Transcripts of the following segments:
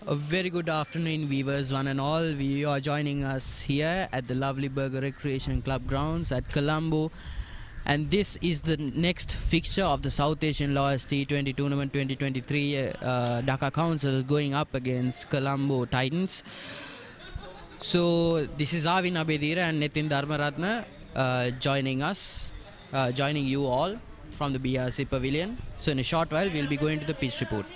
A very good afternoon, viewers, one and all. We are joining us here at the lovely Burger Recreation Club grounds at Colombo, and this is the next fixture of the South Asian Lawyers T20 Tournament 2023. Dhaka Counsels going up against Colombo Titans. So this is Avin Abedira and Nitin Dharmaratna joining us, joining you all from the BRC Pavilion. So in a short while, we'll be going to the pitch report.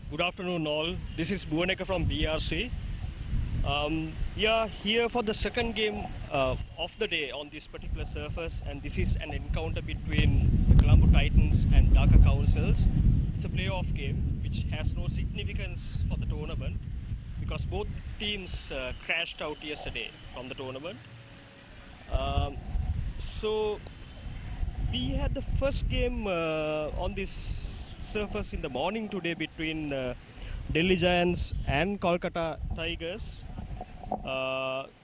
Good afternoon all. This is Bhuvaneka from BRC. We are here for the second game of the day on this particular surface, and this is an encounter between the Colombo Titans and Dhaka Counsels. It's a playoff game which has no significance for the tournament because both teams crashed out yesterday from the tournament. So we had the first game on this surface in the morning today between Delhi Giants and Kolkata Tigers.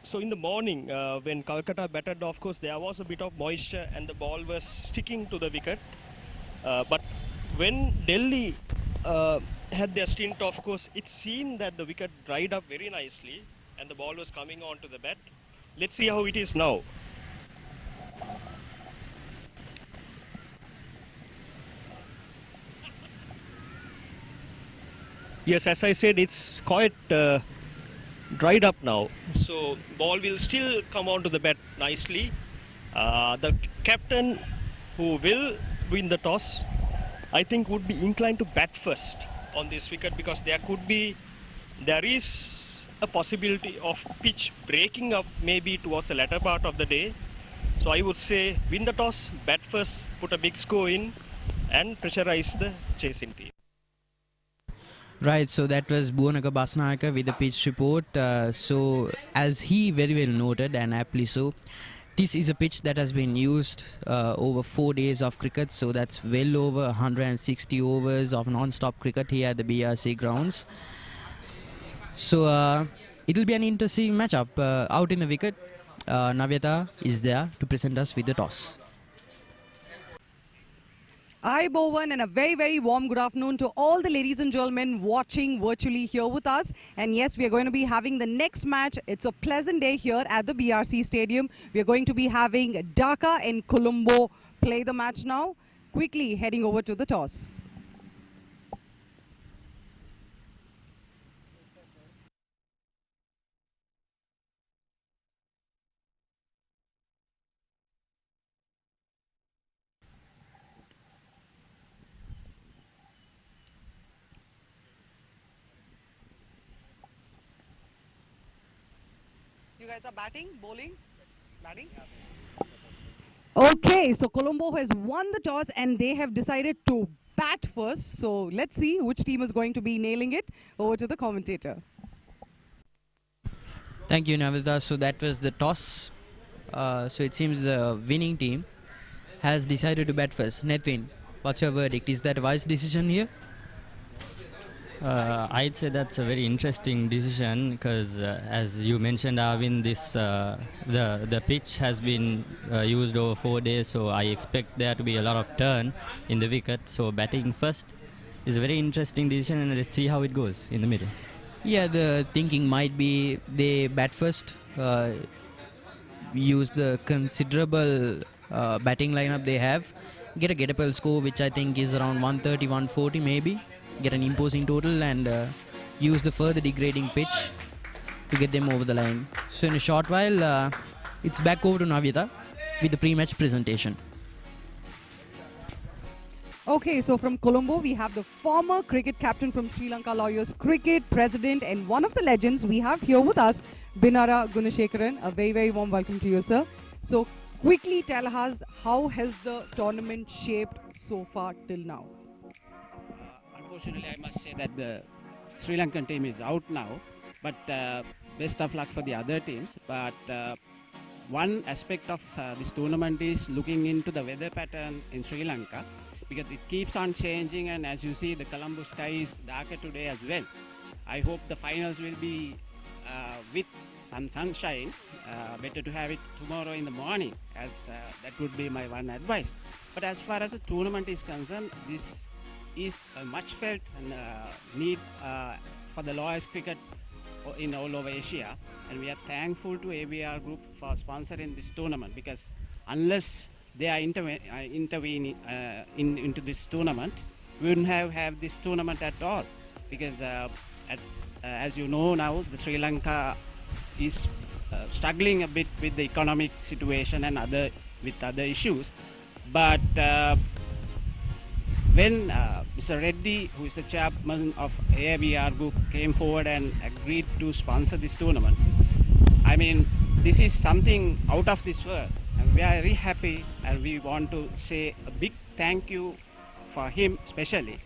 So in the morning when Kolkata batted, of course there was a bit of moisture and the ball was sticking to the wicket. But when Delhi had their stint, of course it seemed that the wicket dried up very nicely and the ball was coming onto the bat. Let's see how it is now. Yes, as I said, it's quite dried up now. So ball will still come onto the bat nicely. The captain, who will win the toss, I think would be inclined to bat first on this wicket because there is a possibility of pitch breaking up maybe towards the latter part of the day. So I would say win the toss, bat first, put a big score in and pressurize the chasing team. Right, so that was Bhuvaneka Basnayaka with the pitch report. So as he very well noted, and aptly so, this is a pitch that has been used over 4 days of cricket. So that's well over 160 overs of non-stop cricket here at the BRC grounds. So it will be an interesting matchup. Out in the wicket, Navyata is there to present us with the toss. Hi, Bowen, and a very, very warm good afternoon to all the ladies and gentlemen watching virtually here with us. And yes, we are going to be having the next match. It's a pleasant day here at the BRC Stadium. We are going to be having Dhaka and Colombo play the match now. Quickly heading over to the toss. You guys are batting, bowling, batting? Okay, so Colombo has won the toss and they have decided to bat first. So let's see which team is going to be nailing it. Over to the commentator. Thank you, Navyata. So that was the toss. So it seems the winning team has decided to bat first. Netvin, what's your verdict? Is that a wise decision here? I'd say that's a very interesting decision because, as you mentioned, Arvind, the pitch has been used over 4 days, so I expect there to be a lot of turn in the wicket. So batting first is a very interesting decision, and let's see how it goes in the middle. Yeah, the thinking might be they bat first, use the considerable batting lineup they have, get a gettable score which I think is around 130, 140 maybe. Get an imposing total and use the further degrading pitch to get them over the line. So in a short while, it's back over to Navyata with the pre-match presentation. Okay, so from Colombo, we have the former cricket captain from Sri Lanka Lawyers Cricket, president, and one of the legends we have here with us, Binara Gunashekaran. A very, very warm welcome to you, sir. So quickly tell us, how has the tournament shaped so far till now? Unfortunately, I must say that the Sri Lankan team is out now, but best of luck for the other teams. But one aspect of this tournament is looking into the weather pattern in Sri Lanka, because it keeps on changing, and as you see, the Colombo sky is darker today as well. I hope the finals will be with some sunshine. Better to have it tomorrow in the morning, as that would be my one advice. But as far as the tournament is concerned, this is a much felt need for the lawyers cricket in all over Asia, and we are thankful to ABR Group for sponsoring this tournament, because unless they are intervening into this tournament, we wouldn't have this tournament at all, because as you know now, the Sri Lanka is struggling a bit with the economic situation and other issues. But when Mr. Reddy, who is the chairman of ABR Group, came forward and agreed to sponsor this tournament, I mean, this is something out of this world, and we are very happy, and we want to say a big thank you for him, especially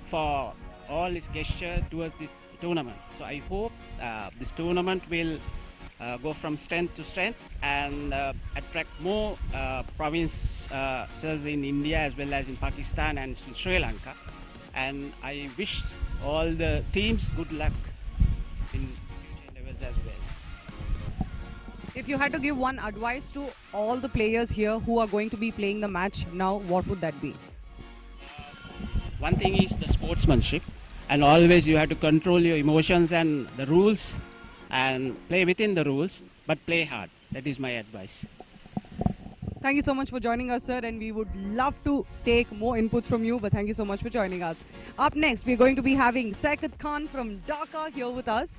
for all his gesture towards this tournament. So I hope this tournament will go from strength to strength and attract more provinces in India as well as in Pakistan and in Sri Lanka. And I wish all the teams good luck in future levels as well. If you had to give one advice to all the players here who are going to be playing the match now, what would that be? One thing is the sportsmanship, and always you have to control your emotions and the rules, and play within the rules, but play hard. That is my advice. Thank you so much for joining us, sir, and we would love to take more inputs from you, but thank you so much for joining us. Up next, we're going to be having Saikat Khan from Dhaka here with us.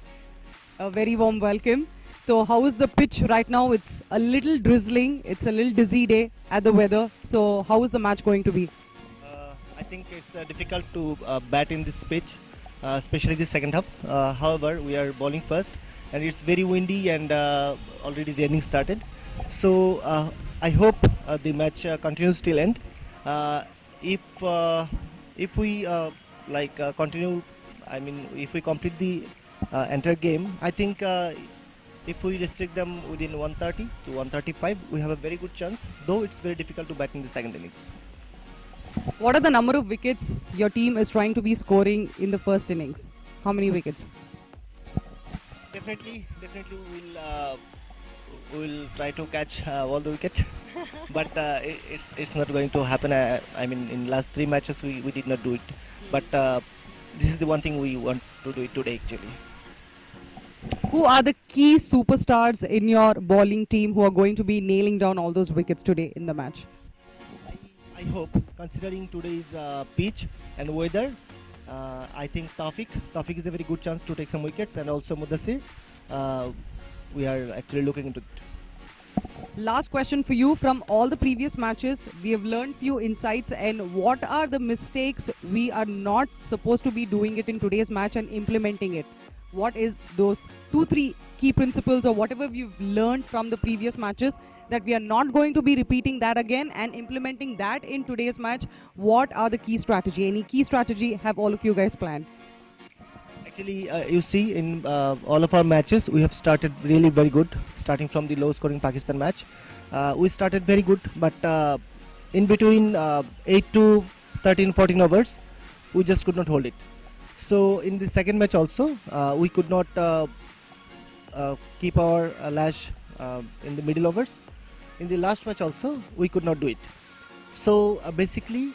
A very warm welcome. So how is the pitch right now? It's a little drizzling. It's a little dizzy day at the weather. So how is the match going to be? I think it's difficult to bat in this pitch, especially the second half. However, we are bowling first, and it's very windy and already raining started. So I hope the match continues till end. If we continue, I mean, if we complete the entire game, I think if we restrict them within 130 to 135, we have a very good chance, though it's very difficult to bat in the second innings. What are the number of wickets your team is trying to be scoring in the first innings? How many wickets? Definitely we'll try to catch all the wickets, but it's not going to happen. I mean, in last 3 matches we did not do it, but this is the one thing we want to do it today actually. Who are the key superstars in your bowling team who are going to be nailing down all those wickets today in the match? I hope, considering today's pitch and weather, I think Tawfiq is a very good chance to take some wickets, and also Mudassir. We are actually looking into it. Last question for you. From all the previous matches, we have learned few insights, and what are the mistakes we are not supposed to be doing it in today's match and implementing it? What is those 2-3 key principles or whatever we've learned from the previous matches that we are not going to be repeating that again and implementing that in today's match? What are the key strategy? Any key strategy have all of you guys planned? Actually, you see, in all of our matches, we have started really very good, starting from the low-scoring Pakistan match. We started very good, but in between 8 to 13, 14 overs, we just could not hold it. So in the second match also, we could not keep our lash in the middle overs. In the last match also, we could not do it. So basically,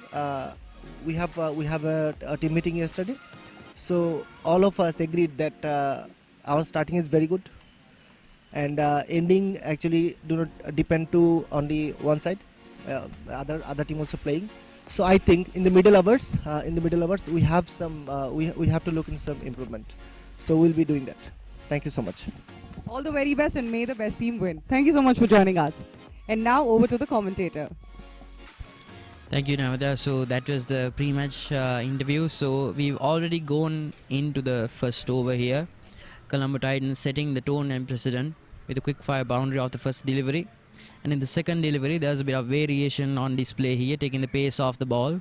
we have a team meeting yesterday. So all of us agreed that our starting is very good, and ending actually do not depend to only one side. Other team also playing. So I think in the middle overs, we have some we have to look into some improvement. So we'll be doing that. Thank you so much. All the very best, and may the best team win. Thank you so much for joining us. And now over to the commentator. Thank you, Navada. So that was the pre-match interview. So we've already gone into the first over here. Colombo Titans setting the tone and precedent with a quick fire boundary of the first delivery. And in the second delivery, there's a bit of variation on display here, taking the pace off the ball.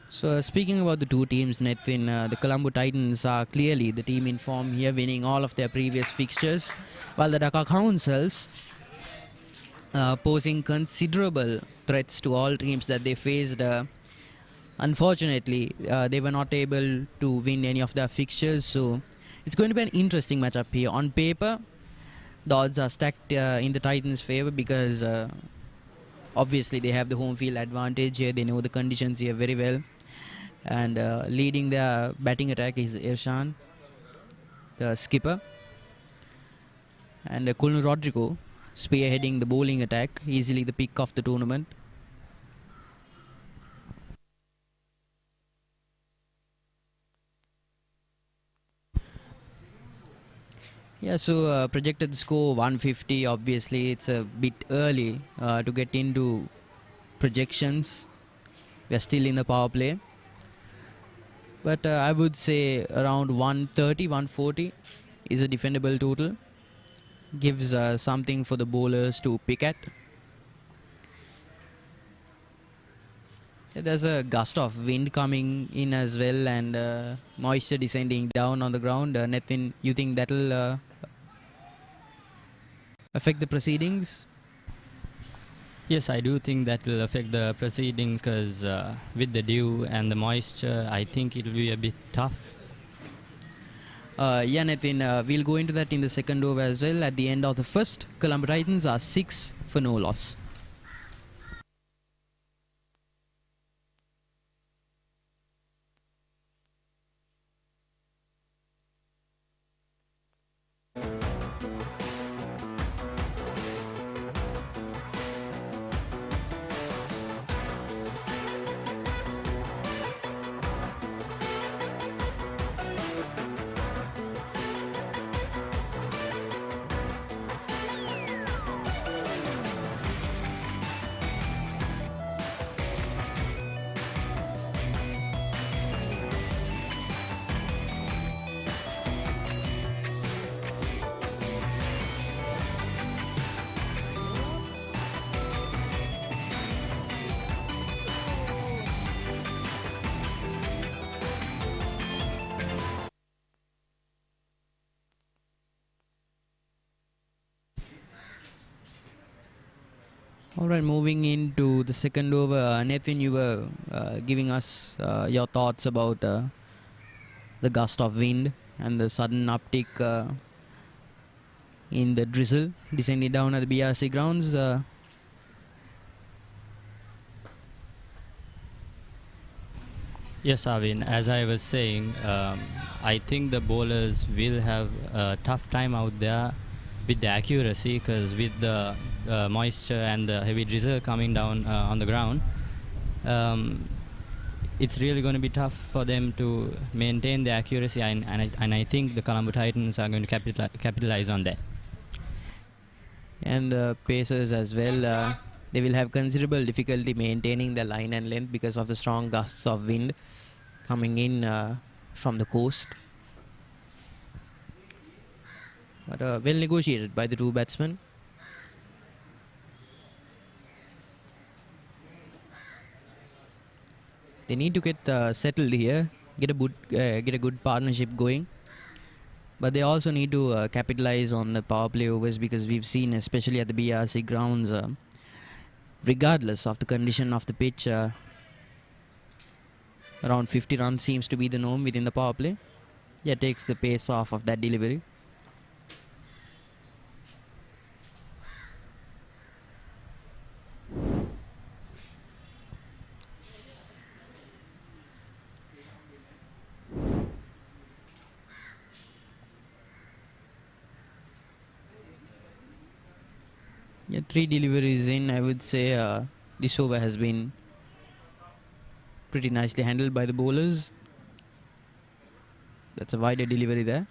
So speaking about the two teams, Nethin, the Colombo Titans are clearly the team in form here, winning all of their previous fixtures, while the Dhaka Counsels posing considerable threats to all teams that they faced Unfortunately, they were not able to win any of their fixtures, so it's going to be an interesting matchup here. On paper, the odds are stacked in the Titans' favor because obviously they have the home field advantage here. They know the conditions here very well, and leading their batting attack is Irshan, the skipper, and Kulnu Rodrigo spearheading the bowling attack, easily the pick of the tournament. Yeah, so projected score 150. Obviously, it's a bit early to get into projections. We are still in the power play, but I would say around 130, 140 is a defendable total. Gives something for the bowlers to pick at. Yeah, there's a gust of wind coming in as well, and moisture descending down on the ground. Nathan, you think that'll affect the proceedings? Yes, I do think that will affect the proceedings because with the dew and the moisture, I think it will be a bit tough. Yeah, Nathan, we'll go into that in the second over as well. At the end of the first, Colombo Titans are 6 for no loss. Alright, moving into the second over. Nathan, you were giving us your thoughts about the gust of wind and the sudden uptick in the drizzle descending down at the BRC grounds. Yes, Arvin, as I was saying, I think the bowlers will have a tough time out there with the accuracy because with the moisture and the heavy drizzle coming down on the ground, it's really going to be tough for them to maintain the accuracy, and I think the Colombo Titans are going to capitalize on that. And the pacers as well, they will have considerable difficulty maintaining the line and length because of the strong gusts of wind coming in from the coast. But well negotiated by the two batsmen. They need to get settled here, get a good partnership going. But they also need to capitalize on the power play overs because we've seen, especially at the BRC grounds, regardless of the condition of the pitch, around 50 runs seems to be the norm within the power play. Yeah, takes the pace off of that delivery. Yeah, 3 deliveries in, I would say this over has been pretty nicely handled by the bowlers. That's a wider delivery there.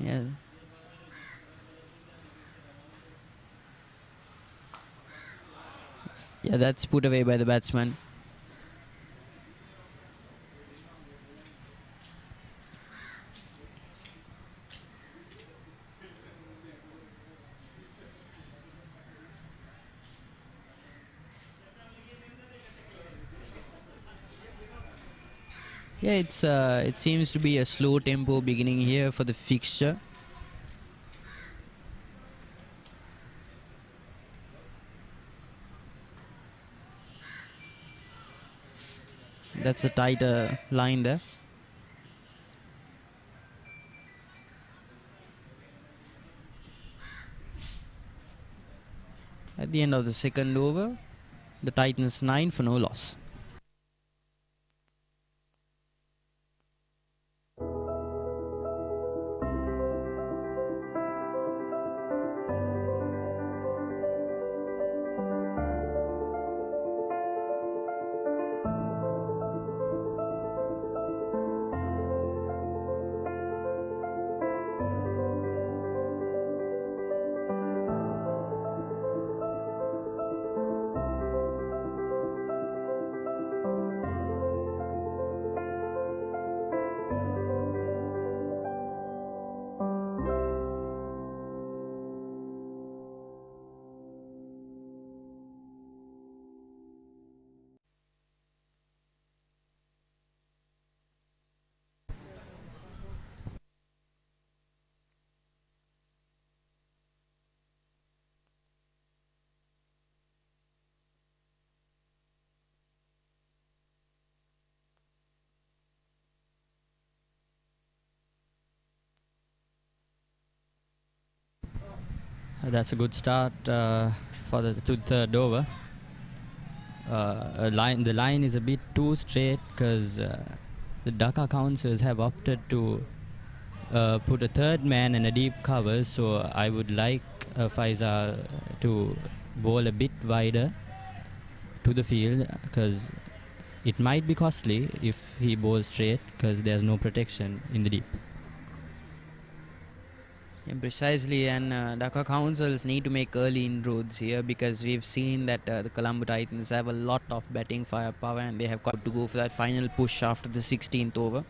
Yeah. Yeah, that's put away by the batsman. Yeah, it seems to be a slow tempo beginning here for the fixture. That's a tighter line there. At the end of the second over, the Titans 9 for no loss. That's a good start for the third over. The line is a bit too straight because the Dhaka Counsels have opted to put a third man and a deep cover, so I would like Faisal to bowl a bit wider to the field because it might be costly if he bowls straight because there's no protection in the deep. Yeah, precisely, and Dhaka Counsels need to make early inroads here because we've seen that the Colombo Titans have a lot of batting firepower and they have got to go for that final push after the 16th over.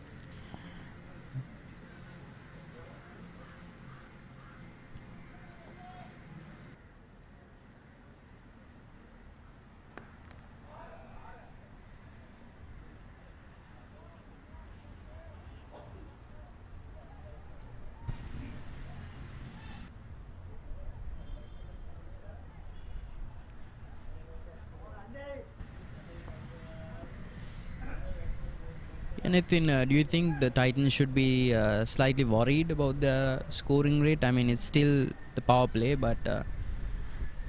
Anything, do you think the Titans should be slightly worried about the scoring rate? I mean, it's still the power play, but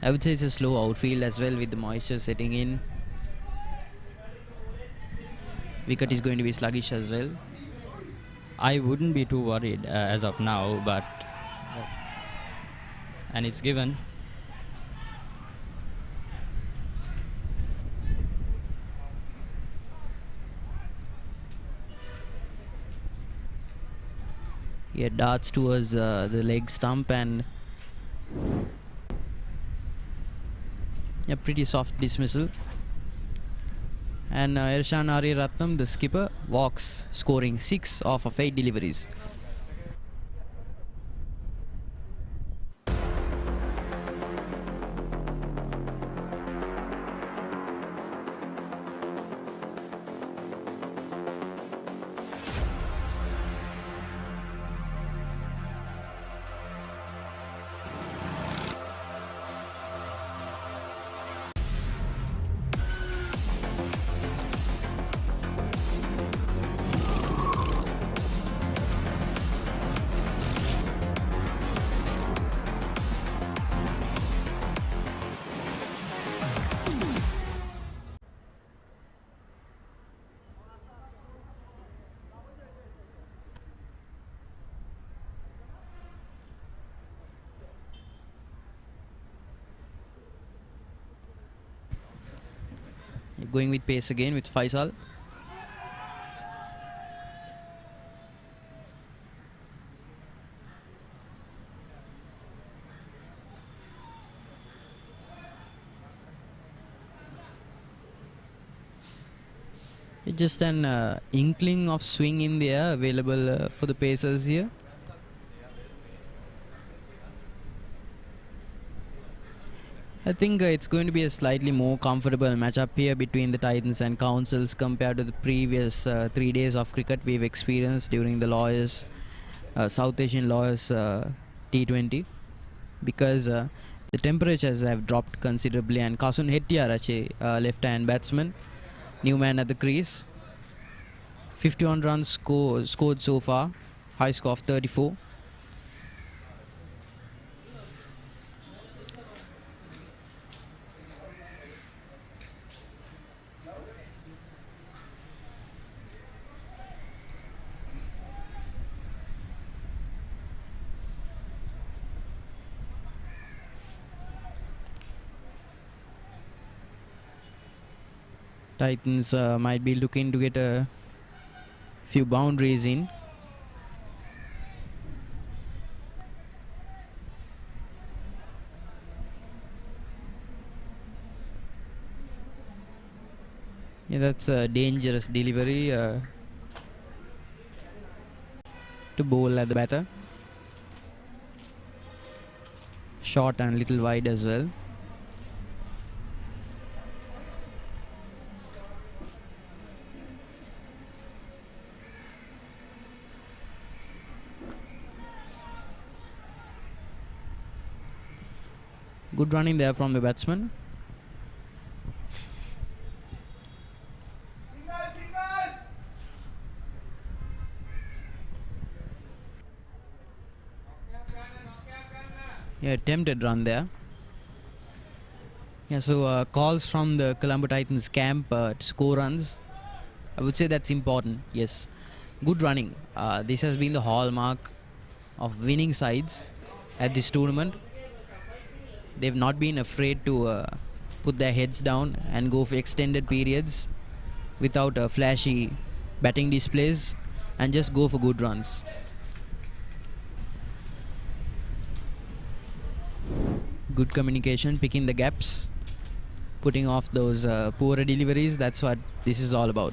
I would say it's a slow outfield as well with the moisture setting in. Wicket is going to be sluggish as well. I wouldn't be too worried as of now, but and it's given. Yeah, darts towards the leg stump and a pretty soft dismissal. And Irshan Ari Ratnam, the skipper, walks, scoring 6 off of 8 deliveries. Going with pace again with Faisal. Just an inkling of swing in the air available for the pacers here. I think it's going to be a slightly more comfortable matchup here between the Titans and Counsels compared to the previous 3 days of cricket we've experienced during the South Asian Lawyers T20, because the temperatures have dropped considerably, and Kasun Hettiarache, left-hand batsman, new man at the crease, 51 runs scored so far, high score of 34. Titans might be looking to get a few boundaries in. Yeah, that's a dangerous delivery to bowl at the batter. Short and little wide as well. Good running there from the batsman. Yeah, attempted run there. Yeah, so calls from the Colombo Titans camp to score runs. I would say that's important. Yes, good running. This has been the hallmark of winning sides at this tournament. They've not been afraid to put their heads down and go for extended periods without flashy batting displays, and just go for good runs. Good communication, picking the gaps, putting off those poorer deliveries. That's what this is all about.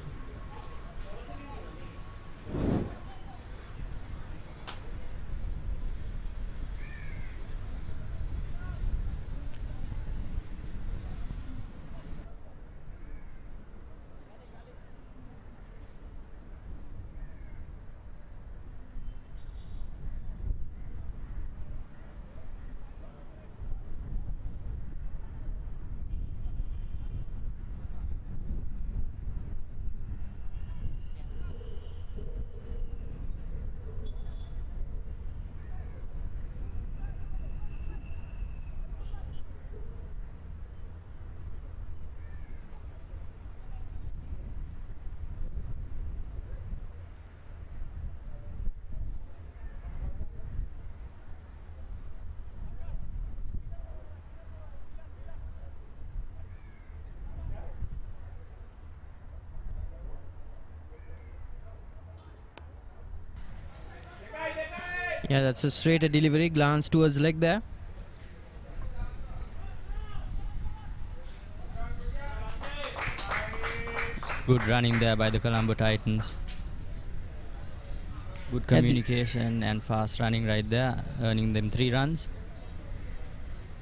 Yeah, that's a straight delivery, glance towards leg there. Good running there by the Colombo Titans. Good communication and fast running right there, earning them 3 runs.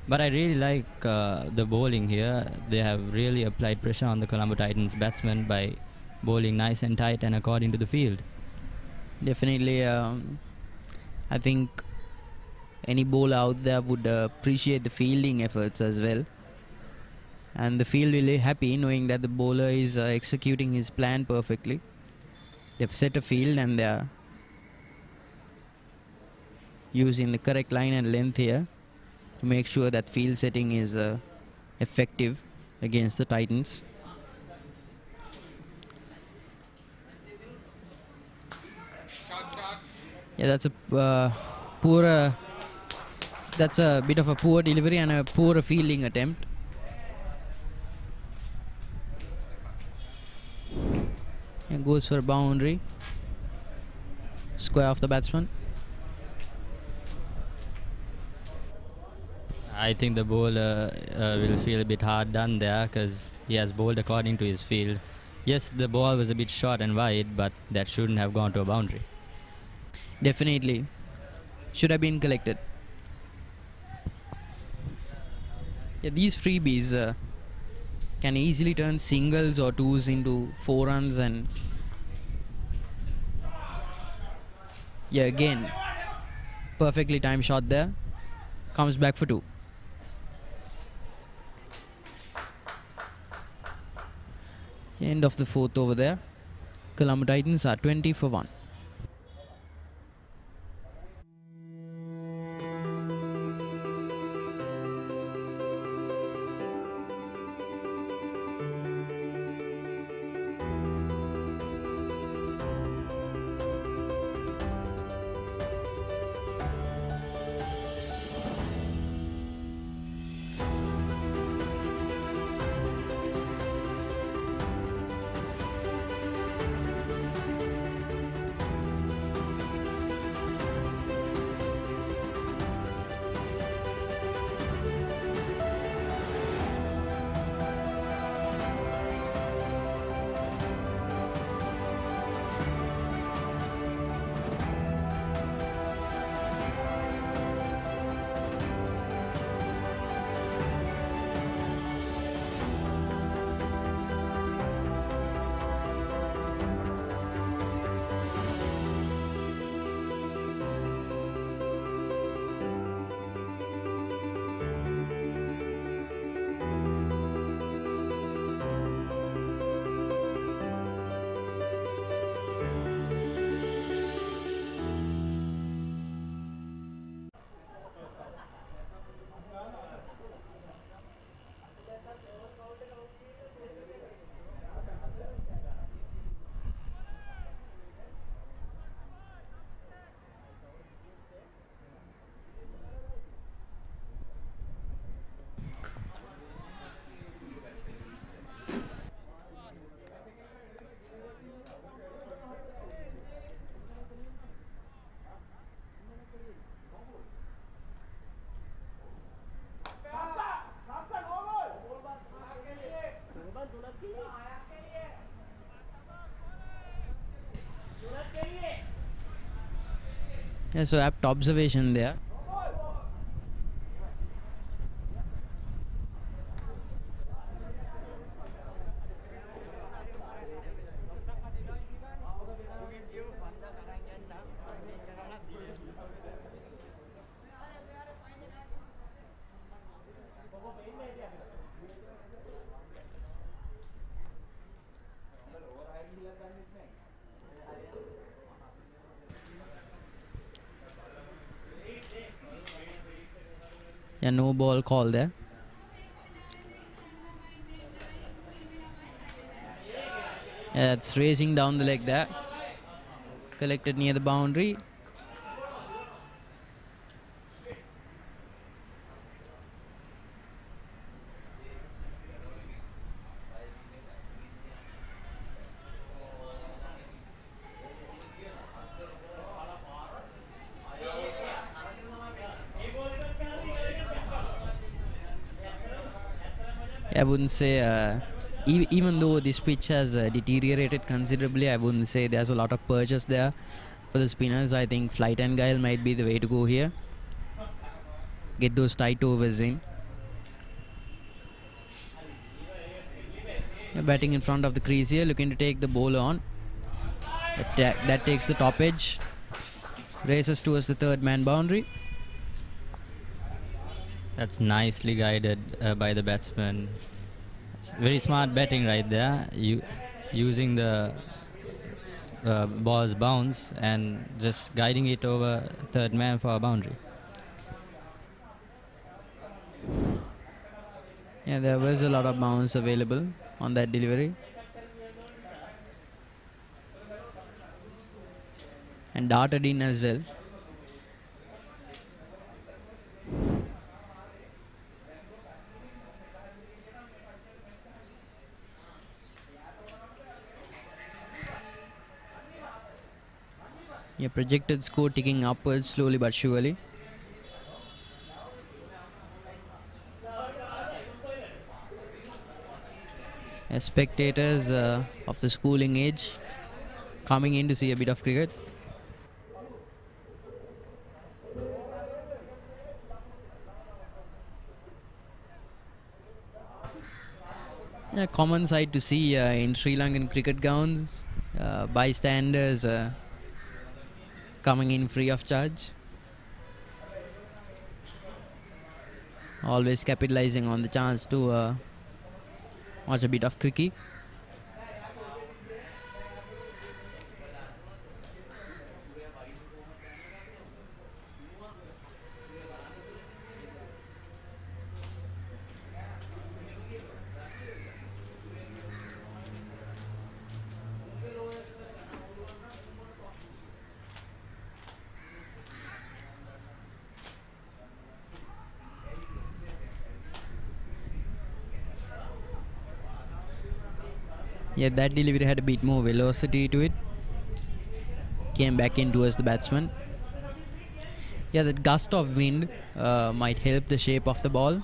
But I really like the bowling here. They have really applied pressure on the Colombo Titans batsmen by bowling nice and tight and according to the field. Definitely, I think any bowler out there would appreciate the fielding efforts as well. And the field will be happy knowing that the bowler is executing his plan perfectly. They've set a field and they're using the correct line and length here to make sure that field setting is effective against the Titans. Yeah, that's a that's a bit of a poor delivery and a poor fielding attempt. And goes for a boundary. Square off the batsman. I think the bowler will feel a bit hard done there because he has bowled according to his field. Yes, the ball was a bit short and wide, but that shouldn't have gone to a boundary. Definitely. Should have been collected. Yeah, these freebies can easily turn singles or twos into 4 runs, and yeah, again, perfectly timed shot there. Comes back for 2. End of the 4th over there. Colombo Titans are 20 for 1. Yeah, so apt observation there. Yeah, no ball call there. Yeah, it's racing down the leg there. Collected near the boundary. I wouldn't say, even though this pitch has deteriorated considerably, I wouldn't say there's a lot of purchase there for the spinners. I think flight and guile might be the way to go here. Get those tight overs in. Batting in front of the crease here, looking to take the bowler on. That takes the top edge. Races towards the third man boundary. That's nicely guided by the batsman. It's very smart batting right there. Using the ball's bounce and just guiding it over third man for a boundary. Yeah, there was a lot of bounce available on that delivery. And darted in as well. Yeah, projected score ticking upwards slowly but surely. Yeah, spectators of the schooling age coming in to see a bit of cricket. A common sight to see in Sri Lankan cricket grounds, bystanders coming in free of charge, always capitalizing on the chance to watch a bit of cricket. Yeah, that delivery had a bit more velocity to it. Came back in towards the batsman. Yeah, that gust of wind might help the shape of the ball.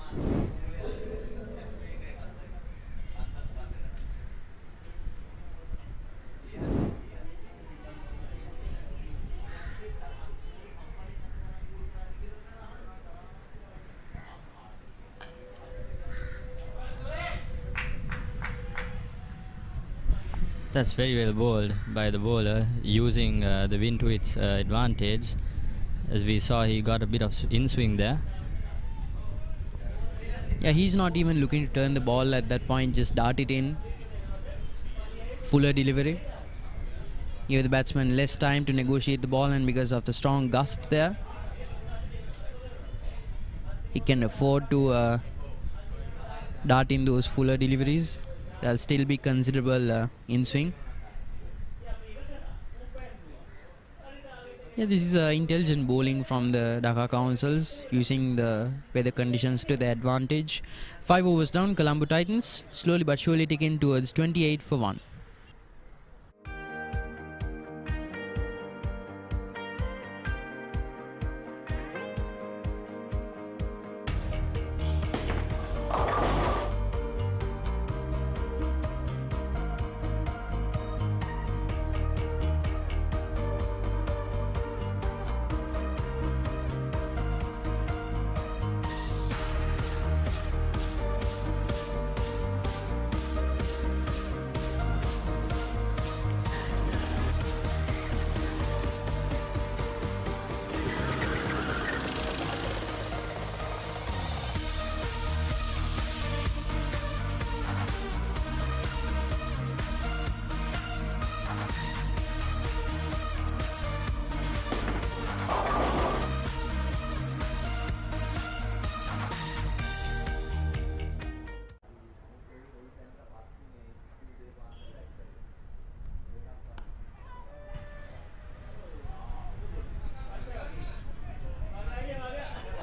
That's very well bowled by the bowler, using the wind to its advantage. As we saw, he got a bit of in-swing there. Yeah, he's not even looking to turn the ball at that point, just dart it in. Fuller delivery. Give the batsman less time to negotiate the ball, and because of the strong gust there, he can afford to dart in those fuller deliveries. There'll still be considerable in-swing. Yeah, this is intelligent bowling from the Dhaka Counsels, using the weather conditions to their advantage. 5 overs down, Colombo Titans slowly but surely taken towards 28 for 1.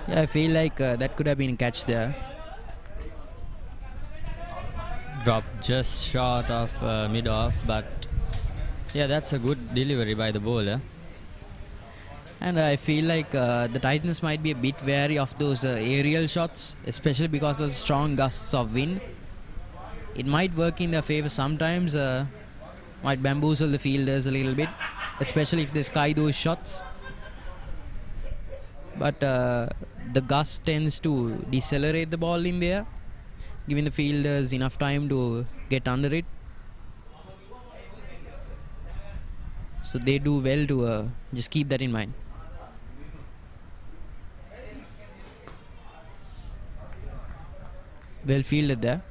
Yeah, I feel like that could have been a catch there. Dropped just short of mid-off, but yeah, that's a good delivery by the bowler. And I feel like the Titans might be a bit wary of those aerial shots, especially because of the strong gusts of wind. It might work in their favor sometimes, might bamboozle the fielders a little bit, especially if they sky those shots. But the gust tends to decelerate the ball in there, giving the fielders enough time to get under it. So they do well to just keep that in mind. Well fielded there.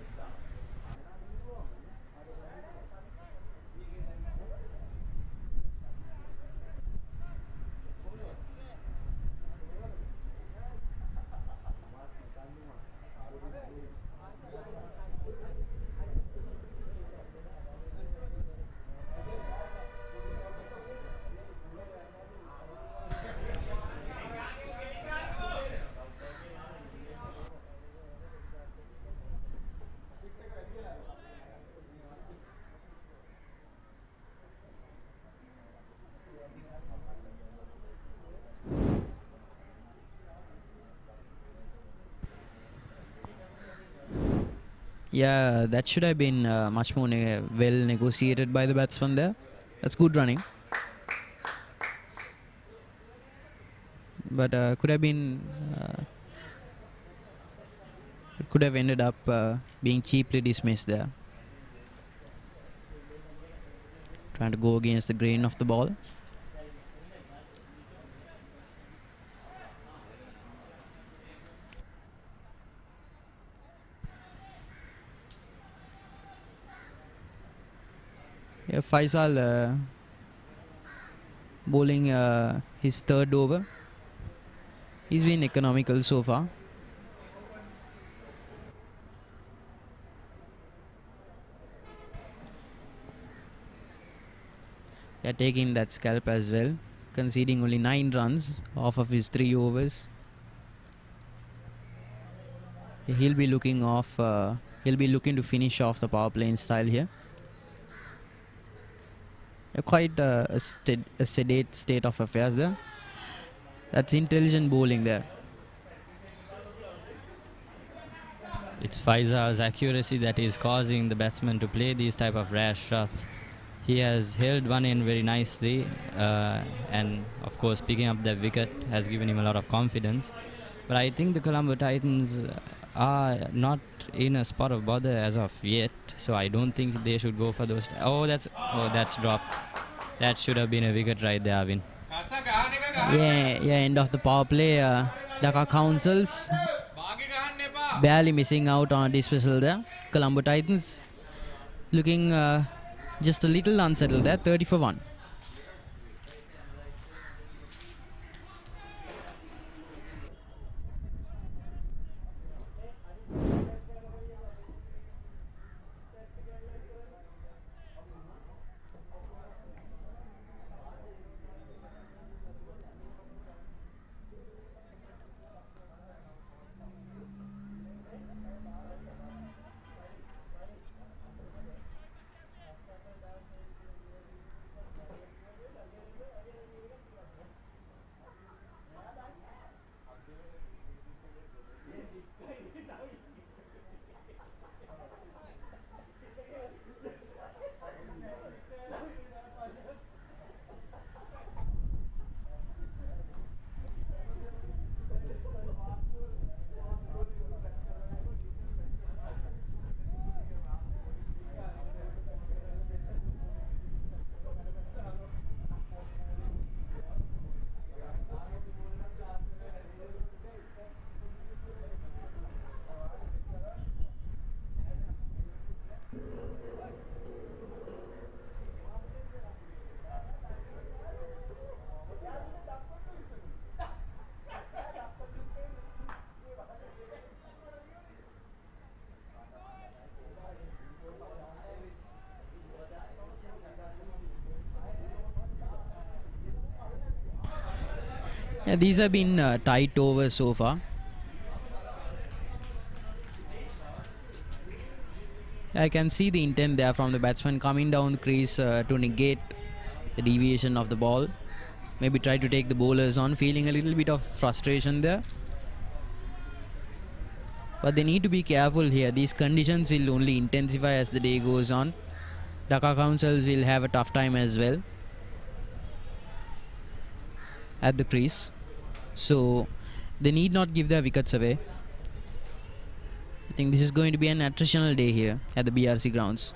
Yeah, that should have been much more well negotiated by the batsman there. That's good running. But could have been... it could have ended up being cheaply dismissed there. trying to go against the grain of the ball. Yeah, Faisal bowling his third over. He's been economical so far. Yeah, taking that scalp as well, conceding only 9 runs off of his 3 overs. He'll be looking off. He'll be looking to finish off the power play in style here. Quite a sedate state of affairs there. That's intelligent bowling there. It's Faisal's accuracy that is causing the batsman to play these type of rash shots. He has held one in very nicely, and of course picking up that wicket has given him a lot of confidence. But I think the Colombo Titans are not in a spot of bother as of yet, so I don't think they should go for those. That's dropped. That should have been a wicket right there, Arvin. Yeah, end of the power play. Dhaka Counsels barely missing out on a dismissal there. Colombo Titans looking just a little unsettled there. 30 for 1. Yeah, these have been tight overs so far. I can see the intent there from the batsman coming down the crease to negate the deviation of the ball. Maybe try to take the bowlers on, feeling a little bit of frustration there. But they need to be careful here. These conditions will only intensify as the day goes on. Dhaka Counsels will have a tough time as well at the crease. So they need not give their wickets away. I think this is going to be an attritional day here at the BRC grounds.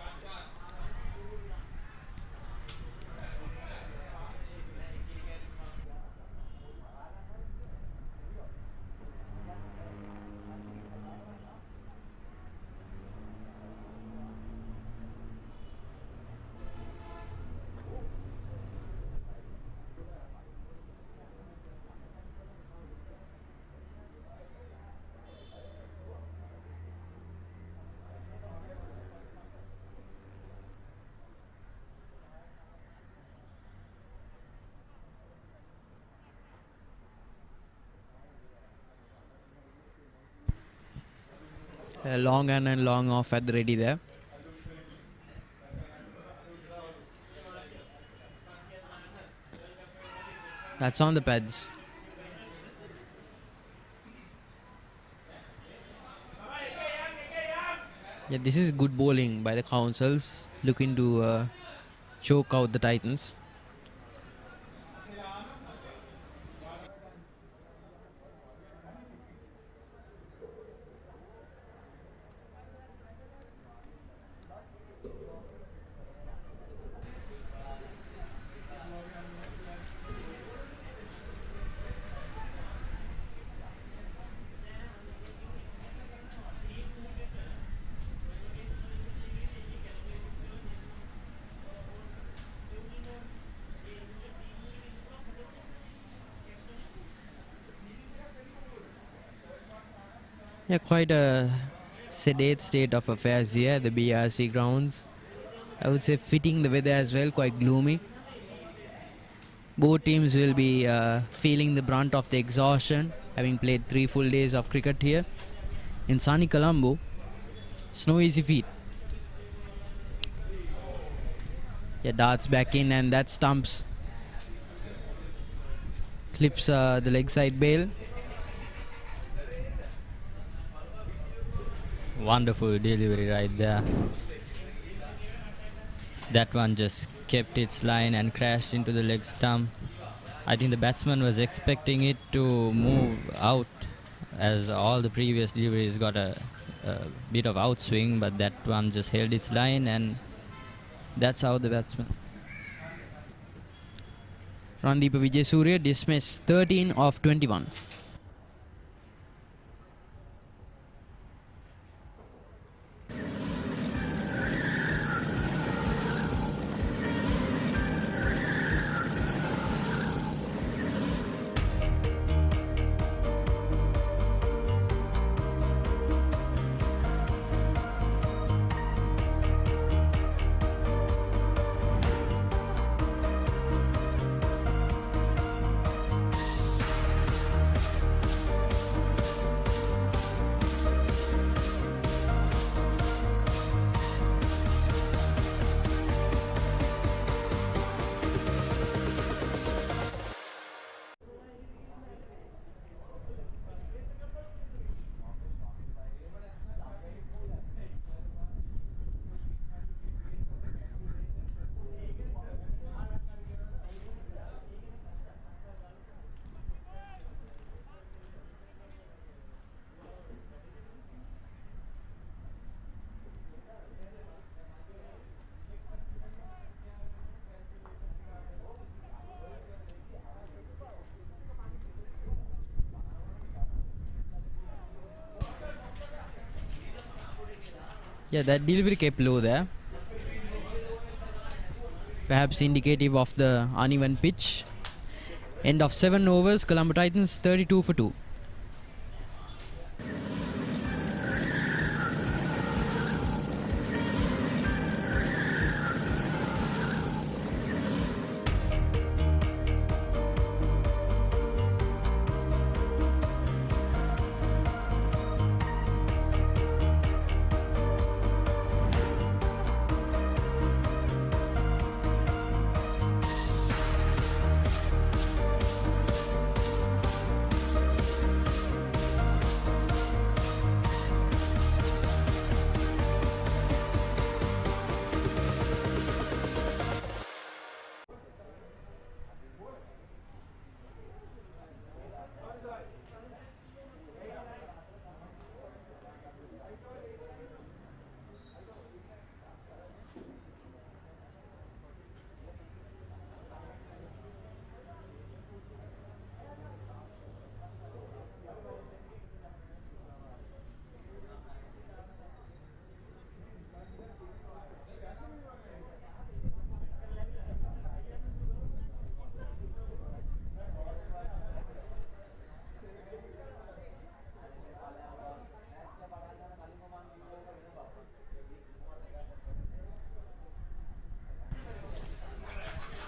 Long on and long off at the ready there. That's on the pads. Yeah, this is good bowling by the Counsels, looking to choke out the Titans. Yeah, quite a sedate state of affairs here at the BRC grounds. I would say fitting the weather as well, quite gloomy. Both teams will be feeling the brunt of the exhaustion, having played 3 full days of cricket here in sunny Colombo. It's no easy feat. Yeah, darts back in, and that stumps. Clips the leg side bail. Wonderful delivery right there. That one just kept its line and crashed into the leg stump. I think the batsman was expecting it to move out, as all the previous deliveries got a bit of outswing, but that one just held its line, and that's how the batsman. Randeep Vijaysurya dismissed 13 of 21. Yeah, that delivery kept low there. Perhaps indicative of the uneven pitch. End of 7 overs, Colombo Titans 32 for 2.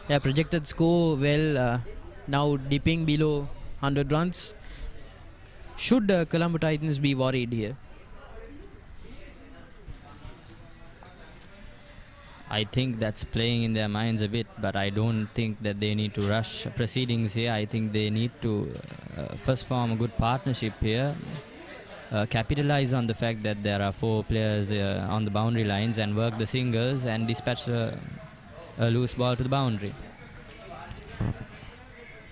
Yeah, projected score well, now dipping below 100 runs. Should Colombo Titans be worried here? I think that's playing in their minds a bit, but I don't think that they need to rush proceedings here. I think they need to first form a good partnership here, capitalize on the fact that there are 4 players on the boundary lines, and work the singles and dispatch a loose ball to the boundary.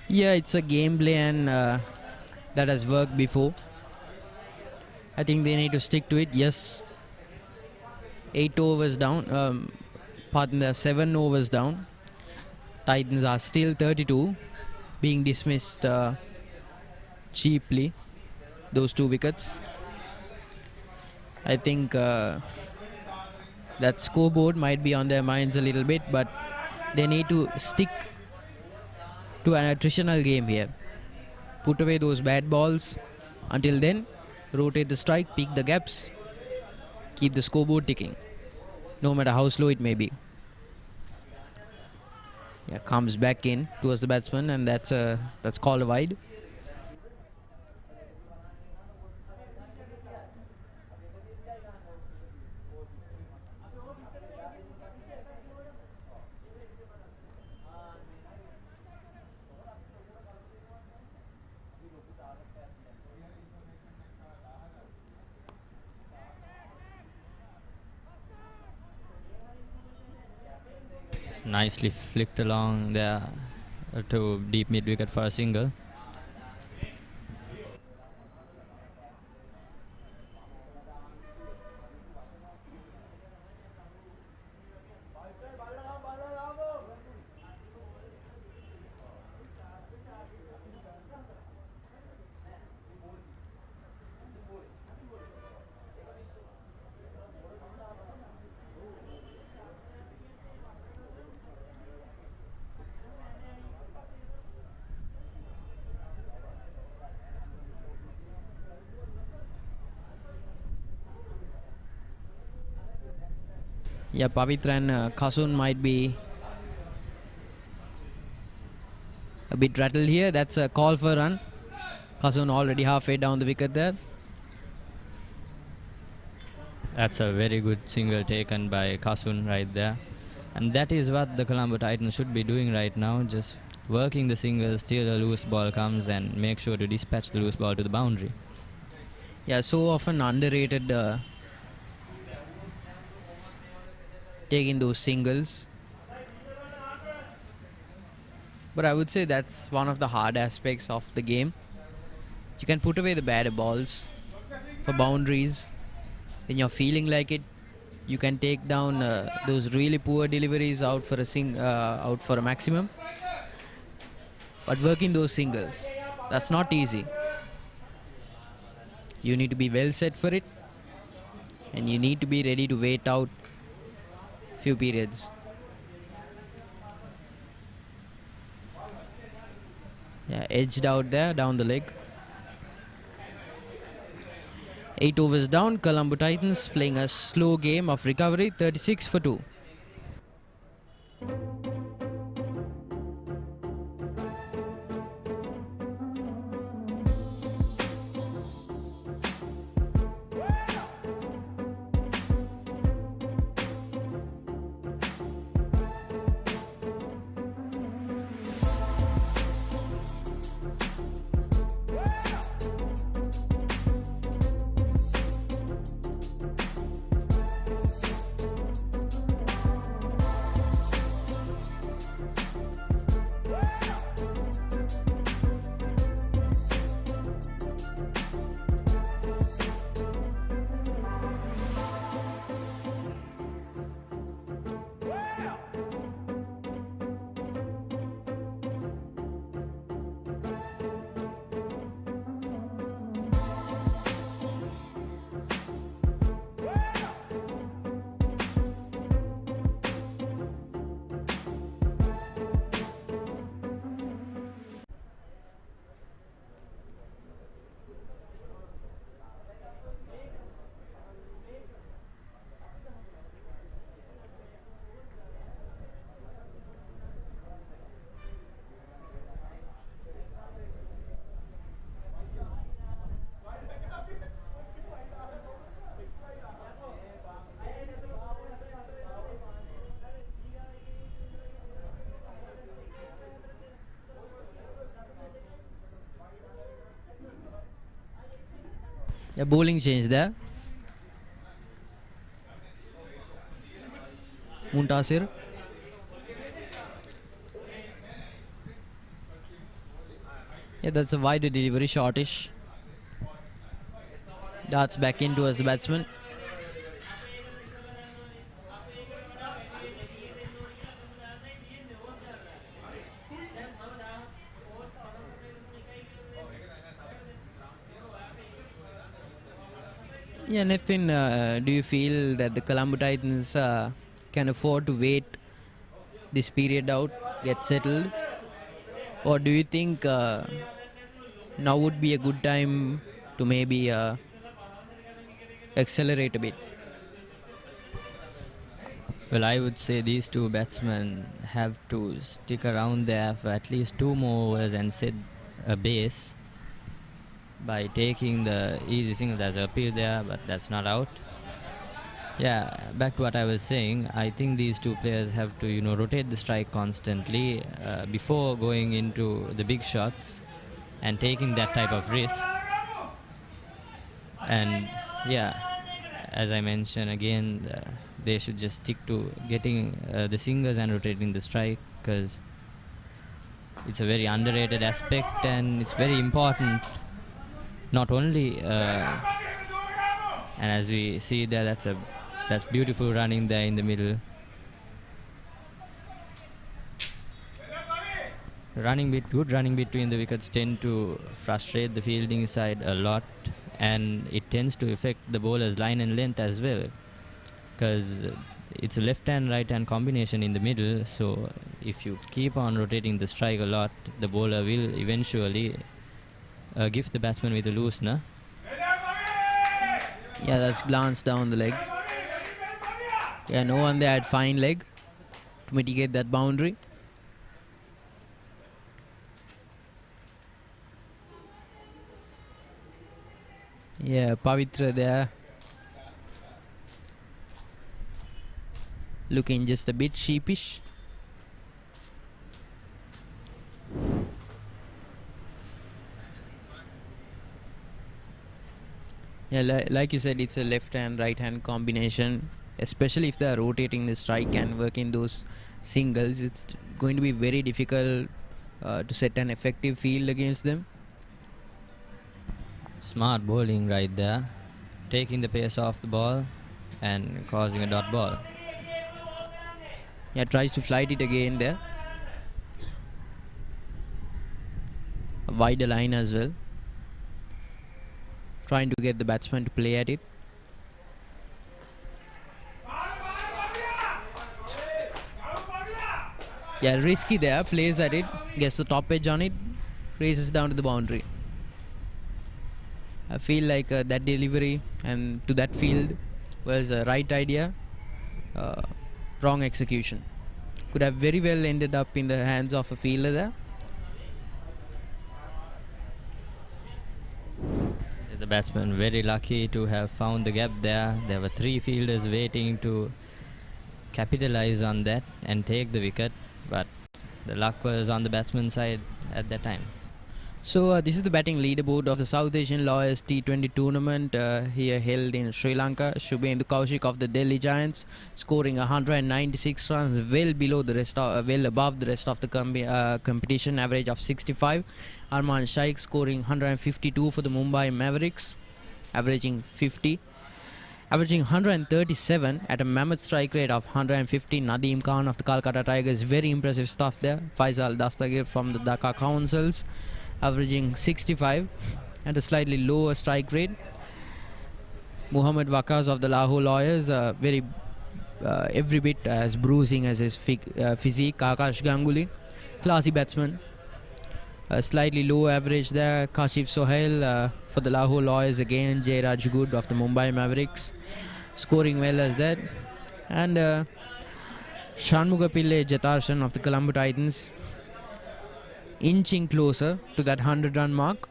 Yeah, it's a game plan that has worked before. I think they need to stick to it. Yes, 8 overs down. Pardon, there are 7 overs down. Titans are still 32, being dismissed cheaply. Those 2 wickets. I think that scoreboard might be on their minds a little bit, but they need to stick to an attritional game here. Put away those bad balls. Until then, rotate the strike, peak the gaps, keep the scoreboard ticking, no matter how slow it may be. Yeah, comes back in towards the batsman, and that's called a wide. Nicely flicked along there to deep mid wicket for a single. Yeah, Pavitra and Kasun might be a bit rattled here. That's a call for a run. Kasun already halfway down the wicket there. That's a very good single taken by Kasun right there. And that is what the Colombo Titans should be doing right now. Just working the singles till a loose ball comes and make sure to dispatch the loose ball to the boundary. Yeah, so often underrated taking those singles. But I would say that's one of the hard aspects of the game. You can put away the bad balls for boundaries when you're feeling like it. You can take down those really poor deliveries out for a maximum. But working those singles, that's not easy. You need to be well set for it, and you need to be ready to wait out few periods. Yeah, edged out there down the leg. 8 overs down, Colombo Titans playing a slow game of recovery, 36 for 2. Yeah, bowling change there. Muntasir. Yeah, that's a wider delivery, shortish. Darts back in towards the batsman. Yeah, Nathan, do you feel that the Colombo Titans can afford to wait this period out, get settled? Or do you think now would be a good time to maybe accelerate a bit. Well, I would say these two batsmen have to stick around there for at least 2 more overs and set a base by taking the easy single. There's an appeal there, but that's not out. Yeah, back to what I was saying. I think these two players have to, rotate the strike constantly before going into the big shots and taking that type of risk. And yeah, as I mentioned again, they should just stick to getting the singles and rotating the strike, because it's a very underrated aspect and it's very important. Not only, and as we see there, that's beautiful running there in the middle. Good running between the wickets tend to frustrate the fielding side a lot, and it tends to affect the bowler's line and length as well, because it's a left hand right hand combination in the middle. So if you keep on rotating the strike a lot, the bowler will eventually give the batsman with a loosener. Yeah, that's glanced down the leg. Yeah, no one there had fine leg to mitigate that boundary. Yeah, Pavitra there looking just a bit sheepish. Yeah, like you said, it's a left hand right hand combination, especially if they are rotating the strike and working those singles. It's going to be very difficult to set an effective field against them. Smart bowling right there, taking the pace off the ball and causing a dot ball. Yeah, tries to flight it again there. A wider line as well, trying to get the batsman to play at it. Yeah, risky there, plays at it, gets the top edge on it, races down to the boundary. I feel like that delivery and to that field was a right idea, wrong execution. Could have very well ended up in the hands of a fielder there. The batsman very lucky to have found the gap there. There were 3 fielders waiting to capitalize on that and take the wicket, but the luck was on the batsman's side at that time. So this is the batting leaderboard of the South Asian Lawyers T20 tournament here held in Sri Lanka. Shubhendu Kaushik of the Delhi Giants scoring 196 runs, well above the rest of the competition average of 65. Arman Shaikh scoring 152 for the Mumbai Mavericks, averaging 50. Averaging 137 at a mammoth strike rate of 150. Nadeem Khan of the Calcutta Tigers, very impressive stuff there. Faisal Dastagir from the Dhaka Counsels, averaging 65 at a slightly lower strike rate. Muhammad Waqas of the Lahore Lawyers, very every bit as bruising as his physique. Akash Ganguly, classy batsman, a slightly low average there. Kashif Sohail for the Lahore Lawyers again. Jay Rajgood of the Mumbai Mavericks scoring well as that. And Shanmuga Pillai Jatarshan of the Colombo Titans inching closer to that 100-run mark.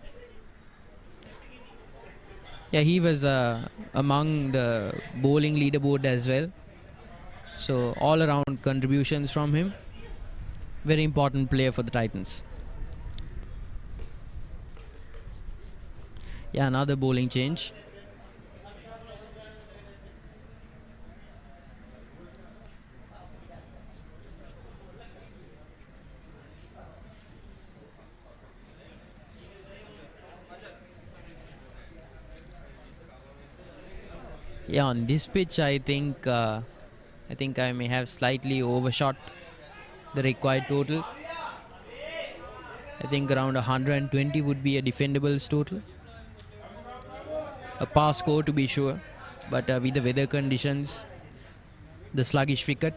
Yeah, he was among the bowling leaderboard as well. So all around contributions from him. Very important player for the Titans. Yeah, another bowling change. Yeah, on this pitch, I think I may have slightly overshot the required total. I think around 120 would be a defendable total. A par score to be sure, but with the weather conditions, the sluggish wicket,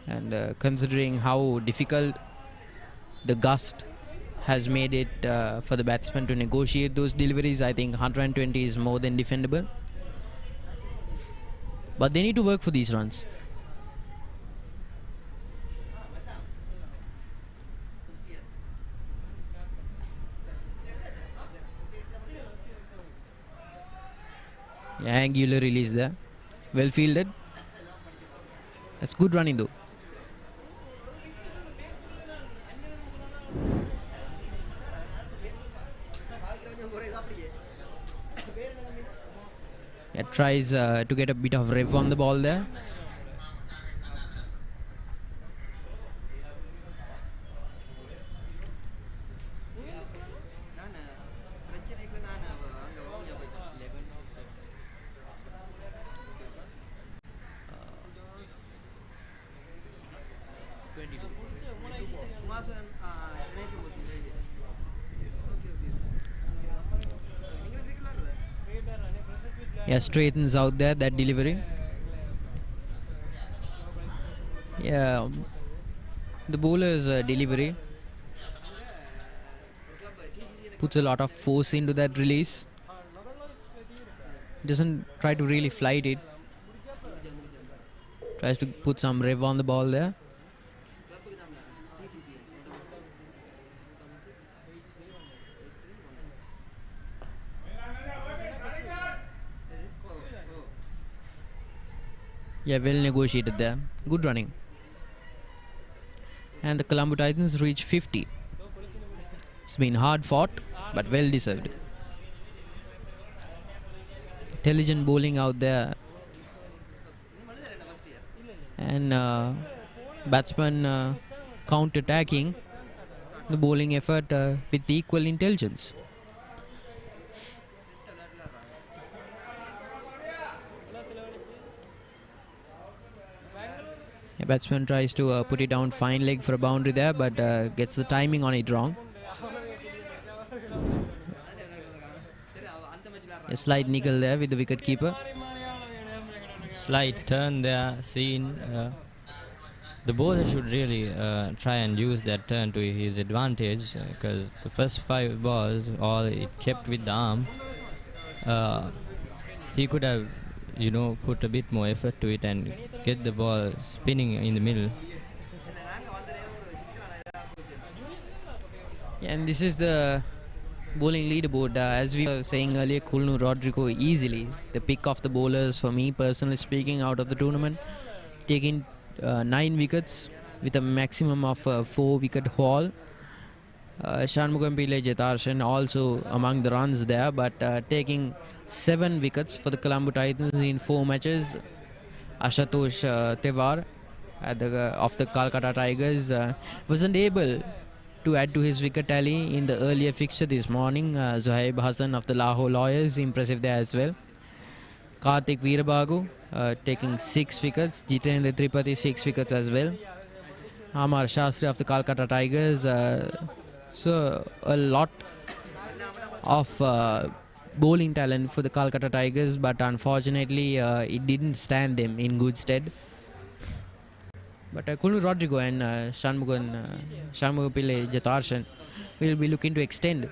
and considering how difficult the gust has made it for the batsman to negotiate those deliveries. I think 120 is more than defendable. But they need to work for these runs. Yeah, angular release there. Well fielded. That's good running though. Yeah, tries to get a bit of rev on the ball there. Yeah, straightens out there that delivery. Yeah, the bowler's delivery puts a lot of force into that release. Doesn't try to really flight it. Tries to put some rev on the ball there. Yeah, well negotiated there. Good running. And the Colombo Titans reach 50. It's been hard fought, but well deserved. Intelligent bowling out there. And batsman counter-attacking the bowling effort with equal intelligence. The batsman tries to put it down fine leg for a boundary there, but gets the timing on it wrong. A slight niggle there with the wicket keeper. Slight turn there seen. The bowler should really try and use that turn to his advantage, because the first 5 balls, all it kept with the arm. He could have, put a bit more effort to it and get the ball spinning in the middle. Yeah, and this is the bowling leaderboard. As we were saying earlier, Colombo Rodrigo easily the pick of the bowlers for me, personally speaking, out of the tournament, taking 9 wickets with a maximum of 4 wicket haul. Shanmugam Pillai Jetarshan also among the runs there, but taking 7 wickets for the Colombo Titans in 4 matches. Ashutosh Tewar of the Calcutta Tigers wasn't able to add to his wicket tally in the earlier fixture this morning. Zohaib Hassan of the Lahore Lawyers, impressive there as well. Karthik Veerabagu taking 6 wickets. Jitendra Tripathi 6 wickets as well. Amar Shastri of the Calcutta Tigers. So a lot of bowling talent for the Calcutta Tigers, but unfortunately it didn't stand them in good stead. But Colombo Rodrigo and Shanmugam Pillai Jetarshan will be looking to extend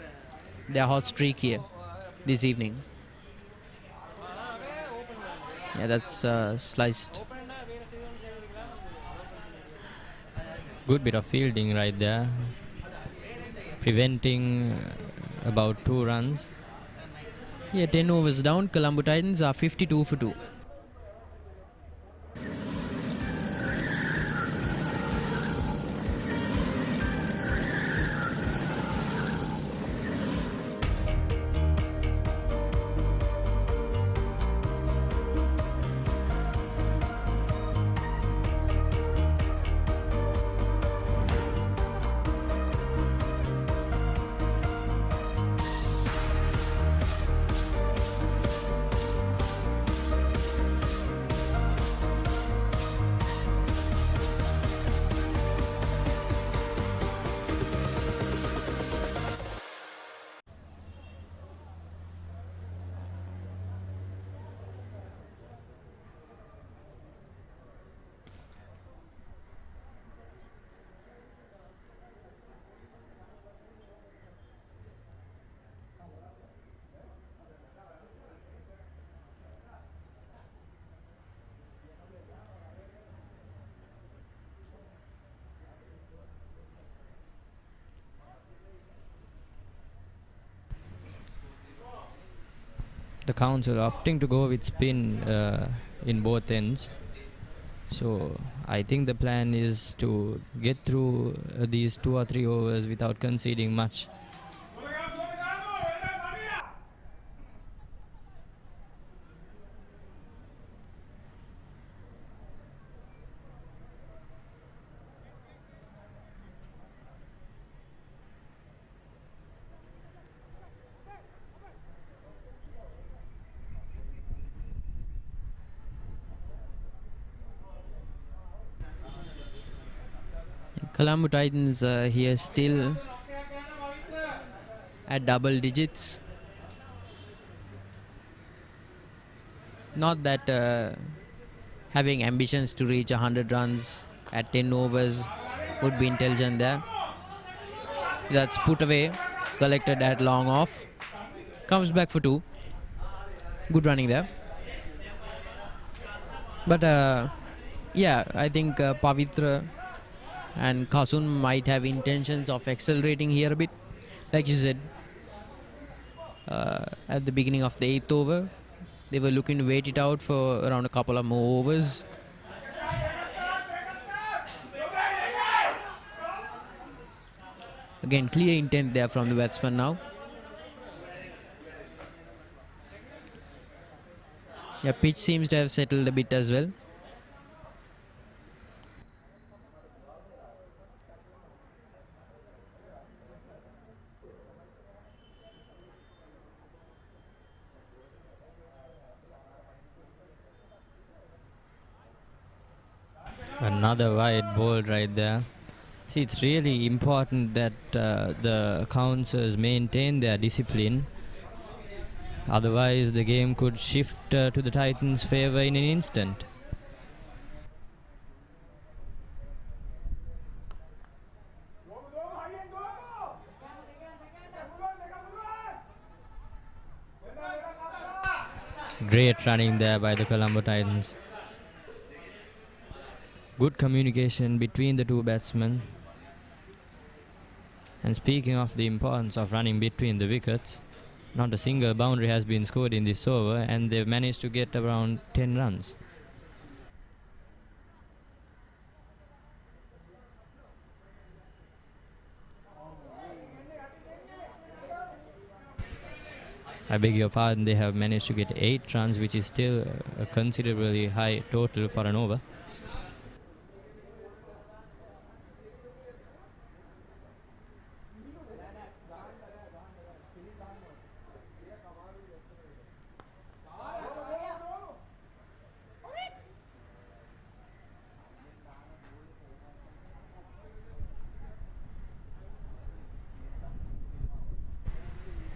their hot streak here this evening. Yeah, that's sliced. Good bit of fielding right there, preventing about 2 runs. Yeah, 10 overs down. Colombo Titans are 52 for 2. the council opting to go with spin in both ends. So I think the plan is to get through these 2 or 3 overs without conceding much. Colombo Titans here still at double digits. Not that having ambitions to reach 100 runs at 10 overs would be intelligent there. That's put away, collected at long off. Comes back for 2. Good running there. But yeah, I think Pavitra and Kasun might have intentions of accelerating here a bit. Like you said, at the beginning of the 8th over, they were looking to wait it out for around a couple of more overs. Again, clear intent there from the batsman now. Yeah, pitch seems to have settled a bit as well. Another wide ball right there. See, it's really important that the counsels maintain their discipline. Otherwise, the game could shift to the Titans' favour in an instant. Great running there by the Colombo Titans. Good communication between the two batsmen. And speaking of the importance of running between the wickets, not a single boundary has been scored in this over, and they've managed to get around 10 runs. I beg your pardon, they have managed to get 8 runs, which is still a considerably high total for an over.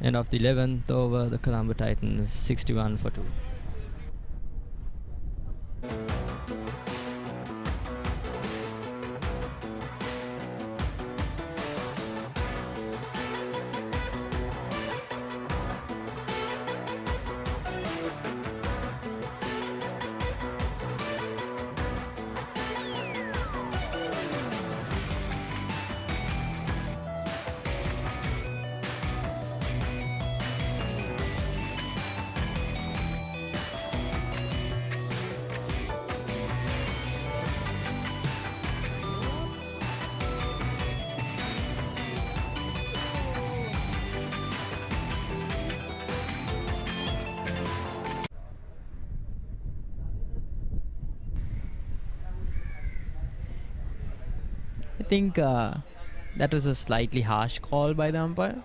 End of the 11th over, the Colombo Titans 61 for 2. I think that was a slightly harsh call by the umpire.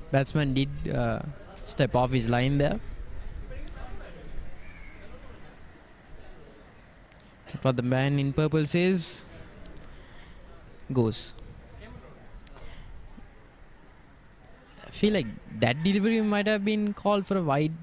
Batsman did step off his line there. What the man in purple says goes. I feel like that delivery might have been called for a wide.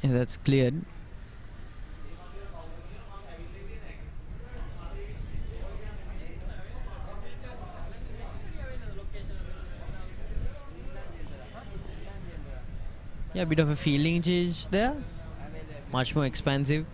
Yeah, that's cleared. Yeah, a bit of a feeling change there. Much more expansive.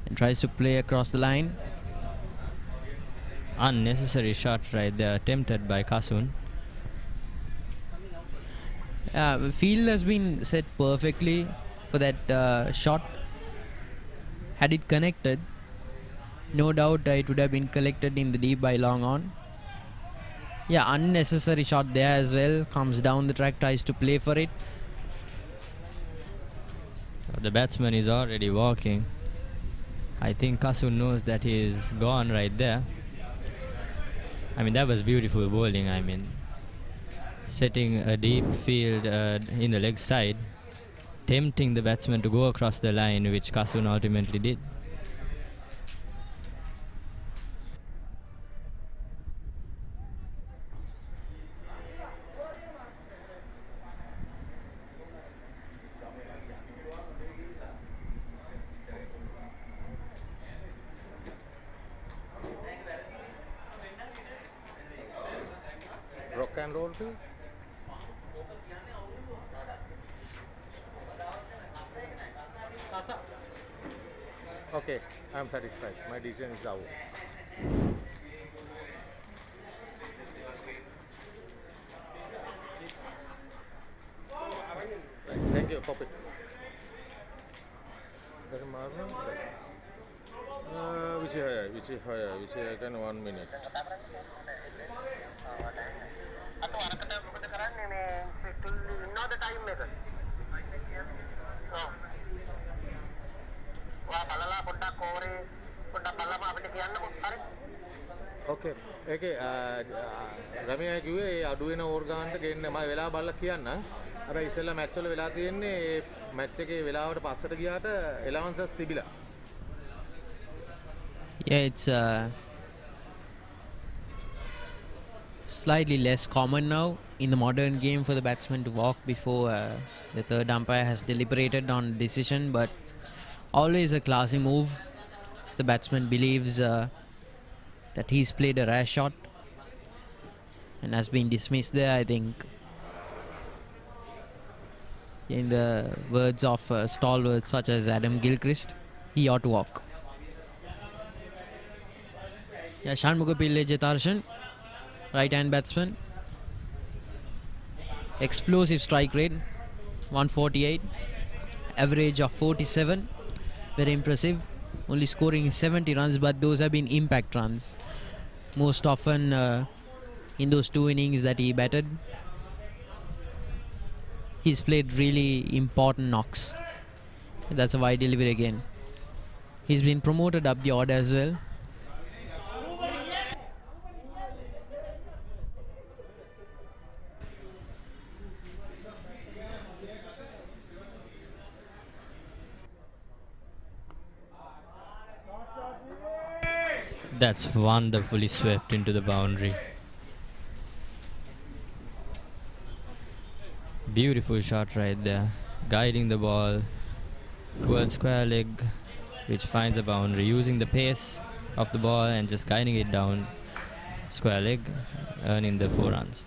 And tries to play across the line. Unnecessary shot right there attempted by Kasun. The field has been set perfectly for that shot. Had it connected, no doubt it would have been collected in the deep by long on. Yeah, unnecessary shot there as well. Comes down the track, tries to play for it. The batsman is already walking. I think Kasun knows that he is gone right there. I mean, that was beautiful bowling. I mean, setting a deep field in the leg side, tempting the batsman to go across the line, which Kasun ultimately did. Rock and roll too? Okay, I am satisfied. My decision is out. Right, thank you, copy. Doesn't matter. Which can 1 minute. Okay. ඒකේ රමයා කිව්වේ අඩු වෙන over ගන්නට ගේන්න මම වෙලාව බලලා කියන්නම්. අර ඉස්සෙල්ලා මැච් වල වෙලා තියෙන්නේ මැච් එකේ වෙලාවට පස්සට ගියාට එලවන්සස් තිබිලා. Yeah, it's slightly less common now in the modern game for the batsman to walk before the third umpire has deliberated on the decision, but always a classy move if the batsman believes that he's played a rash shot and has been dismissed there. I think, in the words of stalwarts such as Adam Gilchrist, he ought to walk. Yeah, Shanmugapille Jetarshan, right hand batsman. Explosive strike rate, 148. Average of 47. Very impressive. Only scoring 70 runs, but those have been impact runs. Most often in those 2 innings that he batted, he's played really important knocks. That's a wide delivery again. He's been promoted up the order as well. That's wonderfully swept into the boundary. Beautiful shot right there, guiding the ball towards square leg, which finds a boundary, using the pace of the ball and just guiding it down square leg, earning the 4 runs.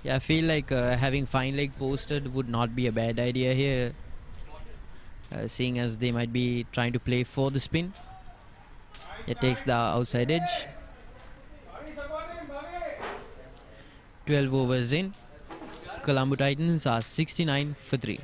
Yeah, I feel like having fine leg posted would not be a bad idea here, seeing as they might be trying to play for the spin. It takes the outside edge. 12 overs in. Colombo Titans are 69 for 3.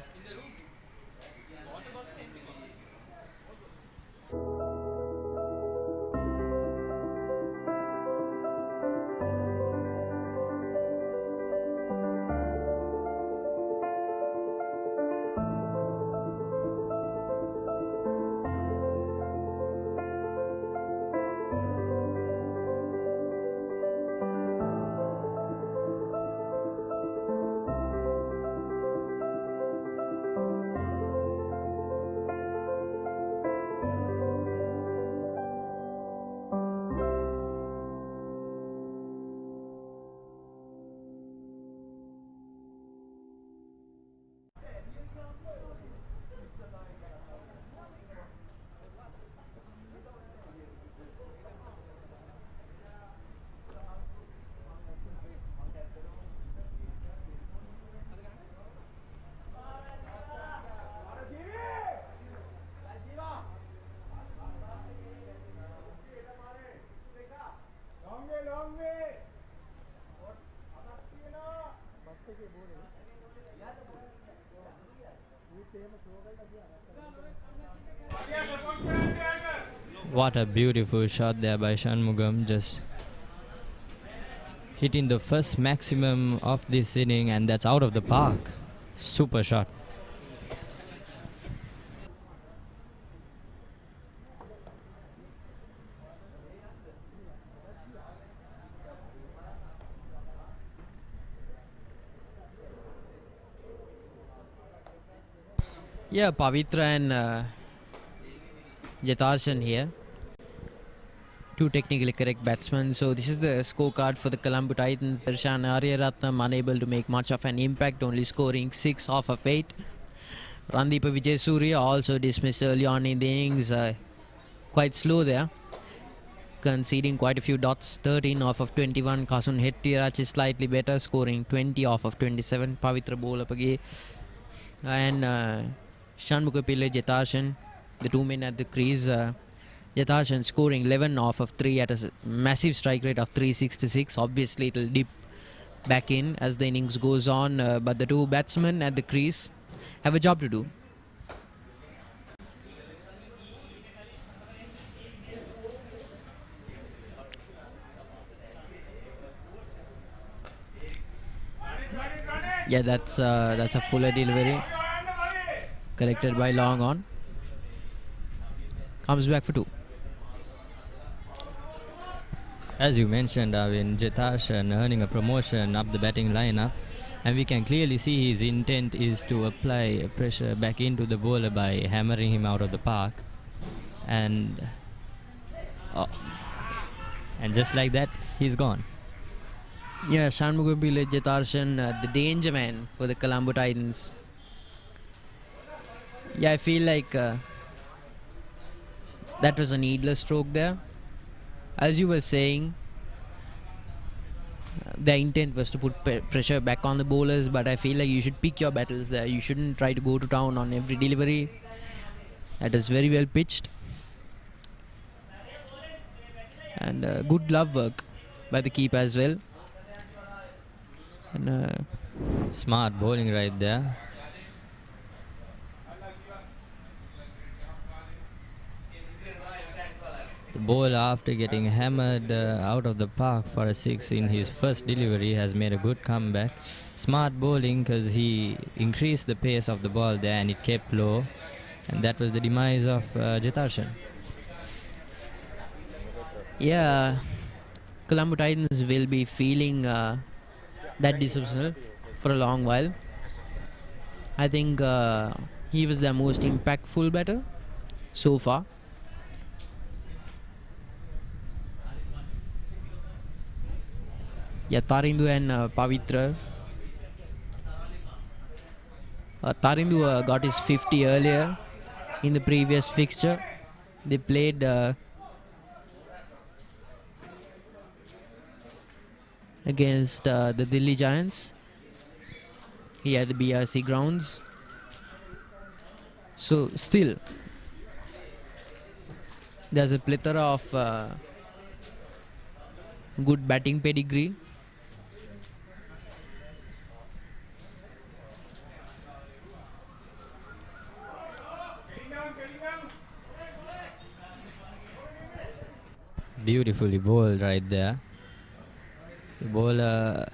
What a beautiful shot there by Shanmugam, just hitting the first maximum of this inning, and that's out of the park. Super shot. Yeah, Pavitra and Jatarshan here. Two technically correct batsmen. So this is the scorecard for the Colombo Titans. Darshan Aryaratnam unable to make much of an impact, only scoring 6 off of 8. Randeepa Vijayasuriya also dismissed early on in the innings. Quite slow there, conceding quite a few dots. 13 off of 21. Kasun Hettirach is slightly better, scoring 20 off of 27. Pavitra Bolapage and Shanmugha Pillai Jatarshan, the two men at the crease. Jatarshan scoring 11 off of 3 at a massive strike rate of 366. Obviously, it will dip back in as the innings goes on, but the two batsmen at the crease have a job to do. Yeah, that's a fuller delivery collected by long on. Comes back for 2. As you mentioned, Arvind, Jatarshan earning a promotion up the batting lineup, and we can clearly see his intent is to apply pressure back into the bowler by hammering him out of the park, and just like that, he's gone. Yeah, Shanmugha Pillai Jatarshan, the danger man for the Colombo Titans. Yeah, I feel like that was a needless stroke there. As you were saying, the intent was to put pressure back on the bowlers, but I feel like you should pick your battles there. You shouldn't try to go to town on every delivery. That is very well pitched. And good glove work by the keeper as well. And Smart bowling right there. The bowler, after getting hammered out of the park for a 6 in his first delivery, has made a good comeback. Smart bowling because he increased the pace of the ball there and it kept low, and that was the demise of Jatarshan. yeah, Colombo Titans will be feeling that dismissal for a long while. I think he was the most impactful batter so far. Yeah, Tarindu and Pavitra. Tarindu got his 50 earlier in the previous fixture. They played against the Delhi Giants here at the BRC grounds. So still, there's a plethora of good batting pedigree. Beautifully bowled right there. The bowler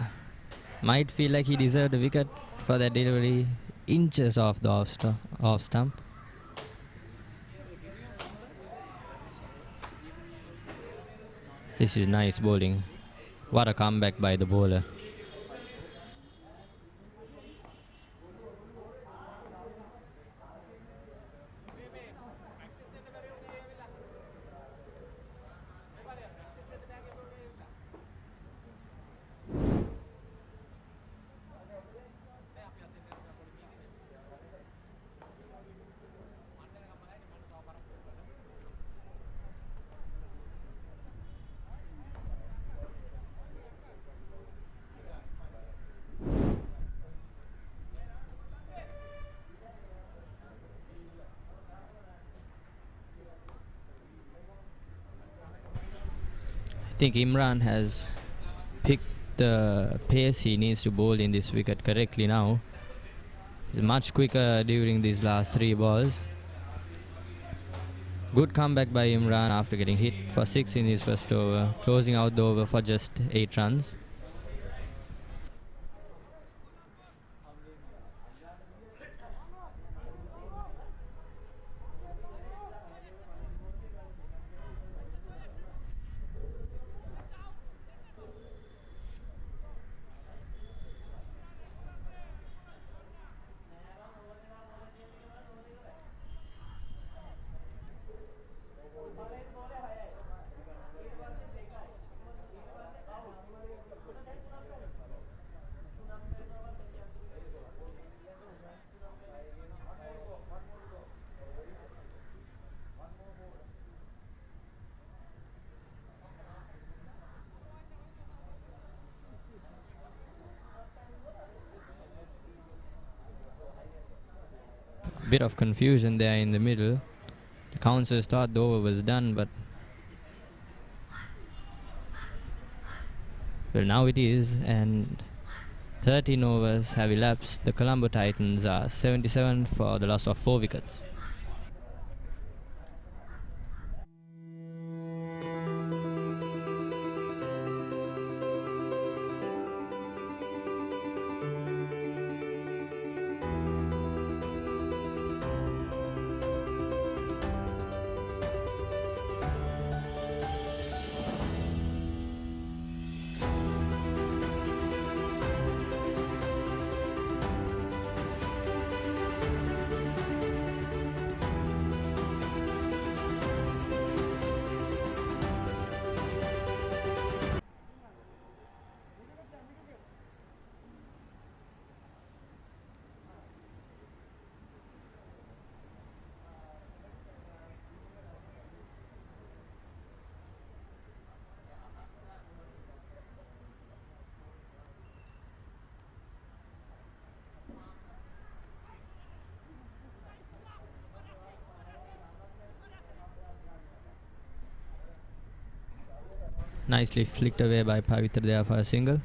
might feel like he deserved a wicket for that delivery, inches off the off stump. This is nice bowling. What a comeback by the bowler. I think Imran has picked the pace he needs to bowl in this wicket correctly now. He's much quicker during these last 3 balls. Good comeback by Imran after getting hit for 6 in his first over, closing out the over for just 8 runs. Bit of confusion there in the middle. The Counsels thought the over was done, but well, now it is, and 13 overs have elapsed. The Colombo Titans are 77 for the loss of 4 wickets. Nicely flicked away by Pavitra there for a single.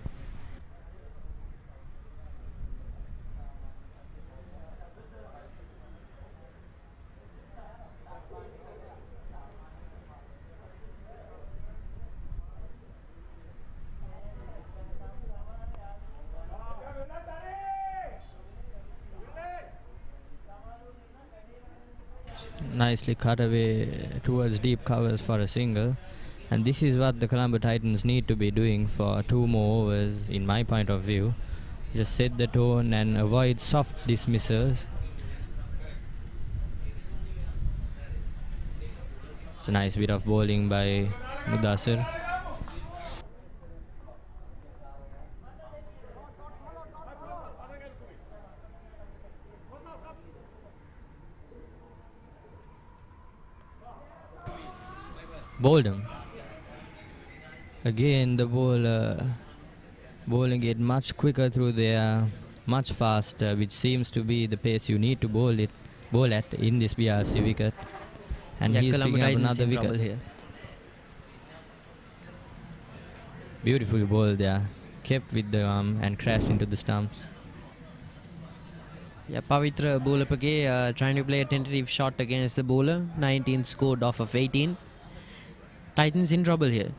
Nicely cut away towards deep covers for a single. And this is what the Colombo Titans need to be doing for 2 more overs, in my point of view. Just set the tone and avoid soft dismissals. It's a nice bit of bowling by Mudassir. Bowled him. Again, the bowler bowling it much quicker through the air, much faster, which seems to be the pace you need to bowl at in this BRC wicket. And yeah, he's Colombo picking up Titans another in wicket. trouble here. Beautiful ball there, kept with the arm and crashed into the stumps. Yeah, Pavitra Bolapage trying to play a tentative shot against the bowler. 19 scored off of 18. Titans in trouble here.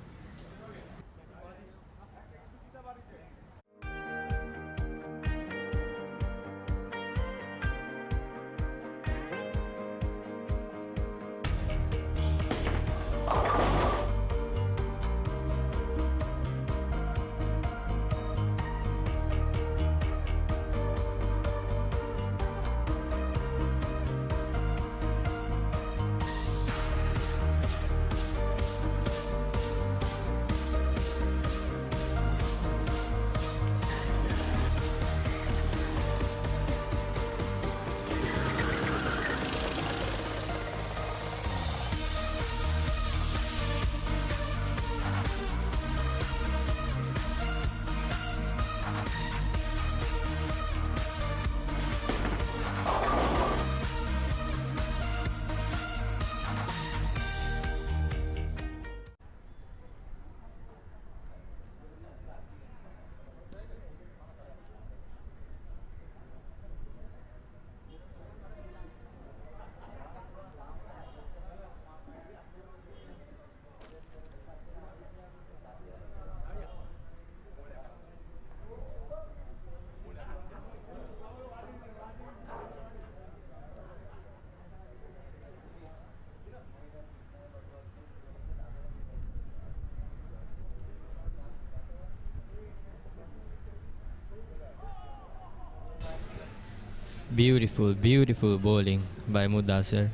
Beautiful, beautiful bowling by Mudassir.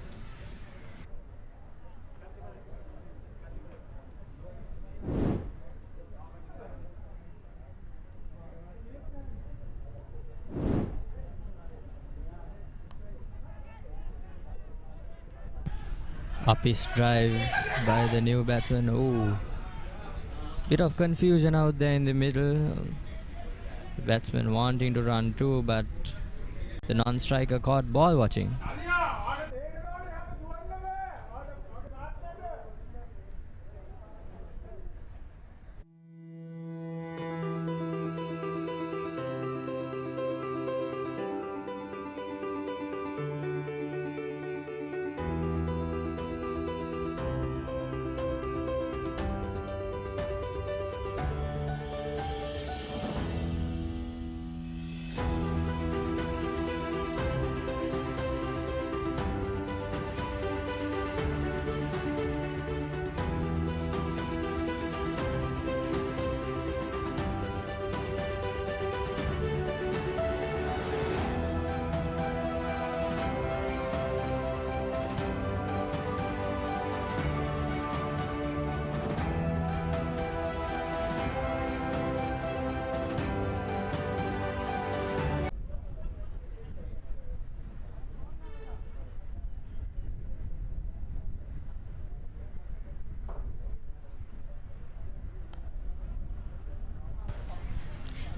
Uppish drive by the new batsman. Oh, bit of confusion out there in the middle. The batsman wanting to run too, but the non-striker caught ball watching.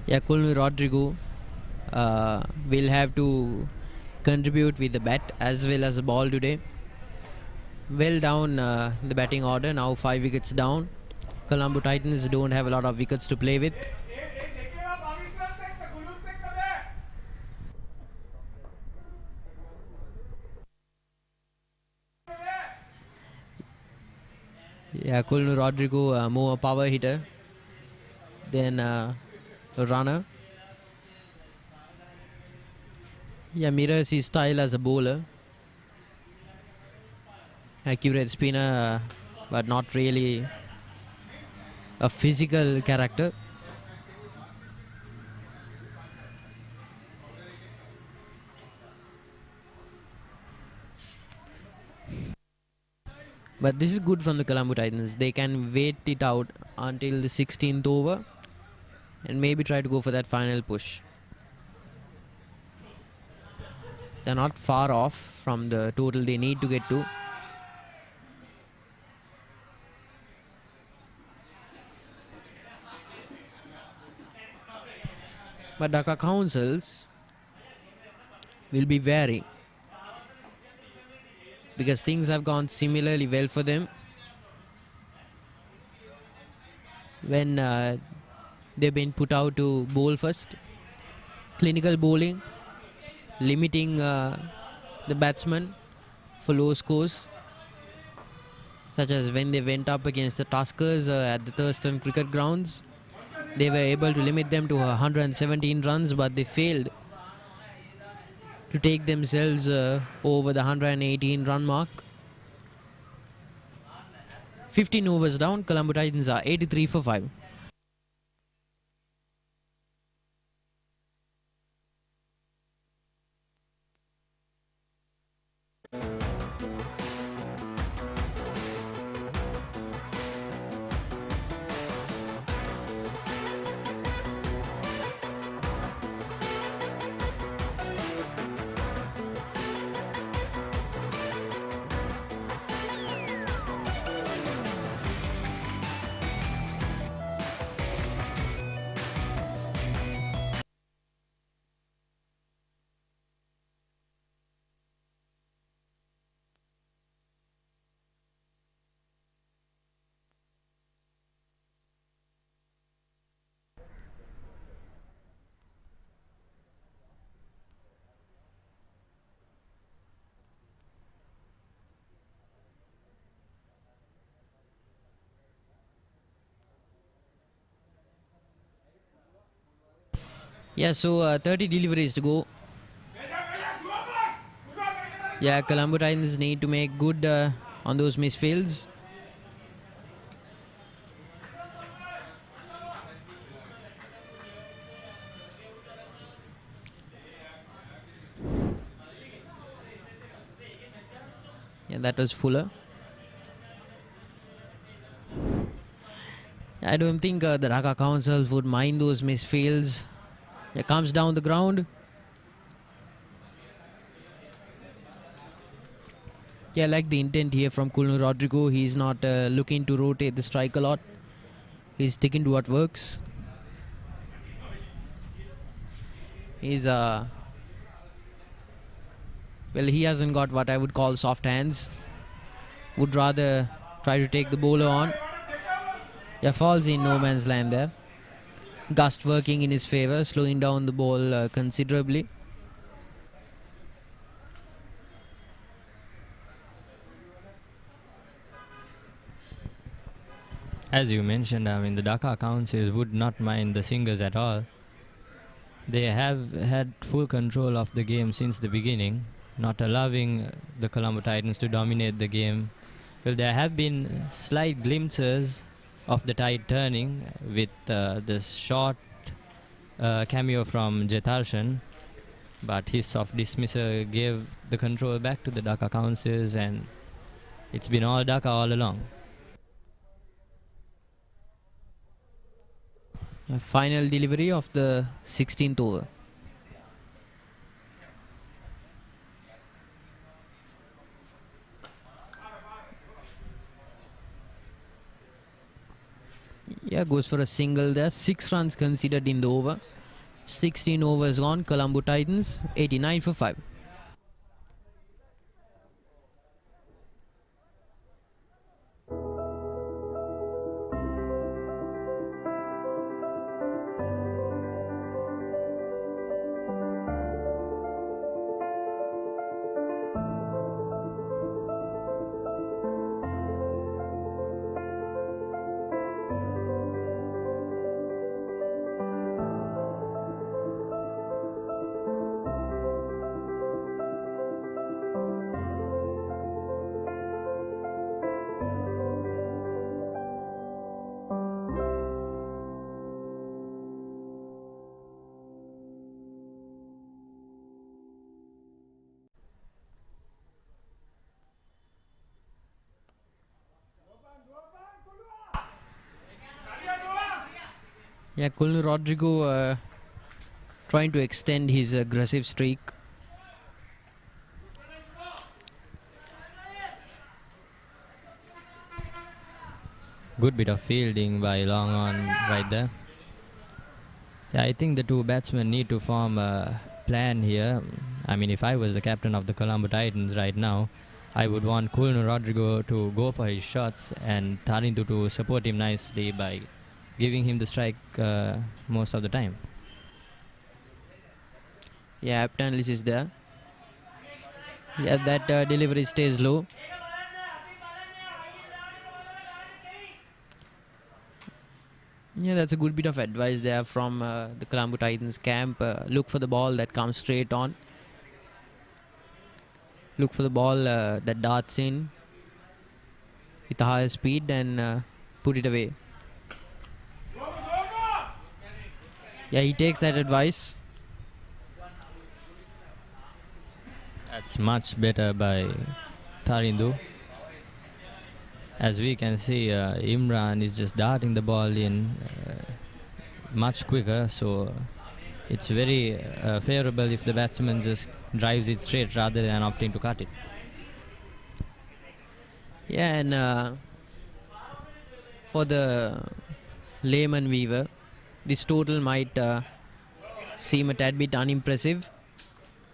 Yeah, Colonel Rodrigo will have to contribute with the bat as well as the ball today. Well down the batting order, now 5 wickets down. Colombo Titans don't have a lot of wickets to play with. Yeah, Colonel Rodrigo more power hitter than a runner. Yeah, mirrors his style as a bowler. Accurate spinner, but not really a physical character. But this is good from the Colombo Titans. They can wait it out until the 16th over and maybe try to go for that final push. They're not far off from the total they need to get to. But Dhaka Counsels will be wary because things have gone similarly well for them when they've been put out to bowl first. Clinical bowling, limiting the batsman for low scores, such as when they went up against the Tuskers at the Thurston Cricket Grounds. They were able to limit them to 117 runs, but they failed to take themselves over the 118 run mark. 15 overs down, Colombo Titans are 83 for 5. Yeah, so 30 deliveries to go. Yeah, Colombo Titans need to make good on those misfields. And that was Fuller. I don't think the Dhaka Counsels would mind those missed fields. He comes down the ground. Yeah, I like the intent here from Colombo Rodrigo. He's not looking to rotate the strike a lot. He's sticking to what works. He's well, he hasn't got what I would call soft hands. Would rather try to take the bowler on. Yeah, falls in no man's land there. Gust working in his favor, slowing down the ball considerably. As you mentioned, I mean, the Dhaka Counsels would not mind the singers at all. They have had full control of the game since the beginning, not allowing the Colombo Titans to dominate the game. Well, there have been slight glimpses of the tide turning with the short cameo from Jetarshan, but his soft dismissal gave the control back to the Dhaka Counsels, and it's been all Dhaka all along. Final delivery of the 16th over. Yeah, goes for a single there. 6 runs considered in the over. 16 overs gone. Colombo Titans 89 for 5. Yeah, Colombo Rodrigo trying to extend his aggressive streak. Good bit of fielding by Long On right there. Yeah, I think the two batsmen need to form a plan here. I mean, if I was the captain of the Colombo Titans right now, I would want Colombo Rodrigo to go for his shots and Tarindu to support him nicely by giving him the strike most of the time. Yeah, apt analysis there. Yeah, that delivery stays low. Yeah, that's a good bit of advice there from the Colombo Titans camp. Look for the ball that comes straight on. Look for the ball that darts in with a higher speed and put it away. Yeah, he takes that advice. That's much better by Tarindu. As we can see, Imran is just darting the ball in much quicker, so it's very favorable if the batsman just drives it straight rather than opting to cut it. Yeah, and for the layman viewer, this total might seem a tad bit unimpressive.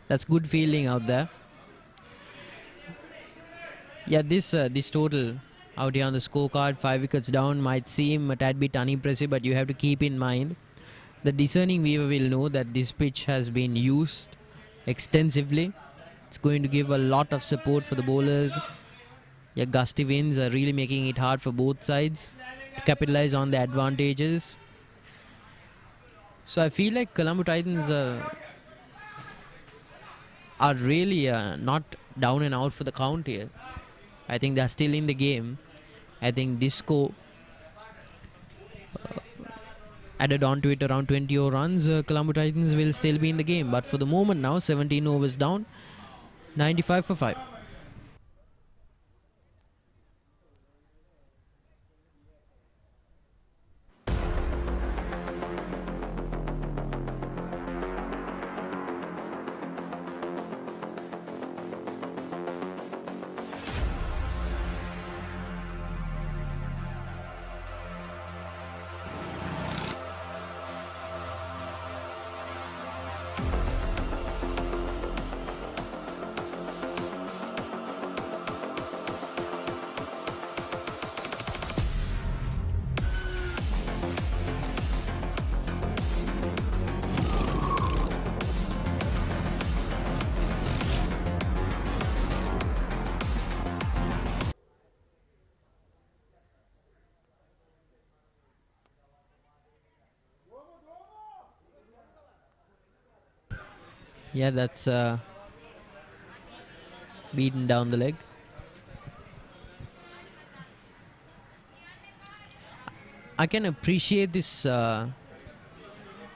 That's good fielding out there. Yeah, this total out here on the scorecard, 5 wickets down, might seem a tad bit unimpressive, but you have to keep in mind the discerning viewer will know that this pitch has been used extensively. It's going to give a lot of support for the bowlers. Yeah, gusty winds are really making it hard for both sides to capitalize on the advantages. So I feel like Colombo Titans are really not down and out for the count here. I think they're still in the game. I think this score added on to it around 20 runs, Colombo Titans will still be in the game. But for the moment now, 17 overs down, 95 for 5. Yeah, that's beaten down the leg. I can appreciate this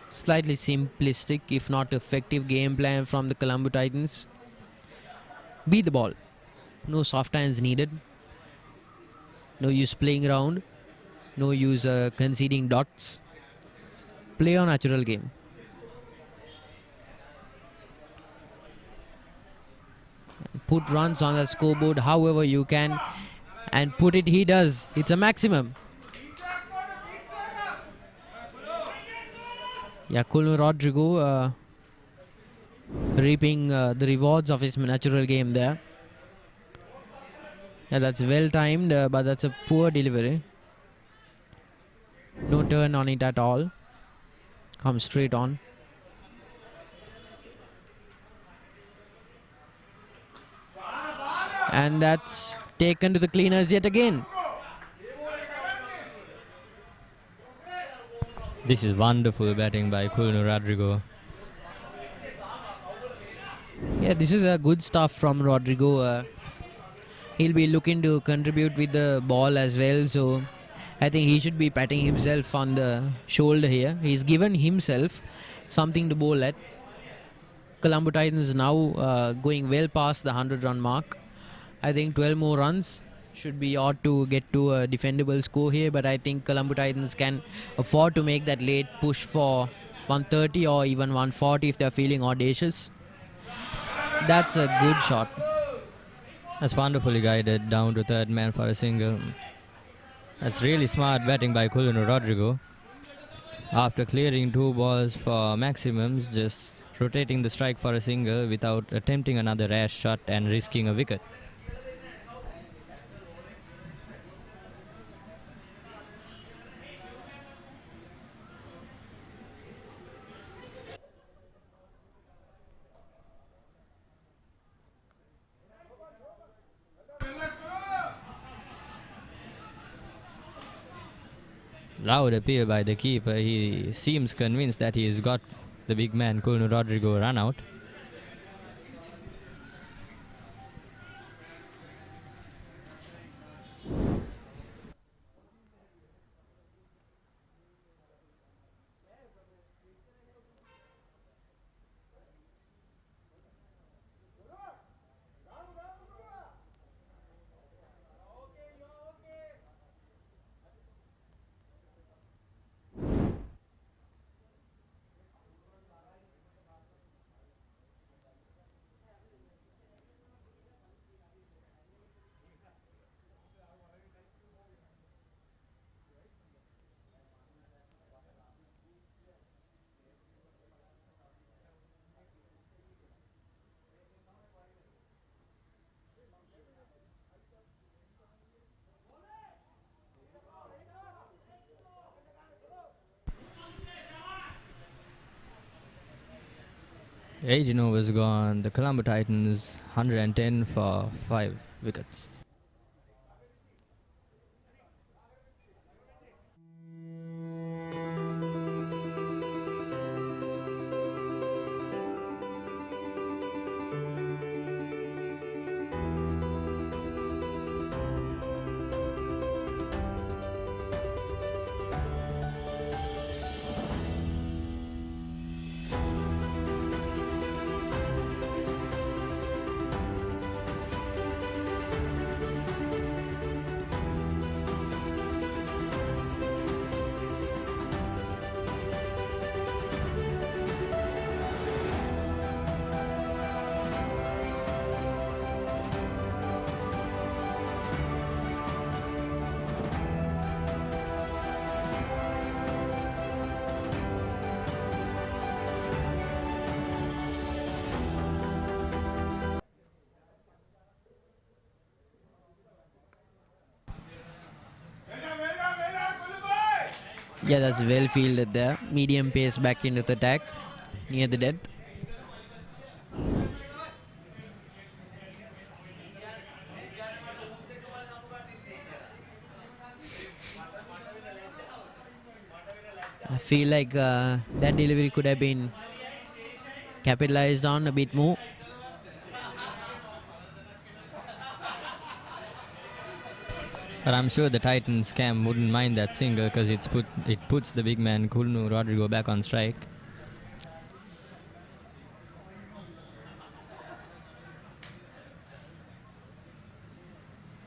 slightly simplistic, if not effective, game plan from the Colombo Titans. Beat the ball. No soft hands needed. No use playing around. No use conceding dots. Play a natural game. Put runs on the scoreboard however you can. And put it, he does. It's a maximum. Yeah, Colombo Rodrigo reaping the rewards of his natural game there. Yeah, that's well timed, but that's a poor delivery. No turn on it at all. Comes straight on. And that's taken to the cleaners yet again. This is wonderful batting by Colombo Rodrigo. Yeah, this is a good stuff from Rodrigo. He'll be looking to contribute with the ball as well, so I think he should be patting himself on the shoulder here. He's given himself something to bowl at. Colombo Titans now going well past the 100-run mark. I think 12 more runs should be ought to get to a defendable score here, but I think Colombo Titans can afford to make that late push for 130 or even 140 if they're feeling audacious. That's a good shot. That's wonderfully guided down to third man for a single. That's really smart batting by Colombo Rodrigo. After clearing 2 balls for maximums, just rotating the strike for a single without attempting another rash shot and risking a wicket. Loud appeal by the keeper. He seems convinced that he has got the big man Colombo Rodrigo run out. Eighteen overs gone. The Colombo Titans 110 for 5 wickets. Yeah, that's well fielded there. Medium pace back into the attack near the death. I feel like that delivery could have been capitalized on a bit more. But I'm sure the Titans camp wouldn't mind that single because it puts the big man Kulnu Rodrigo back on strike.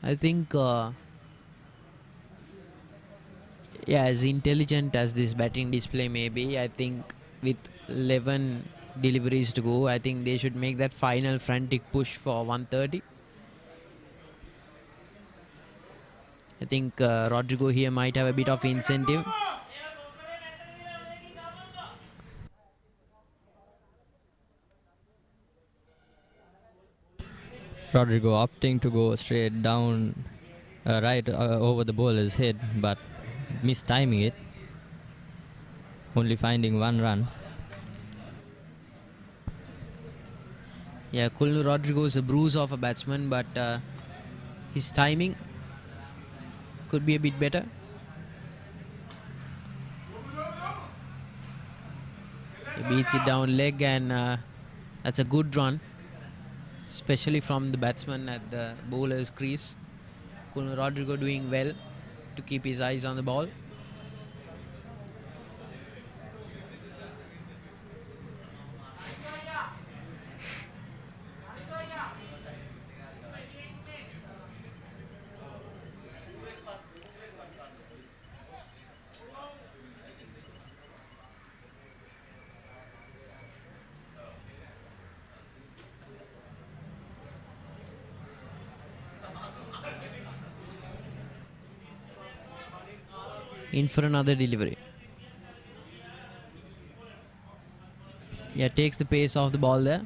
I think, yeah, as intelligent as this batting display may be, I think with 11 deliveries to go, I think they should make that final frantic push for 130. I think Rodrigo here might have a bit of incentive. Rodrigo opting to go straight down right over the bowler's head, but mistiming it, only finding one run. Yeah, Kulnu Rodrigo is a bruise of a batsman, but his timing could be a bit better. He beats it down leg, and that's a good run, especially from the batsman at the bowler's crease. Kulnu Rodrigo doing well to keep his eyes on the ball. In for another delivery. Yeah, takes the pace off the ball there.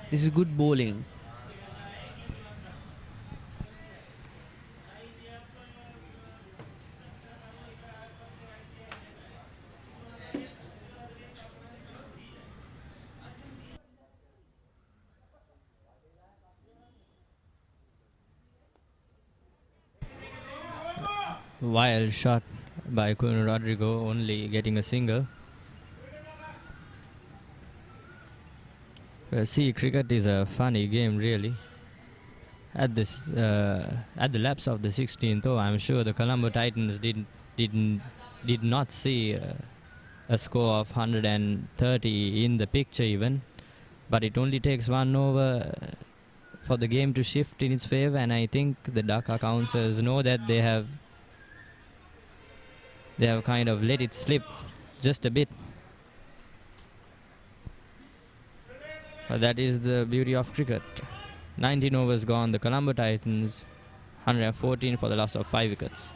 This is good bowling. Wild shot by Kulnu Rodrigo, only getting a single. See, cricket is a funny game, really. At the lapse of the 16th over, I'm sure the Colombo Titans did not see a score of 130 in the picture even, but it only takes one over for the game to shift in its favour, and I think the Dhaka Counsels know that they have kind of let it slip just a bit. But that is the beauty of cricket. 19 overs gone, the Colombo Titans 114 for the loss of 5 wickets.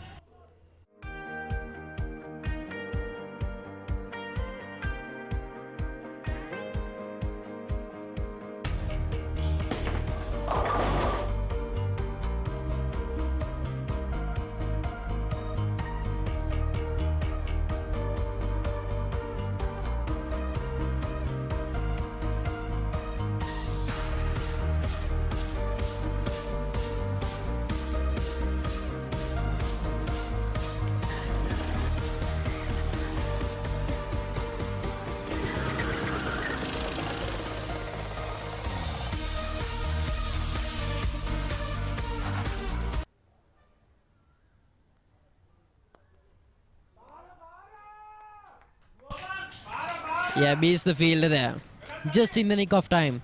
Yeah, beats the fielder there. Just in the nick of time.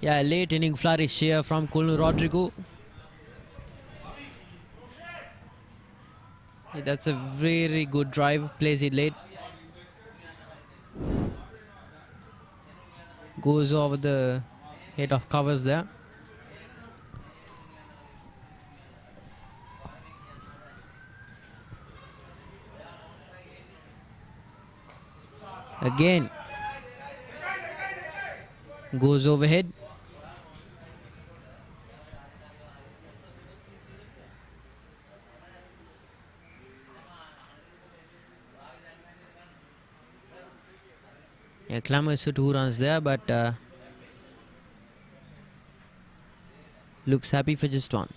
Yeah, late inning flourish here from Kulnu Rodrigo. Yeah, that's a very good drive. Plays it late. Goes over the head of covers there. Again. Goes overhead. Yeah, clamours for 2 runs there, but looks happy for just 1.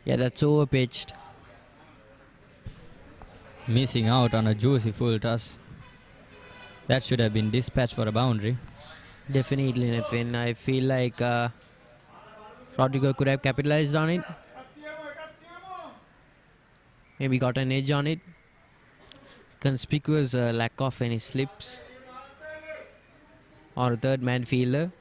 Yeah, that's overpitched. Missing out on a juicy full toss. That should have been dispatched for a boundary. Definitely, Nathan. I feel like Rodrigo could have capitalized on it. Maybe got an edge on it. Conspicuous lack of any slips. Or a third man fielder.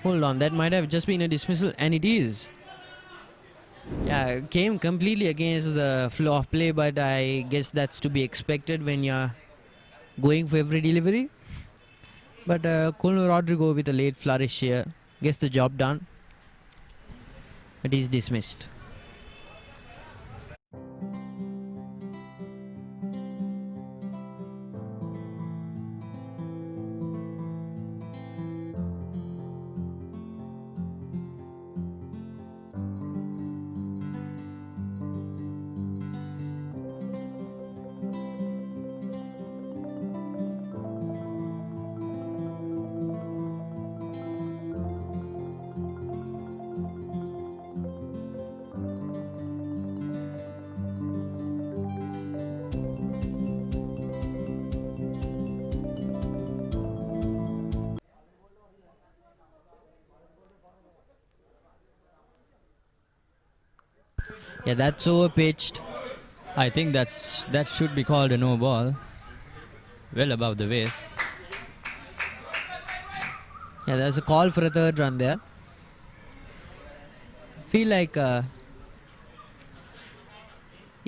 Hold on, that might have just been a dismissal, and it is. Yeah, came completely against the flow of play, but I guess that's to be expected when you're going for every delivery. But Colombo Rodrigo with a late flourish here gets the job done, but he's dismissed. Yeah, that's overpitched. I think that should be called a no ball. Well above the waist. Yeah, there's a call for a third run there. Feel like, yeah,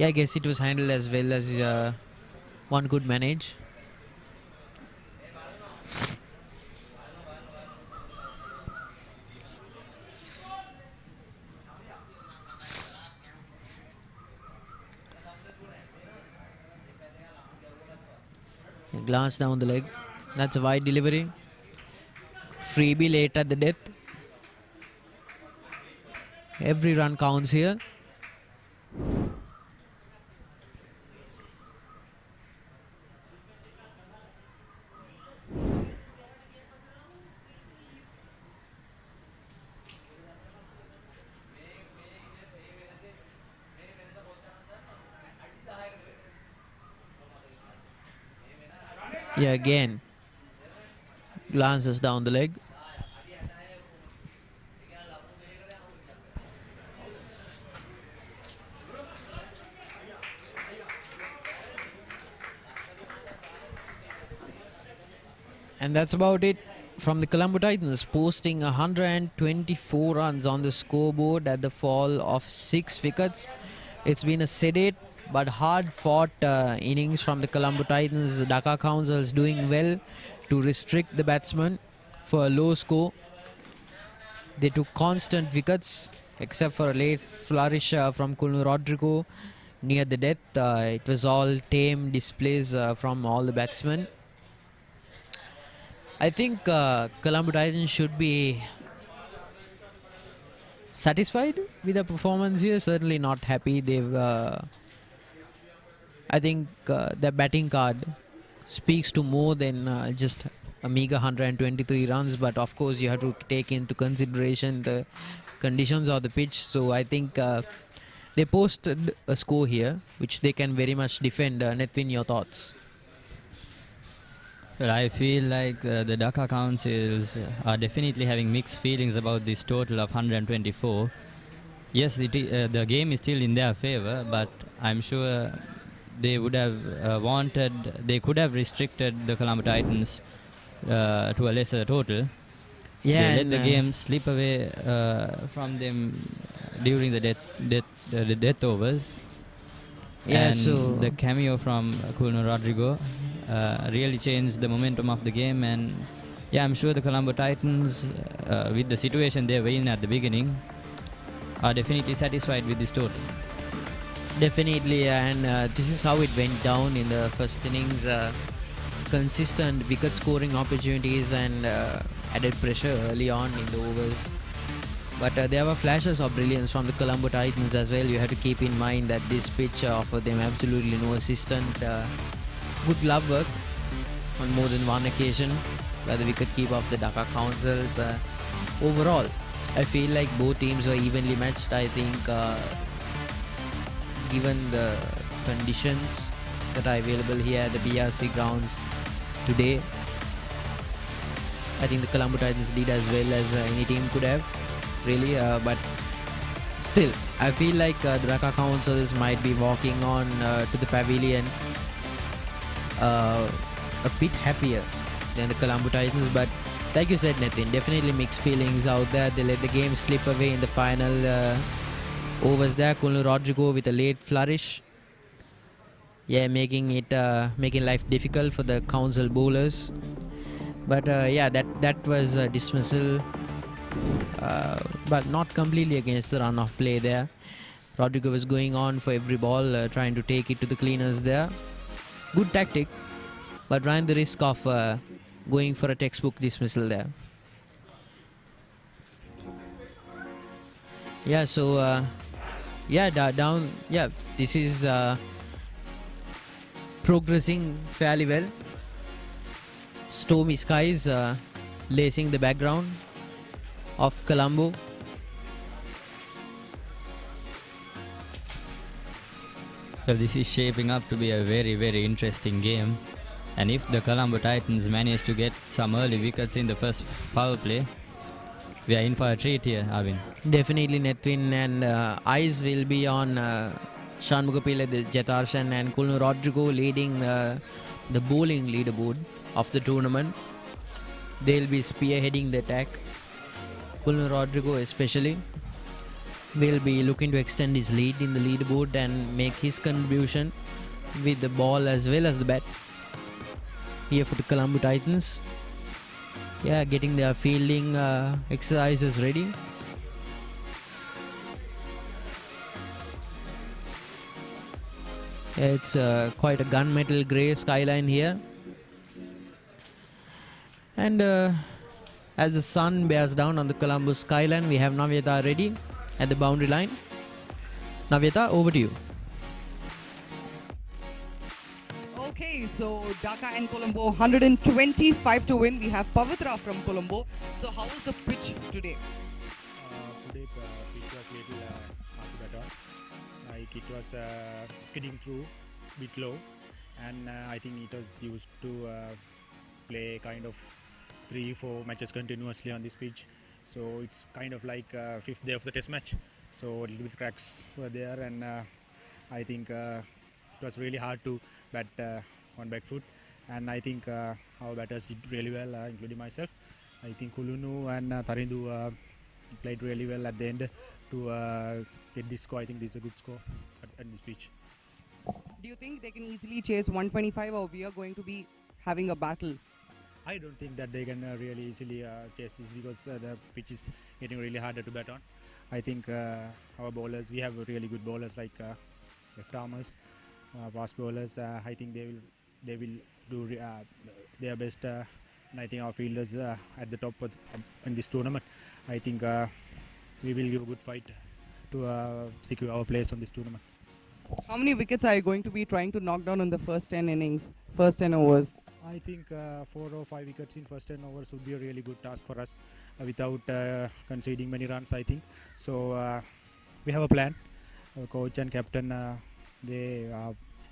I guess it was handled as well as one could manage. Glance down the leg. That's a wide delivery. Freebie late at the death. Every run counts here. Yeah, again. Glances down the leg. And that's about it from the Colombo Titans, posting 124 runs on the scoreboard at the fall of 6 wickets. It's been a sedate but hard-fought innings from the Colombo Titans. Dhaka Counsels doing well to restrict the batsmen for a low score. They took constant wickets, except for a late flourish from Colombo Rodrigo near the death. It was all tame displays from all the batsmen. I think Colombo Titans should be satisfied with the performance here. Certainly not happy. They've I think their batting card speaks to more than just a meager 123 runs, but of course you have to take into consideration the conditions of the pitch. So I think they posted a score here which they can very much defend. Netvin, your thoughts? Well, I feel like the Dhaka Counsels are definitely having mixed feelings about this total of 124. Yes, the game is still in their favour, but I'm sure they would have they could have restricted the Colombo Titans to a lesser total. Yeah, they let the game slip away from them during the death overs. Yeah, and so the cameo from Colombo Rodrigo really changed the momentum of the game. And yeah, I'm sure the Colombo Titans, with the situation they were in at the beginning, are definitely satisfied with this total. definitely, and this is how it went down in the first innings. consistent wicket scoring opportunities and added pressure early on in the overs. But there were flashes of brilliance from the Colombo Titans as well. You have to keep in mind that this pitch offered them absolutely no assistant. Good glove work on more than one occasion by the wicketkeeper of the Dhaka Counsels. Overall, I feel like both teams were evenly matched. I think given the conditions that are available here at the BRC grounds today, I think the Colombo Titans did as well as any team could have, really. But still, I feel like the Dhaka Counsels might be walking on to the pavilion a bit happier than the Colombo Titans. But like you said, Nathan, definitely mixed feelings out there. They let the game slip away in the final overs there. Colombo Rodrigo with a late flourish, making life difficult for the Council bowlers. But that was a dismissal, but not completely against the run of play there. Rodrigo was going on for every ball, trying to take it to the cleaners there. Good tactic, but ran the risk of going for a textbook dismissal there. This is progressing fairly well. Stormy skies lacing the background of Colombo. Well, this is shaping up to be a very, very interesting game. And if the Colombo Titans manage to get some early wickets in the first power play, we are in for a treat here, Arvind. Definitely, Netwin, and eyes will be on Shanmugapila, the Jatarshan, and Colombo Rodrigo leading the bowling leaderboard of the tournament. They'll be spearheading the attack. Colombo Rodrigo especially will be looking to extend his lead in the leaderboard and make his contribution with the ball as well as the bat. Here for the Colombo Titans, getting their fielding exercises ready. It's quite a gunmetal grey skyline here, and as the sun bears down on the Colombo skyline, we have Navyata ready at the boundary line. Navyata, over to you. Okay, so Dhaka and Colombo 125 to win. We have Pavitra from Colombo. So how was the pitch today? Today pitch was little hard to bat on. Like it was skidding through a bit low, and I think it was used to play kind of 3-4 matches continuously on this pitch. So it's kind of like fifth day of the test match. So a little bit cracks were there, and I think it was really hard to bat on back foot. And I think our batters did really well, including myself. I think Kulunu and Tarindu played really well at the end to get this score. I think this is a good score at this pitch. Do you think they can easily chase 125, or we are going to be having a battle? I don't think that they can really easily chase this, because the pitch is getting really harder to bat on. I think our bowlers, we have really good bowlers like left armers, fast bowlers. I think they will do their best, and I think our fielders at the top in this tournament. I think we will give a good fight to secure our place on this tournament. How many wickets are you going to be trying to knock down in the first 10 innings, first 10 overs? I think 4 or 5 wickets in first 10 overs would be a really good task for us without conceding many runs, I think. So we have a plan. Our coach and captain, they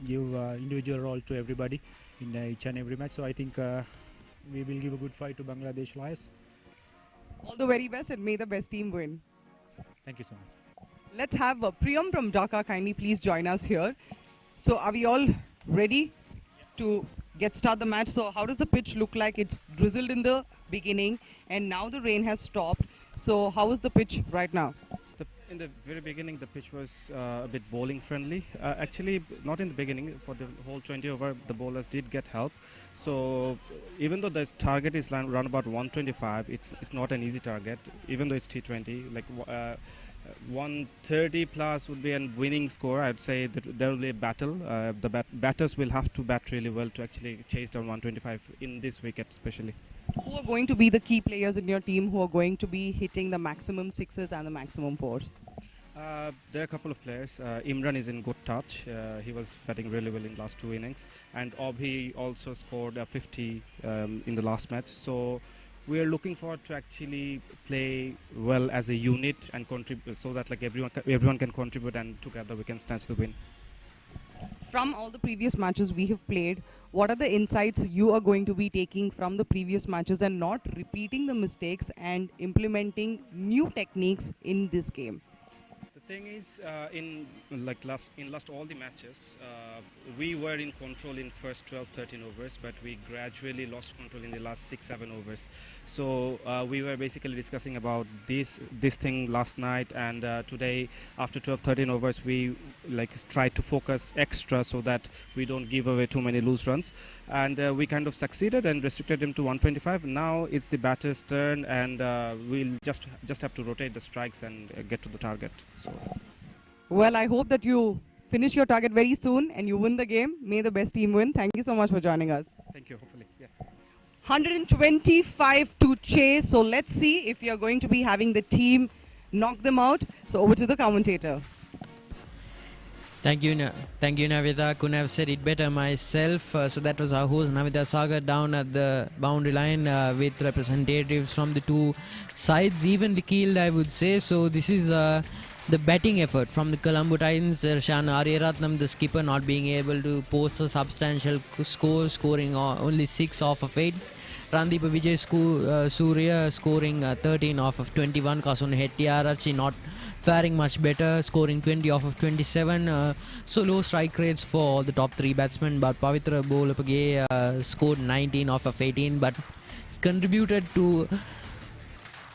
give individual role to everybody in each and every match. So I think we will give a good fight to Bangladesh Lawyers. All the very best, and may the best team win. Thank you so much. Let's have Priyam from Dhaka kindly please join us here. So are we all ready to start the match? So how does the pitch look like? It's drizzled in the beginning and now the rain has stopped. So how is the pitch right now? In the very beginning, the pitch was a bit bowling friendly. Actually, not in the beginning. For the whole 20 over, the bowlers did get help. So even though the target is around about 125, it's not an easy target. Even though it's T20, like 130 plus would be a winning score. I'd say that there will be a battle. The batters will have to bat really well to actually chase down 125 in this wicket especially. Who are going to be the key players in your team who are going to be hitting the maximum sixes and the maximum fours? There are a couple of players. Imran is in good touch. He was batting really well in last two innings, and Obhi also scored a 50 in the last match. So we are looking forward to actually play well as a unit and contribute, so that like everyone can contribute, and together we can snatch the win. From all the previous matches we have played, what are the insights you are going to be taking from the previous matches and not repeating the mistakes and implementing new techniques in this game? The thing is, in last all the matches, we were in control in first 12-13 overs, but we gradually lost control in the last 6-7 overs. So we were basically discussing about this thing last night, and today after 12-13 overs we tried to focus extra so that we don't give away too many loose runs, and we kind of succeeded and restricted him to 125. Now it's the batter's turn, and we'll just have to rotate the strikes and get to the target. So. Well, I hope that you finish your target very soon and you win the game. May the best team win. Thank you so much for joining us. Thank you. Hopefully, yeah. 125 to chase. So let's see if you're going to be having the team knock them out. So over to the commentator. Thank you, Navita. Couldn't have said it better myself. So that was our host, Navita Sagar, down at the boundary line with representatives from the two sides, evenly keeled, I would say. So this is the batting effort from the Colombo Titans. Shan Aryaratnam, the skipper, not being able to post a substantial score, scoring only 6 off of 8. Randeep Vijay Surya scoring 13 off of 21. Kasun Hettiarachchi not faring much better, scoring 20 off of 27. So low strike rates for the top 3 batsmen, but Pavitra Bolapage scored 19 off of 18, but contributed to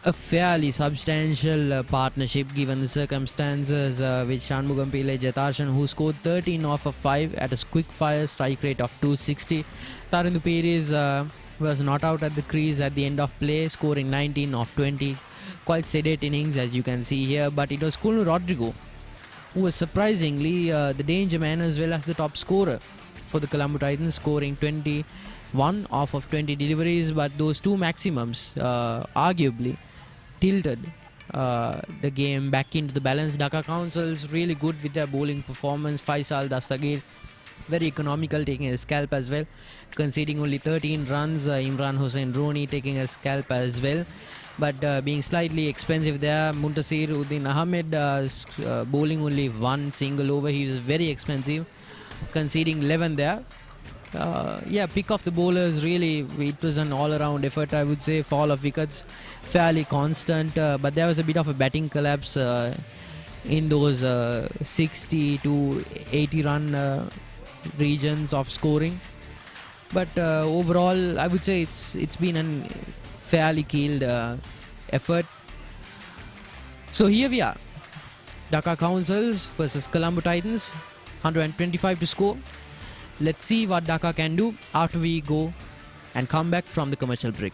a fairly substantial partnership given the circumstances with Shanmugam Pillai Jatarshan, who scored 13 off of 5 at a quick fire strike rate of 260. Tarindu Perez was not out at the crease at the end of play, scoring 19 off 20. Quite sedate innings as you can see here, but it was Kulnu Rodrigo who was surprisingly the danger man as well as the top scorer for the Colombo Titans, scoring 21 off of 20 deliveries, but those two maximums arguably tilted the game back into the balance. Dhaka Counsels really good with their bowling performance. Faisal Dastagir very economical, taking a scalp as well, conceding only 13 runs. Imran Hussain Roni taking a scalp as well, but being slightly expensive there. Muntasir Uddin Ahmed bowling only 1 single over. He was very expensive, conceding 11 there. Pick off the bowlers, really it was an all-around effort, I would say. Fall of wickets fairly constant, but there was a bit of a batting collapse in those 60 to 80 run regions of scoring, but overall I would say it's been a fairly keeled effort. So here we are, Dhaka Counsels versus Colombo Titans, 125 to score. Let's see what Dhaka can do after we go and come back from the commercial break.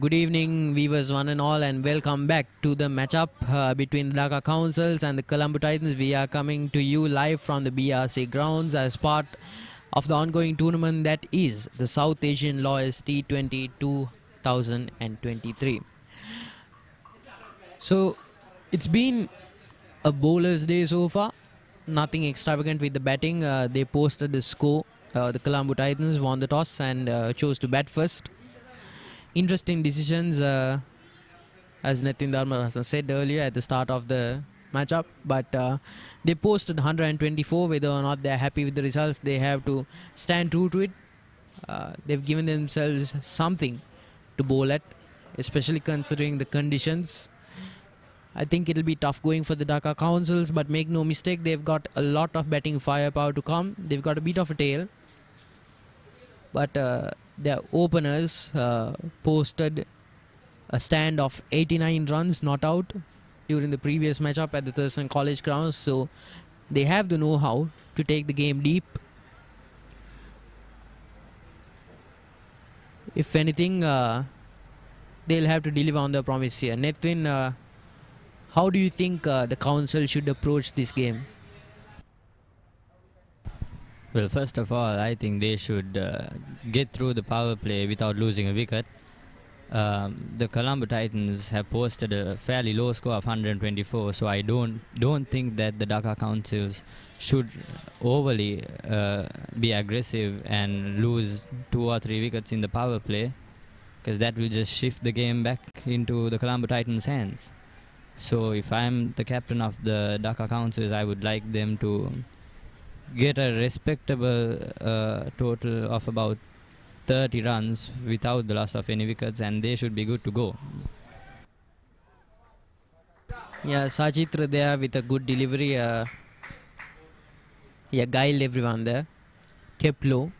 Good evening, viewers one and all, and welcome back to the matchup between the Dhaka Counsels and the Colombo Titans. We are coming to you live from the BRC grounds as part of the ongoing tournament that is the South Asian Lawyers T20 2023. So it's been a bowler's day so far. Nothing extravagant with the batting. They posted the score. The Colombo Titans won the toss and chose to bat first. Interesting decisions, as Nitin Dharmarasan said earlier at the start of the matchup, but they posted 124. Whether or not they're happy with the results, they have to stand true to it. They've given themselves something to bowl at, especially considering the conditions. I think it'll be tough going for the Dhaka Counsels, but make no mistake, they've got a lot of batting firepower to come. They've got a bit of a tail, but their openers posted a stand of 89 runs not out during the previous matchup at the Thurston College grounds, so they have the know-how to take the game deep. If anything, they'll have to deliver on their promise here. Netvin, how do you think the Council should approach this game? Well, first of all, I think they should get through the power play without losing a wicket. The Colombo Titans have posted a fairly low score of 124, so I don't think that the Dhaka Counsels should overly be aggressive and lose 2 or 3 wickets in the power play, because that will just shift the game back into the Colombo Titans' hands. So if I'm the captain of the Dhaka Counsels, I would like them to get a respectable total of about 30 runs without the loss of any wickets, and they should be good to go. Yeah, Sajitra there with a good delivery. Guiled everyone there. Kept low.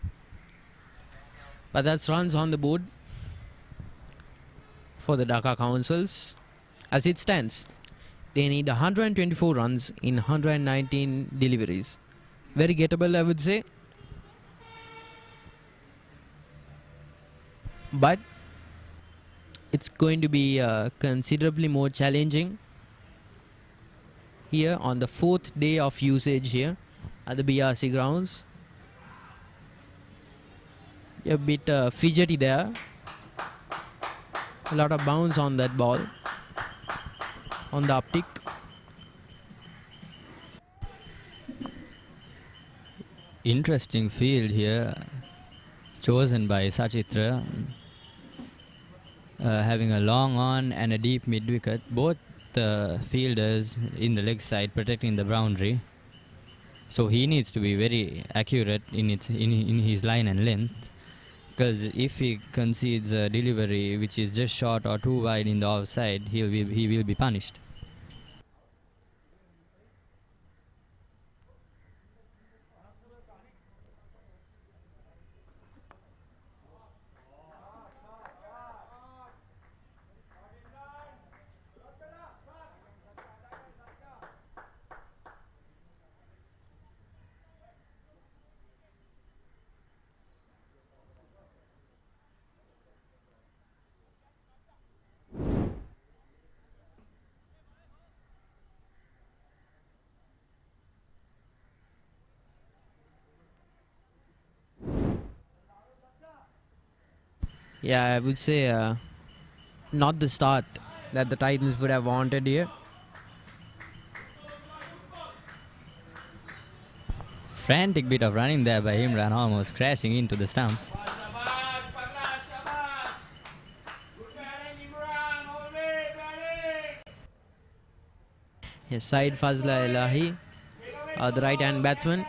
But that's runs on the board for the Dhaka Counsels. As it stands, they need 124 runs in 119 deliveries. Very gettable, I would say. But it's going to be considerably more challenging here on the 4th day of usage here at the BRC grounds. A bit fidgety there. A lot of bounce on that ball, on the uptick. Interesting field here, chosen by Sachitra, having a long on and a deep mid wicket. Both the fielders in the leg side protecting the boundary. So he needs to be very accurate in his line and length, because if he concedes a delivery which is just short or too wide in the offside, he will be punished. Yeah, I would say not the start that the Titans would have wanted here. Frantic bit of running there by Imran, almost crashing into the stumps. Yes, Said Fazla Elahi, the right-hand batsman.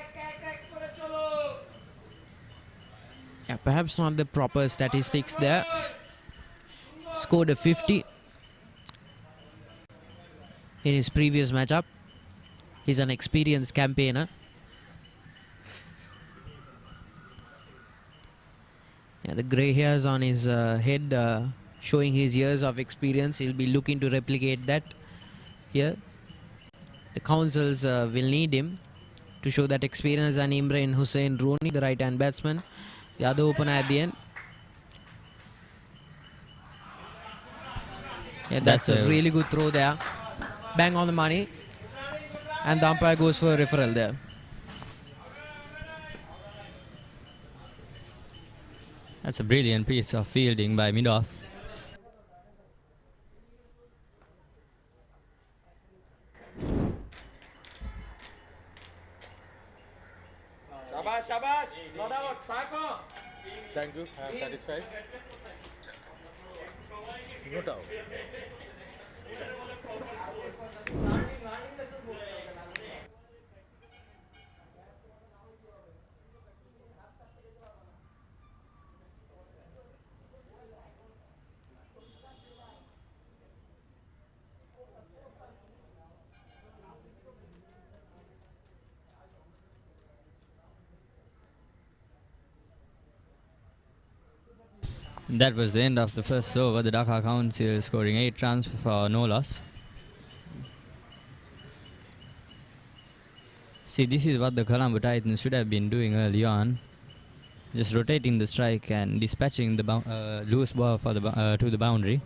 Yeah, perhaps not the proper statistics there. Scored a 50 in his previous matchup. He's an experienced campaigner. Yeah, the grey hairs on his head showing his years of experience. He'll be looking to replicate that here. The Counsels will need him to show that experience, and Imran Hussain Rooney, the right-hand batsman, the other opener at the end. Yeah, that's a really good throw there. Bang on the money. And the umpire goes for a referral there. That's a brilliant piece of fielding by mid-off. Shabash, shabash. Not out. Thank you. I am satisfied. Not out. That was the end of the first over. The Dhaka Counsels scoring 8 runs for no loss. See, this is what the Colombo Titans should have been doing early on. Just rotating the strike and dispatching the loose ball for the to the boundary.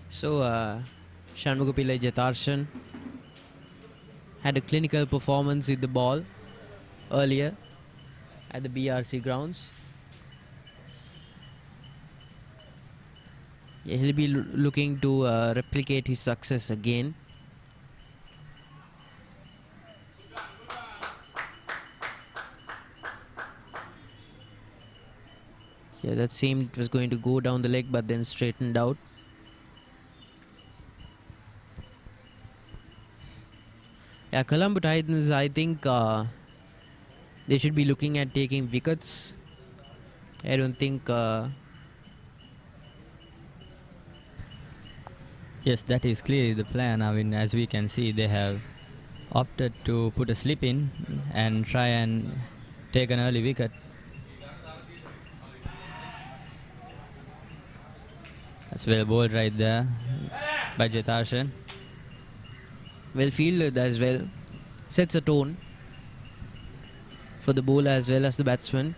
So, Shanmugapillai Jatarshan had a clinical performance with the ball earlier at the BRC grounds. Yeah, he'll be looking to replicate his success again. Yeah, that seemed it was going to go down the leg, but then straightened out. Yeah, Colombo Titans, I think they should be looking at taking wickets. I don't think... Yes, that is clearly the plan. I mean, as we can see, they have opted to put a slip in and try and take an early wicket. That's well bowled right there by Jetarshan. Well fielded as well. Sets a tone for the bowler as well as the batsman.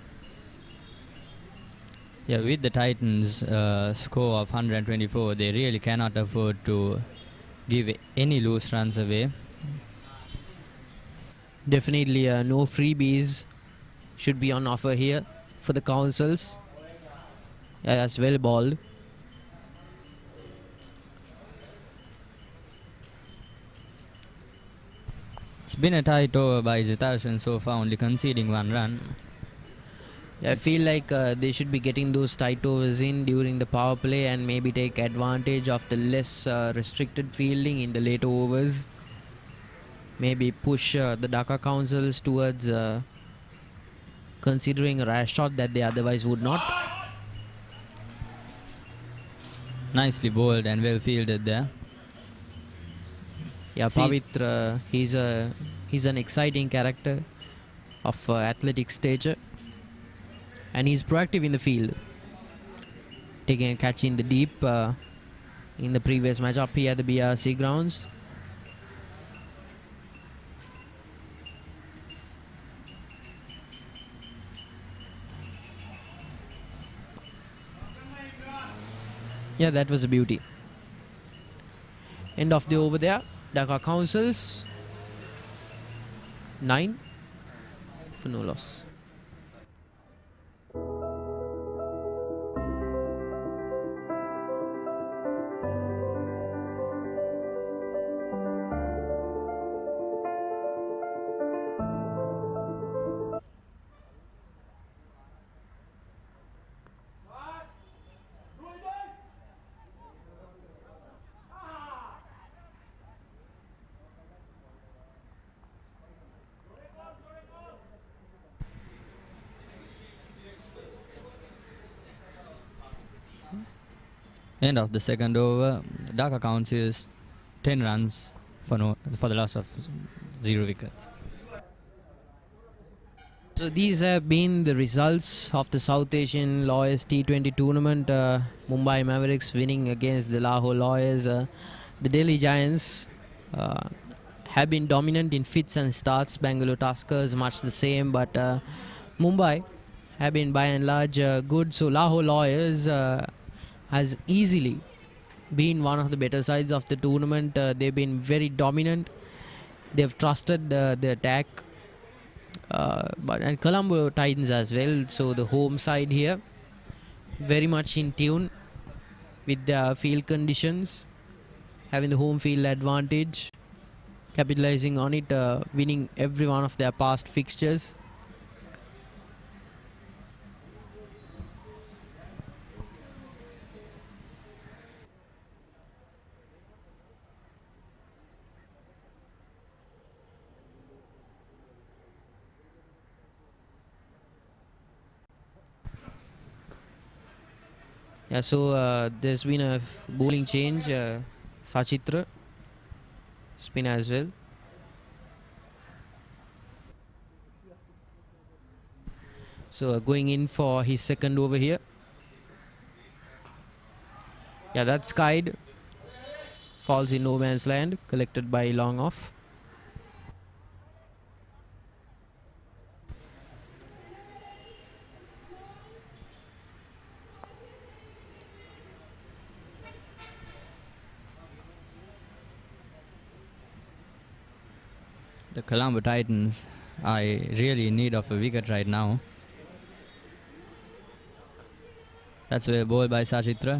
Yeah, with the Titans score of 124, they really cannot afford to give any loose runs away. Definitely no freebies should be on offer here for the Counsels. Yeah, that's well bowled. It's been a tight over by Jitarshan so far, only conceding 1 run. I feel like they should be getting those tight overs in during the power play and maybe take advantage of the less restricted fielding in the later overs. Maybe push the Dhaka Counsels towards considering a rash shot that they otherwise would not. Nicely bowled and well fielded there. Yeah, See- Pavitra, he's an exciting character of athletic stature, and he's proactive in the field, taking a catch in the deep in the previous match up here at the BRC grounds. Yeah, that was a beauty. End of the over there. Dhaka Counsels 9 for no loss. End of the second over. Dhaka Counsels 10 runs for the loss of 0 wickets. So these have been the results of the South Asian Lawyers T20 tournament. Mumbai Mavericks winning against the Lahore Lawyers. The Delhi Giants have been dominant in fits and starts. Bangalore Tuskers much the same, but Mumbai have been by and large good. So Lahore Lawyers has easily been one of the better sides of the tournament. They've been very dominant. They've trusted the attack. And Colombo Titans as well. So the home side here very much in tune with the field conditions, having the home field advantage, capitalizing on it, winning every one of their past fixtures. Yeah, so there's been a bowling change. Sachitra spin as well. So going in for his second over here. Yeah, that's skied. Falls in no man's land, collected by long off. The Colombo Titans are really in need of a wicket right now. That's well bowled by Sachitra.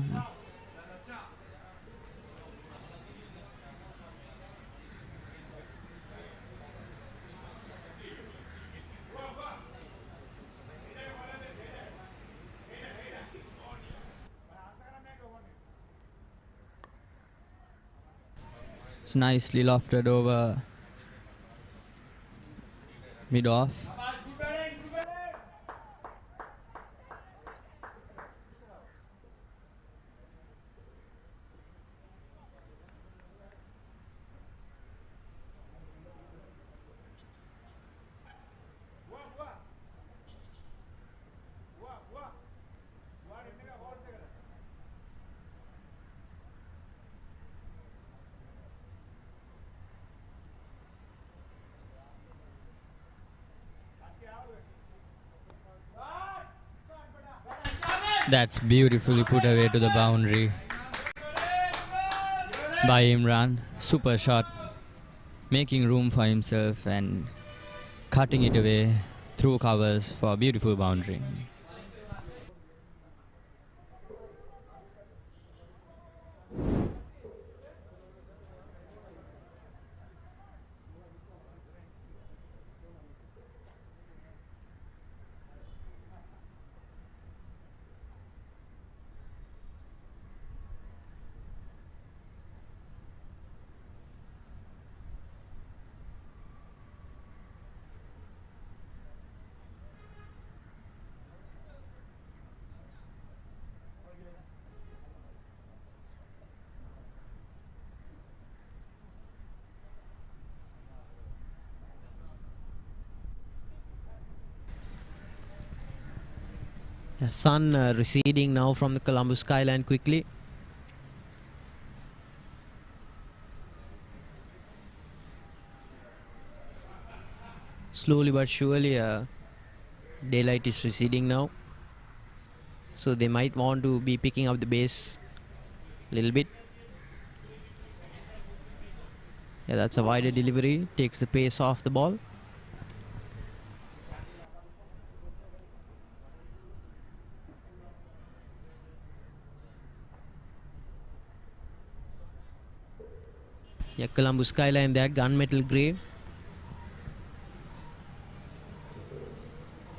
It's nicely lofted over mid off. That's beautifully put away to the boundary by Imran. Super shot, making room for himself and cutting it away through covers for a beautiful boundary. The sun receding now from the Colombo skyline quickly. Slowly but surely daylight is receding now, so they might want to be picking up the base a little bit. Yeah, that's a wider delivery, takes the pace off the ball. Yeah, Colombo skyline there, gunmetal grey,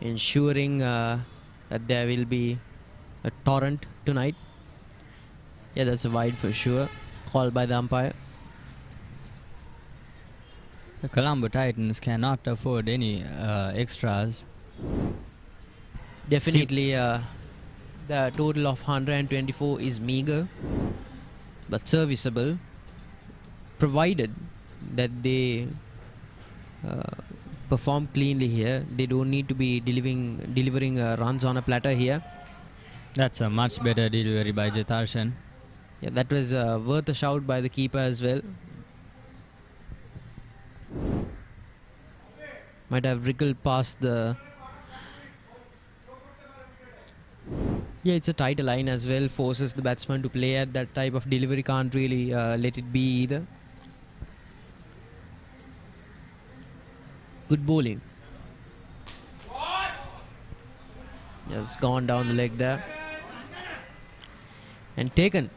ensuring that there will be a torrent tonight. Yeah, that's a wide for sure, called by the umpire. The Colombo Titans cannot afford any extras. Definitely the total of 124 is meager but serviceable, provided that they perform cleanly here. They don't need to be delivering runs on a platter here. That's a much better delivery by Jetarshan. Yeah, that was worth a shout by the keeper as well. Might have wriggled past the... Yeah, it's a tighter line as well, forces the batsman to play at that type of delivery, can't really let it be either. Good bowling. Yeah, it's gone down the leg there. And taken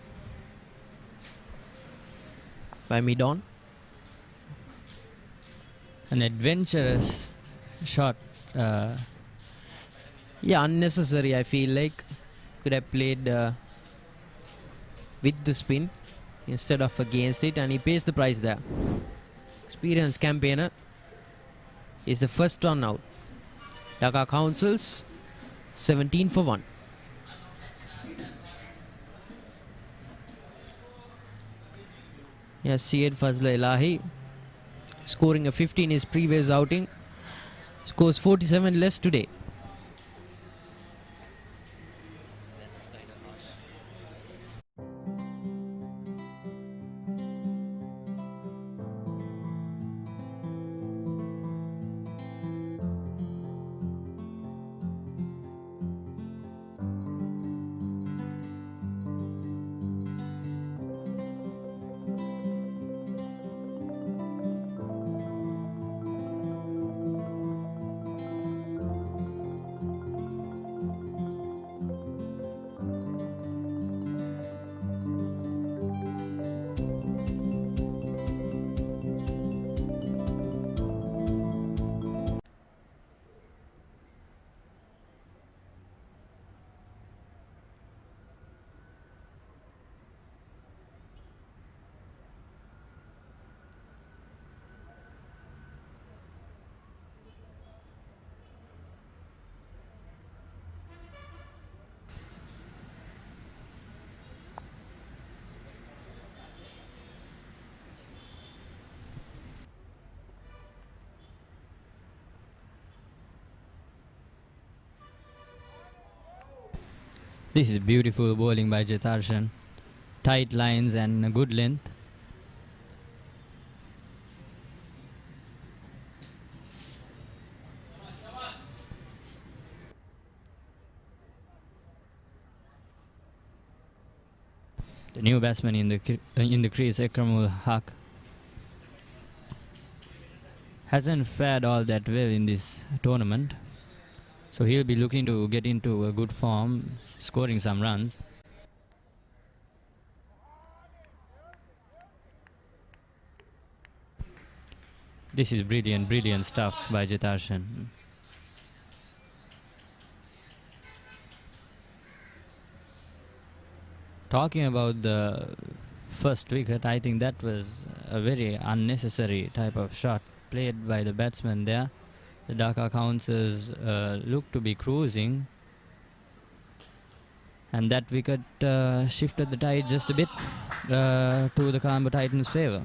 by mid-on. An adventurous shot. Yeah, unnecessary, I feel like. Could have played with the spin instead of against it, and he pays the price there. Experienced campaigner is the first run out. Dhaka Counsels 17 for 1. Yes, Syed Fazla Elahi scoring a 50 in his previous outing. Scores 47 less today. This is beautiful bowling by Jetarshan. Tight lines and a good length. The new batsman in the crease, Ekramul Haq, hasn't fared all that well in this tournament, so he'll be looking to get into a good form, scoring some runs. This is brilliant stuff by Jetarshan. Talking about the first wicket, I think that was a very unnecessary type of shot played by the batsman there. The Dhaka Counsels looked to be cruising, and that wicket shifted the tide just a bit to the Colombo Titans' favour.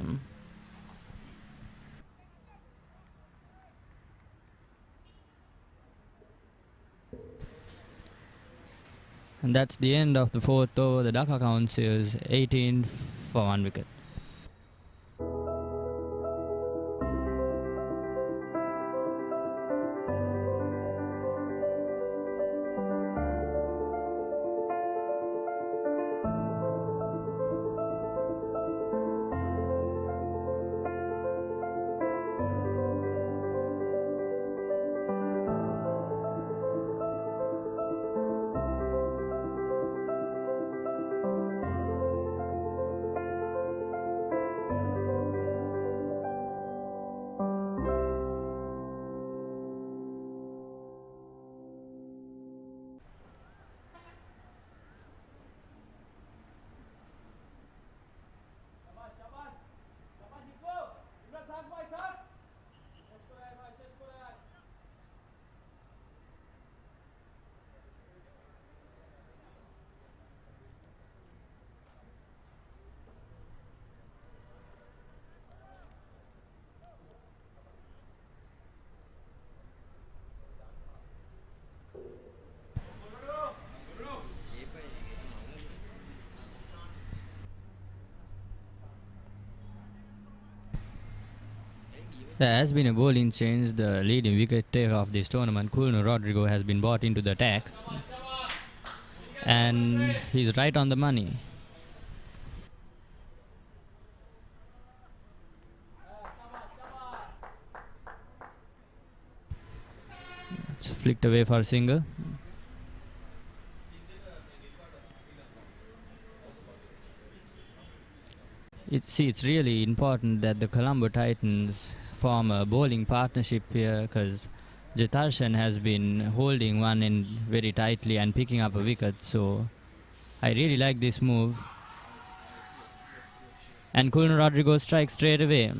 And that's the end of the fourth over. The Dhaka Counsels 18 for 1 wicket. There has been a bowling change. The leading wicket taker of this tournament, Colombo Rodrigo, has been brought into the attack. And he's right on the money. It's flicked away for a single. It's really important that the Colombo Titans form a bowling partnership here, because Jatarshan has been holding one end very tightly and picking up a wicket, so I really like this move. And Colombo Rodrigo strikes straight away.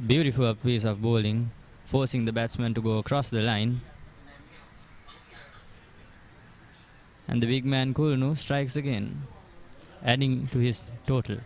Beautiful piece of bowling, forcing the batsman to go across the line. And the big man Colombo strikes again, adding to his total.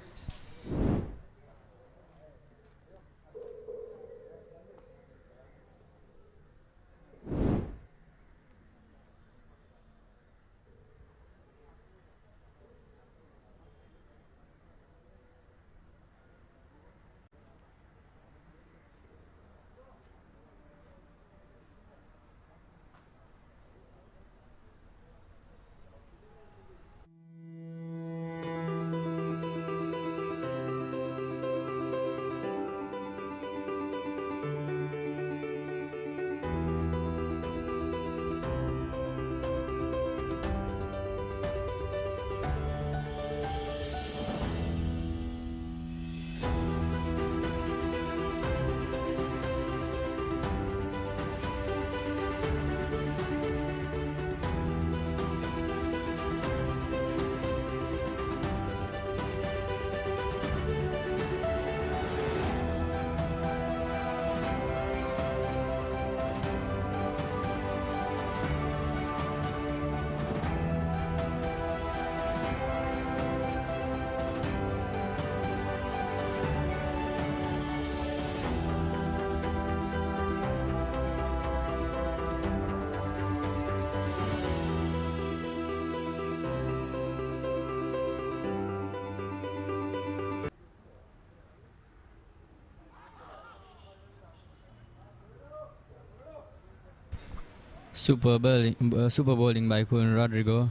Super bowling by Colombo Rodrigo,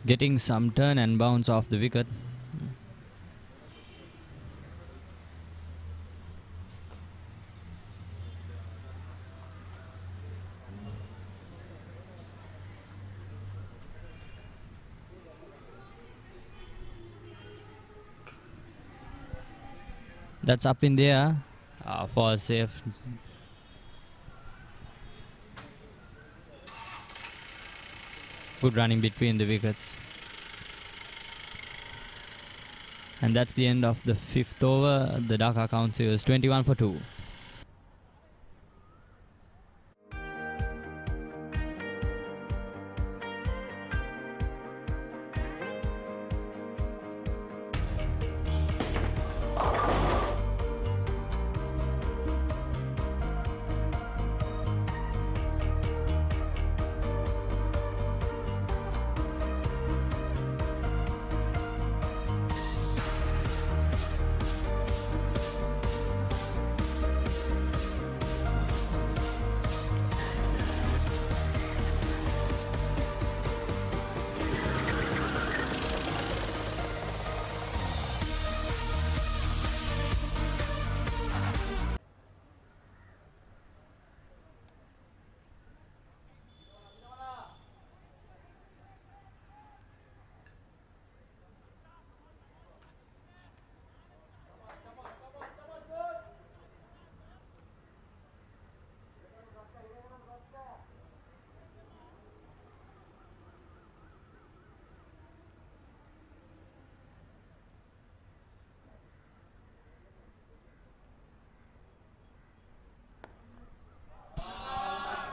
getting some turn and bounce off the wicket. That's up in the air, for safe. Good running between the wickets. And that's the end of the fifth over. The Dhaka Counsels 21 for 2.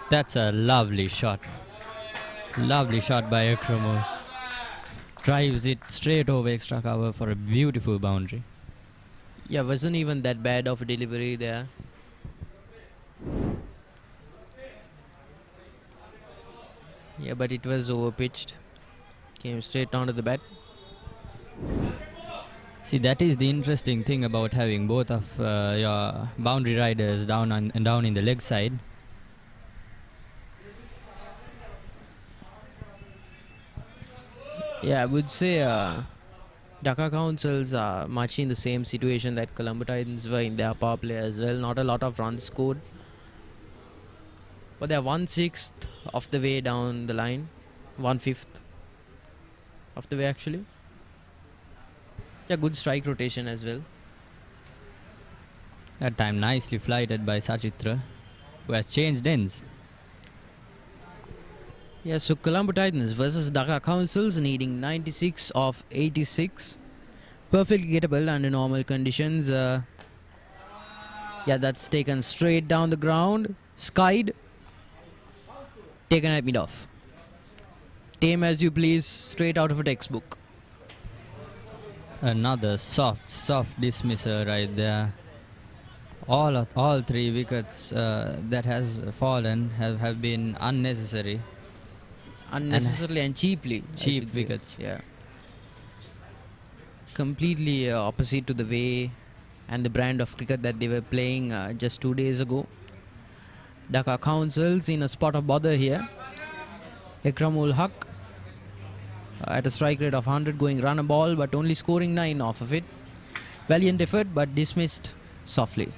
That's a lovely shot. Lovely shot by Ekramo. Drives it straight over extra cover for a beautiful boundary. Yeah, wasn't even that bad of a delivery there. Yeah, but it was overpitched. Came straight onto the bat. See, that is the interesting thing about having both of your boundary riders down in the leg side. Yeah, I would say Dhaka Counsels are much in the same situation that Colombo Titans were in their power play as well. Not a lot of runs scored, but they're 1/6 of the way down the line, 1/5 of the way actually. Yeah, good strike rotation as well. That time nicely flighted by Sachitra, who has changed ends. Yeah, so Colombo Titans versus Dhaka Counsels needing 96 of 86. Perfectly gettable under normal conditions. Yeah, that's taken straight down the ground. Skied. Taken at mid-off. Tame as you please, straight out of a textbook. Another soft dismisser right there. All three wickets that has fallen have been unnecessary. Unnecessarily and cheaply. Cheap wickets. Yeah. Completely opposite to the way and the brand of cricket that they were playing just 2 days ago. Dhaka Counsels in a spot of bother here. Ikramul Haq at a strike rate of 100 going run a ball but only scoring 9 off of it. Valiant effort but dismissed softly.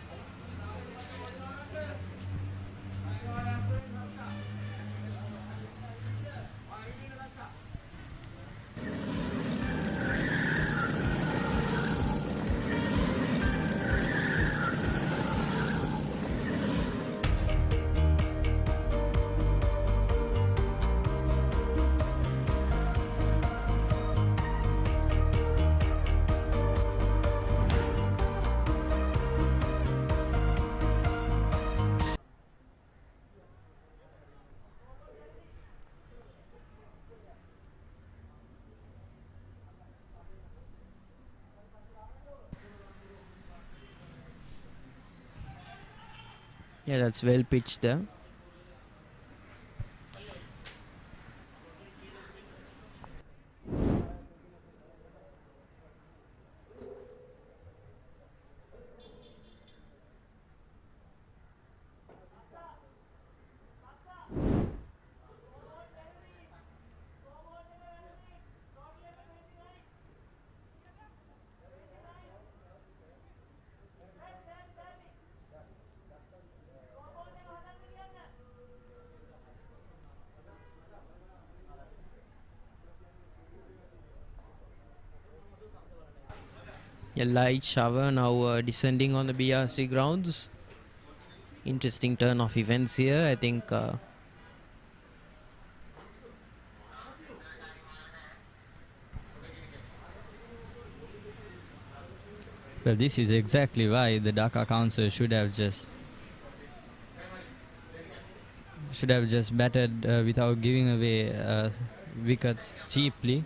Yeah, that's well pitched there. A light shower now descending on the BRC grounds. Interesting turn of events here. I think Well, this is exactly why the Dhaka Council should have just batted without giving away wickets cheaply.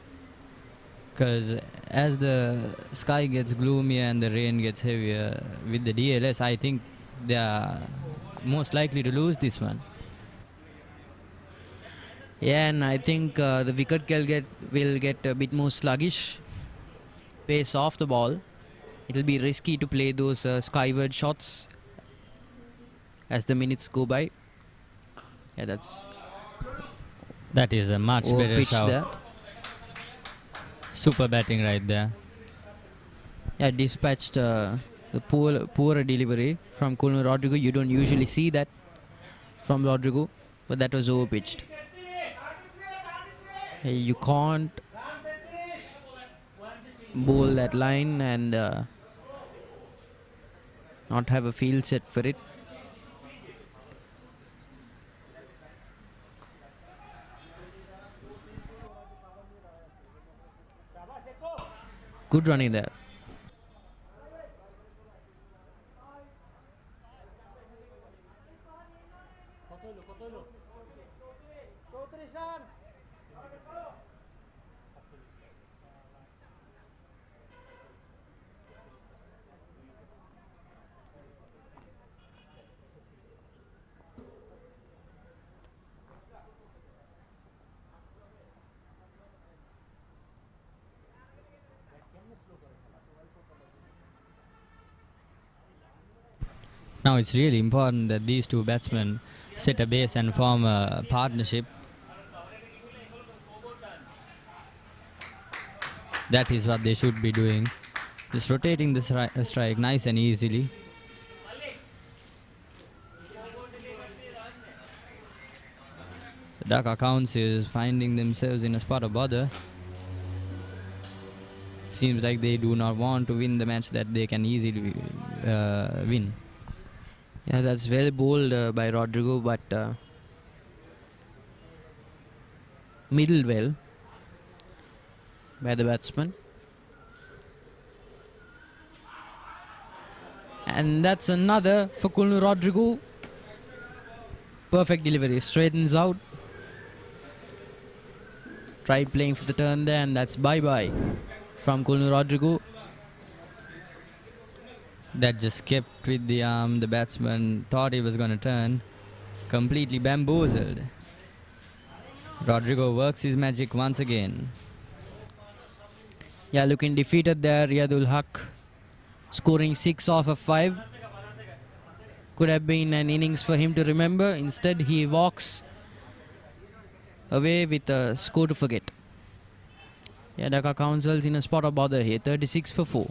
Because as the sky gets gloomier and the rain gets heavier with the DLS, I think they are most likely to lose this one. yeah, and I think the wicket will get a bit more sluggish. Pace off the ball. It'll be risky to play those skyward shots as the minutes go by. Yeah, that is a much better pitch shot. there. Super batting right there. Yeah, dispatched the poor delivery from Colonel Rodrigo. You don't usually see that from Rodrigo, but that was overpitched. You can't bowl that line and not have a field set for it. Good running there. Now it's really important that these two batsmen set a base and form a partnership. That is what they should be doing. Just rotating the strike nice and easily. The Dhaka Counsels finding themselves in a spot of bother. Seems like they do not want to win the match that they can easily win. Yeah, that's well bowled by Rodrigo, but middle well by the batsman. And that's another for Kulnu Rodrigo. Perfect delivery, straightens out. Tried playing for the turn there, and that's bye-bye from Kulnu Rodrigo. That just kept with the arm. The batsman thought he was going to turn. Completely bamboozled. Rodrigo works his magic once again. Yeah, looking defeated there, Riyadul Haq. Scoring 6 off of 5. Could have been an innings for him to remember. Instead, he walks away with a score to forget. Yeah, Dhaka Counsels in a spot of bother here. 36 for 4.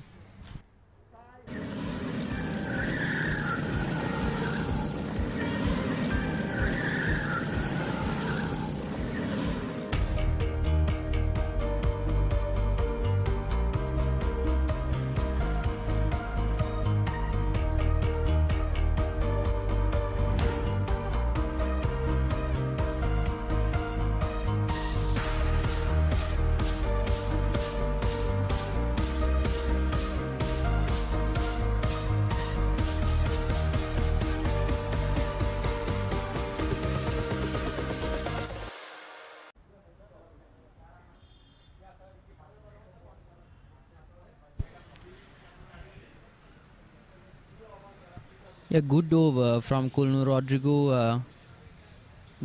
Yeah, good over from Kulnu Rodrigo,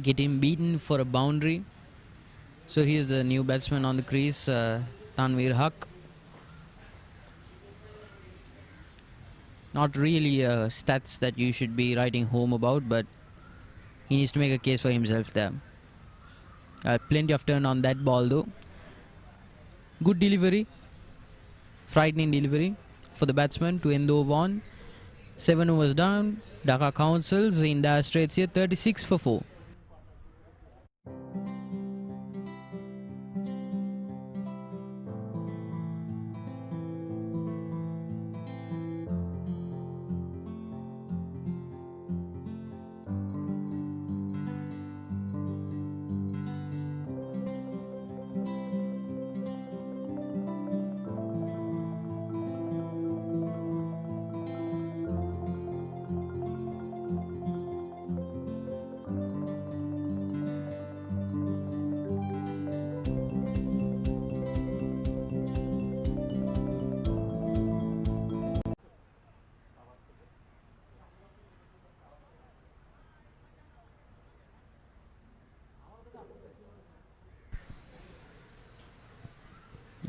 getting beaten for a boundary. So here's the new batsman on the crease, Tanveer Haq. Not really stats that you should be writing home about, but he needs to make a case for himself there. Plenty of turn on that ball though. Good delivery, frightening delivery for the batsman to end the over on. 7 overs down. Dhaka Counsels in dire straits here, 36 for 4.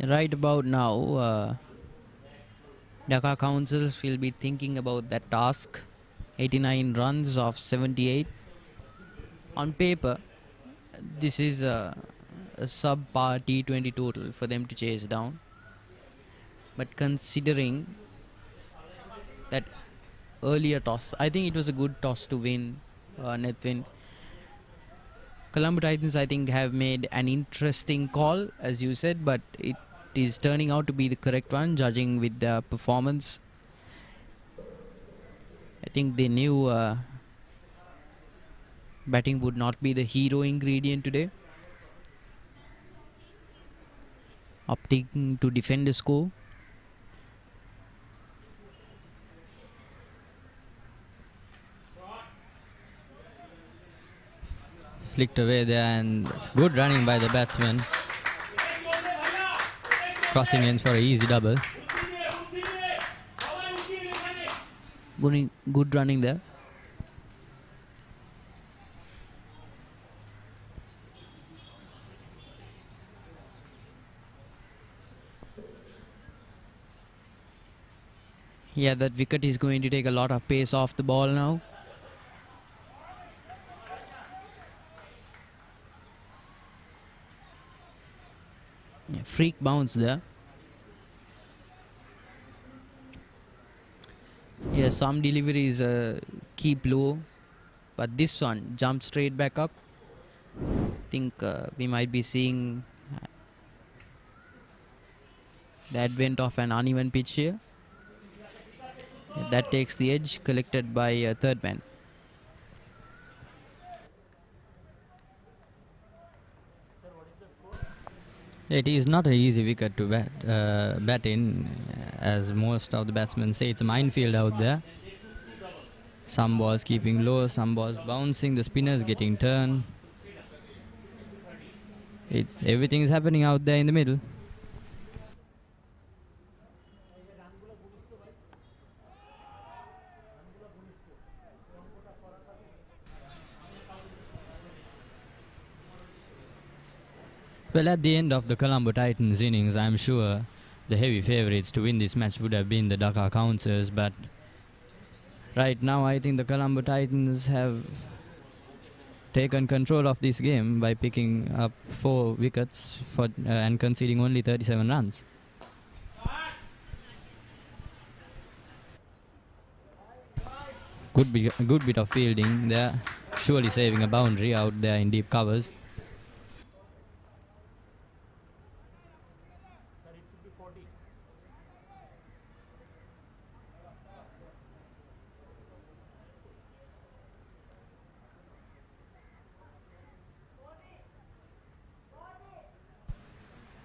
Right about now, Dhaka Counsels will be thinking about that task. 89 runs of 78. On paper, this is a sub-par T20 total for them to chase down. But considering that earlier toss, I think it was a good toss to win, net win. Colombo Titans, I think, have made an interesting call, as you said, but it is turning out to be the correct one, judging with their performance. I think they knew batting would not be the hero ingredient today. Opting to defend the score. Flicked away there, and good running by the batsman. Crossing in for an easy double. Good running there. Yeah, that wicket is going to take a lot of pace off the ball now. Yeah, freak bounce there. Yeah, some deliveries keep low, but this one jumps straight back up. I think we might be seeing the advent of an uneven pitch here. Yeah, that takes the edge, collected by third man. It is not an easy wicket to bat in, as most of the batsmen say. It's a minefield out there. Some balls keeping low, some balls bouncing, the spinners getting turned. Everything is happening out there in the middle. Well, at the end of the Colombo Titans innings, I'm sure the heavy favourites to win this match would have been the Dhaka Counsels, but right now I think the Colombo Titans have taken control of this game by picking up 4 wickets and conceding only 37 runs. Good bit of fielding there, surely saving a boundary out there in deep covers.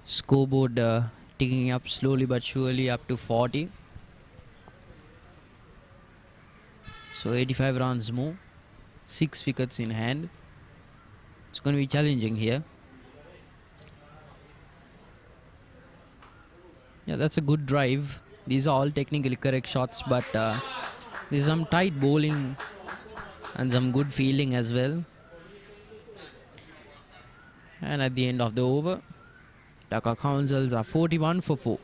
Scoreboard ticking up slowly but surely up to 40. So 85 runs more, 6 wickets in hand. It's going to be challenging here. Yeah, that's a good drive. These are all technically correct shots, but there's some tight bowling and some good fielding as well. And at the end of the over, Dhaka Counsels are 41 for 4.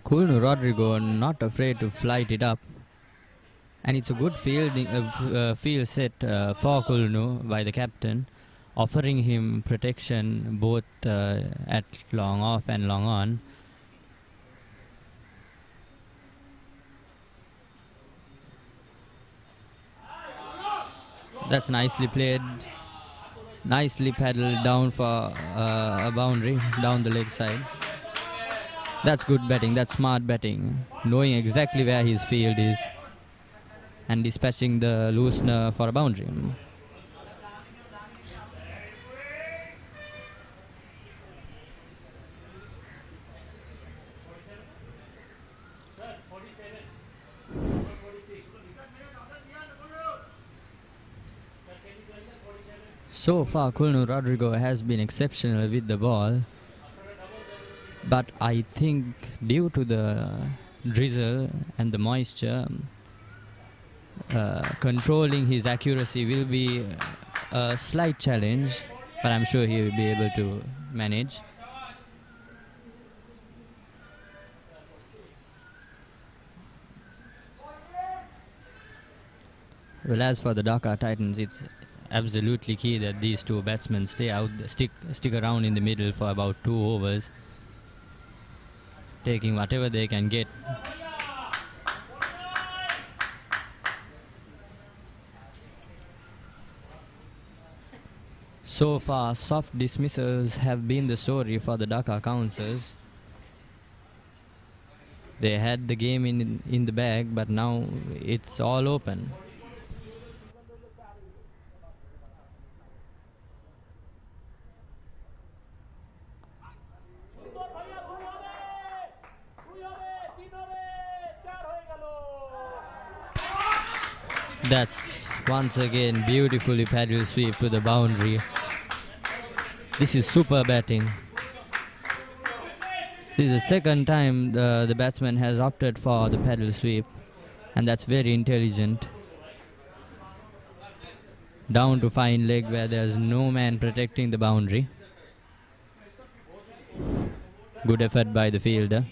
Kulnu Rodrigo not afraid to flight it up, and it's a good field set for Kulnu by the captain, offering him protection both at long off and long on. That's nicely played, nicely paddled down for a boundary down the leg side. That's good batting, that's smart batting, knowing exactly where his field is and dispatching the loosener for a boundary. So far, Kulnu Rodrigo has been exceptional with the ball. But I think due to the drizzle and the moisture, controlling his accuracy will be a slight challenge, but I'm sure he will be able to manage. Well, as for the Dhaka Titans, it's absolutely key that these two batsmen stay out, stick around in the middle for about 2 overs. Taking whatever they can get. So far, soft dismissals have been the story for the Dhaka Counsels. They had the game in the bag, but now it's all open. That's once again beautifully paddle sweep to the boundary. This is super batting. This is the second time the batsman has opted for the paddle sweep, and that's very intelligent. Down to fine leg where there's no man protecting the boundary. Good effort by the fielder.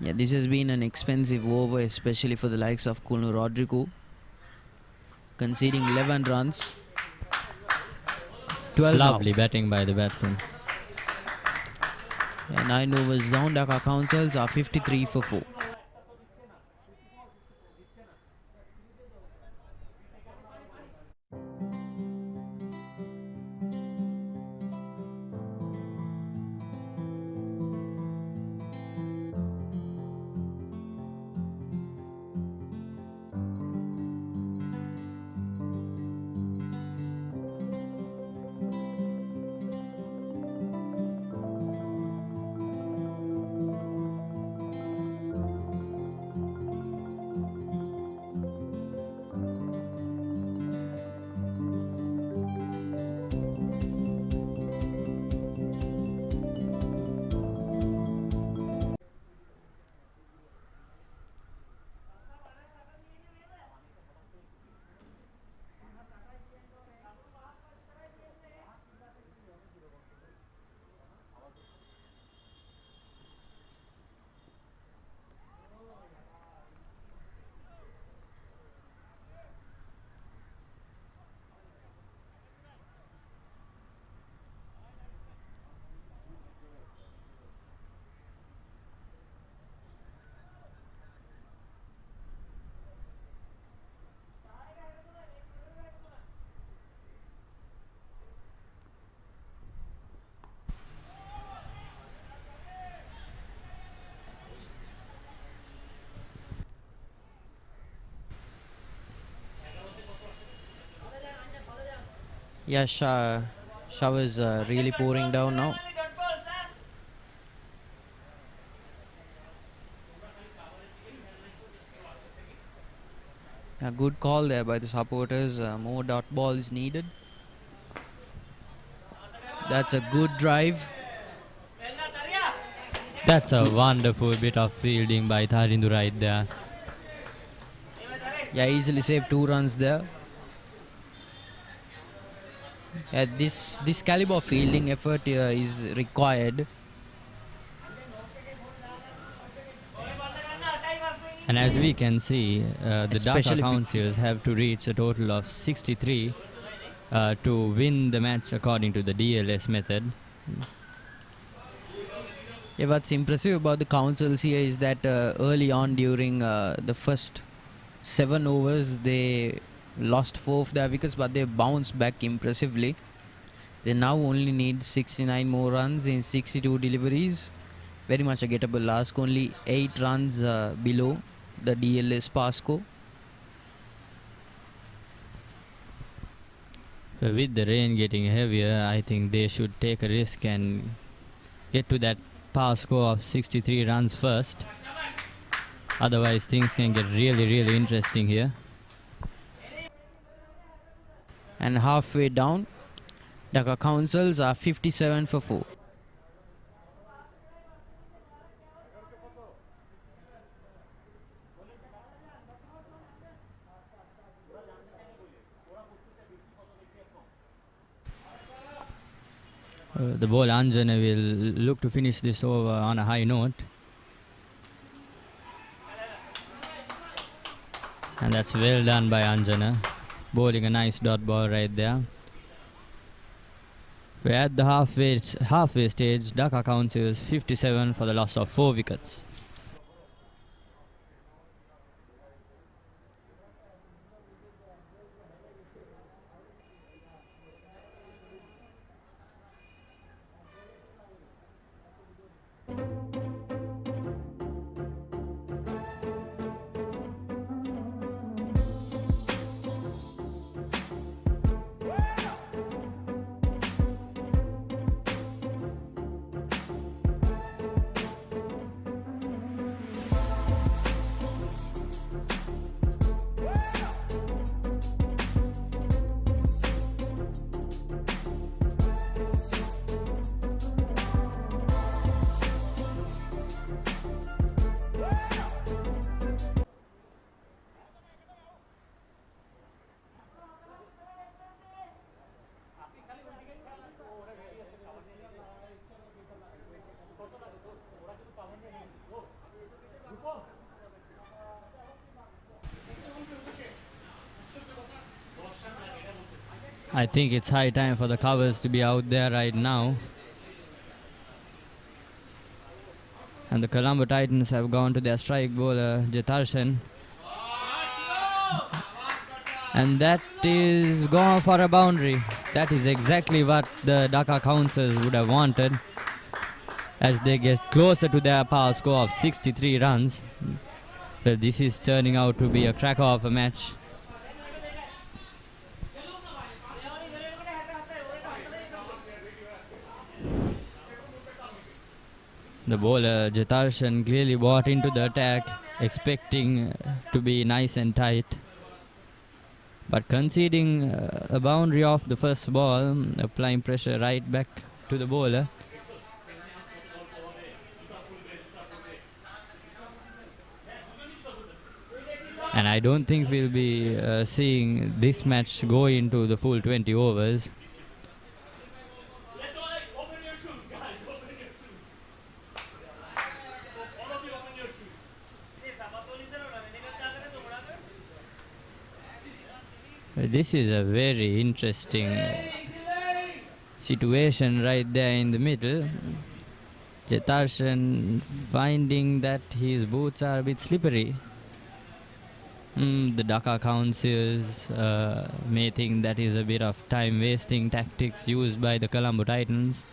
Yeah, this has been an expensive over, especially for the likes of Kulnu Rodrigo, conceding 11 runs. 12 Lovely now. batting by the batsman. Yeah, 9 overs down. Dhaka Counsels are 53 for 4. Yeah, showers really pouring down now. A good call there by the supporters. More dot ball is needed. That's a good drive. That's a wonderful bit of fielding by Tharindu right there. Yeah, easily saved 2 runs there. Yeah, this caliber of fielding effort is required. And as we can see, the Dhaka Especially Counsels have to reach a total of 63 to win the match according to the DLS method. Yeah, what's impressive about the Counsels here is that early on during the first 7 overs, they lost 4 of their wickets, but they bounced back impressively. They now only need 69 more runs in 62 deliveries. Very much a gettable ask, only 8 runs below the DLS pass score. So with the rain getting heavier, I think they should take a risk and get to that par score of 63 runs first. Otherwise, things can get really, really interesting here. And halfway down, Dhaka Counsels are 57 for 4. The ball Anjana will look to finish this over on a high note. And that's well done by Anjana. Bowling a nice dot ball right there. We're at the halfway stage. Dhaka Counsels 57 for the loss of 4 wickets. I think it's high time for the covers to be out there right now. And the Colombo Titans have gone to their strike bowler, Jetarshan. And that is gone for a boundary. That is exactly what the Dhaka Counsels would have wanted, as they get closer to their power score of 63 runs. But this is turning out to be a cracker of a match. The bowler Jetarshan clearly bought into the attack, expecting to be nice and tight. But conceding a boundary off the first ball, applying pressure right back to the bowler. And I don't think we'll be seeing this match go into the full 20 overs. This is a very interesting situation right there in the middle. Jetarshan finding that his boots are a bit slippery. The Dhaka Counsels may think that is a bit of time-wasting tactics used by the Colombo Titans.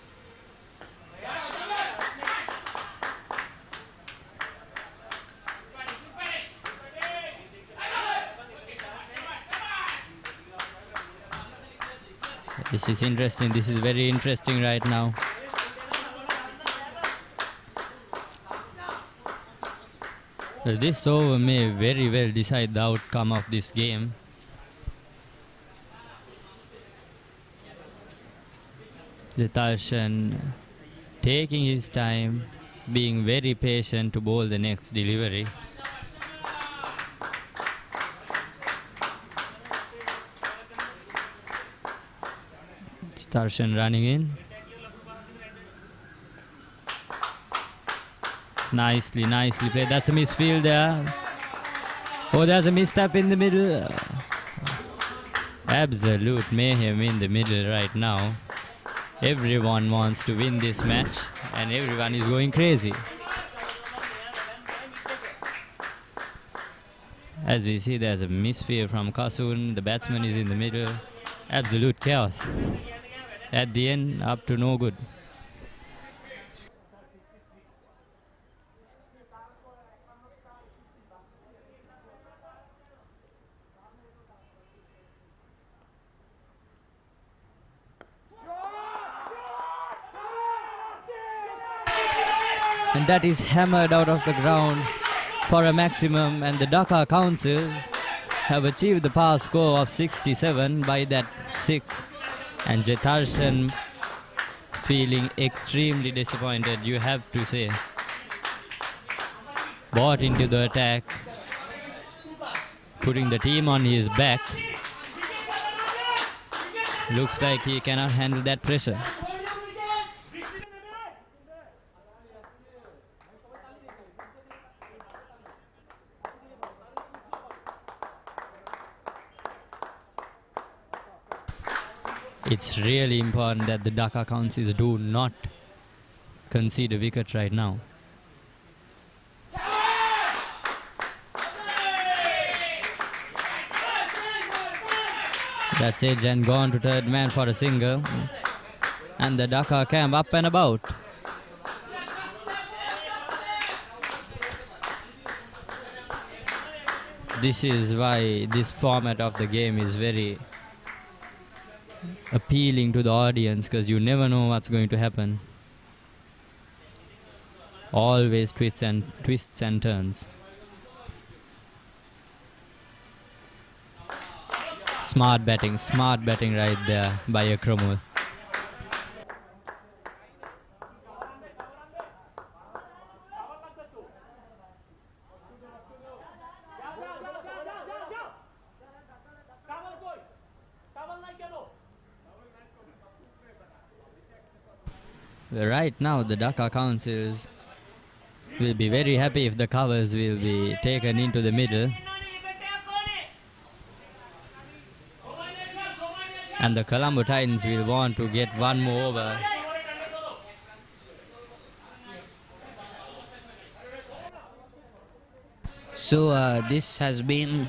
This is interesting. This is very interesting right now. This over may very well decide the outcome of this game. Jetarshan taking his time, being very patient to bowl the next delivery. Jetarshan running in. Nicely played. That's a misfield there. Oh, there's a misstep in the middle. Absolute mayhem in the middle right now. Everyone wants to win this match and everyone is going crazy. As we see, there's a misfire from Kasun. The batsman is in the middle. Absolute chaos. At the end, up to no good. And that is hammered out of the ground. for a maximum, and the Dhaka Counsels have achieved the pass score of 67 by that 6. And Jetarshan feeling extremely disappointed, you have to say. Bought into the attack, putting the team on his back. Looks like he cannot handle that pressure. It's really important that the Dhaka Counsels do not concede a wicket right now. That's edge and gone to third man for a single. And the Dhaka camp up and about. This is why this format of the game is very appealing to the audience, because you never know what's going to happen. Always twists and turns. Smart batting right there by Akramul. Right now the Dhaka Counsels will be very happy if the covers will be taken into the middle. And the Colombo Titans will want to get one more over. So this has been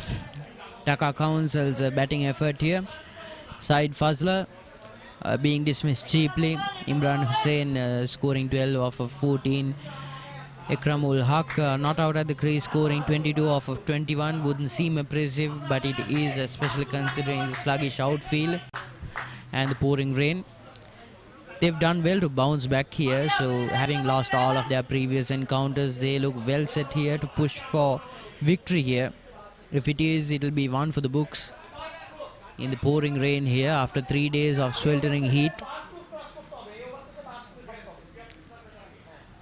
Dhaka Counsels' batting effort here. Saeed Fazler being dismissed cheaply. Imran Hussain scoring 12 off of 14. Ikramul Haq not out at the crease, scoring 22 off of 21. Wouldn't seem impressive, but it is, especially considering the sluggish outfield and the pouring rain. They've done well to bounce back here, so having lost all of their previous encounters, they look well set here to push for victory here. If it is, it'll be one for the books. In the pouring rain here after 3 days of sweltering heat.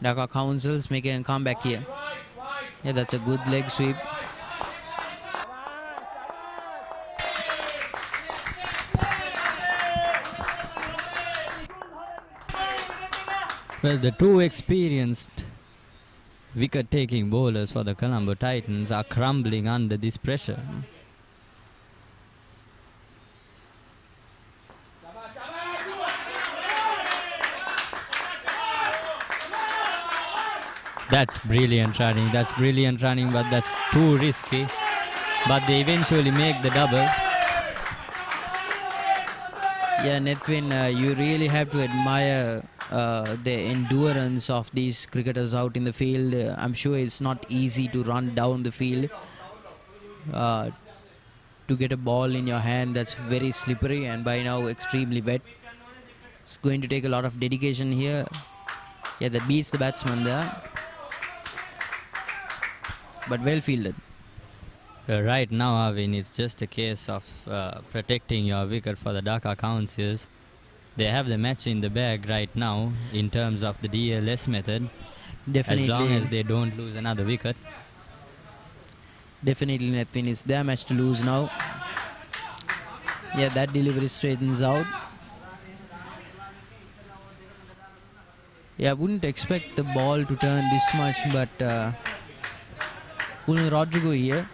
Dhaka Counsels making a comeback here. Yeah, that's a good leg sweep. Well, the two experienced wicket-taking bowlers for the Colombo Titans are crumbling under this pressure. That's brilliant running, but that's too risky. But they eventually make the double. Yeah, Nethvin, you really have to admire the endurance of these cricketers out in the field. I'm sure it's not easy to run down the field to get a ball in your hand that's very slippery and by now extremely wet. It's going to take a lot of dedication here. Yeah, that beats the batsman there. But well fielded. Right now, Arvin, it's just a case of protecting your wicket for the Dhaka Counsels. They have the match in the bag right now in terms of the DLS method. Definitely. As long as they don't lose another wicket. Definitely, Nethvin, it's their match to lose now. Yeah, that delivery straightens out. Yeah, I wouldn't expect the ball to turn this much, but Rodrigo here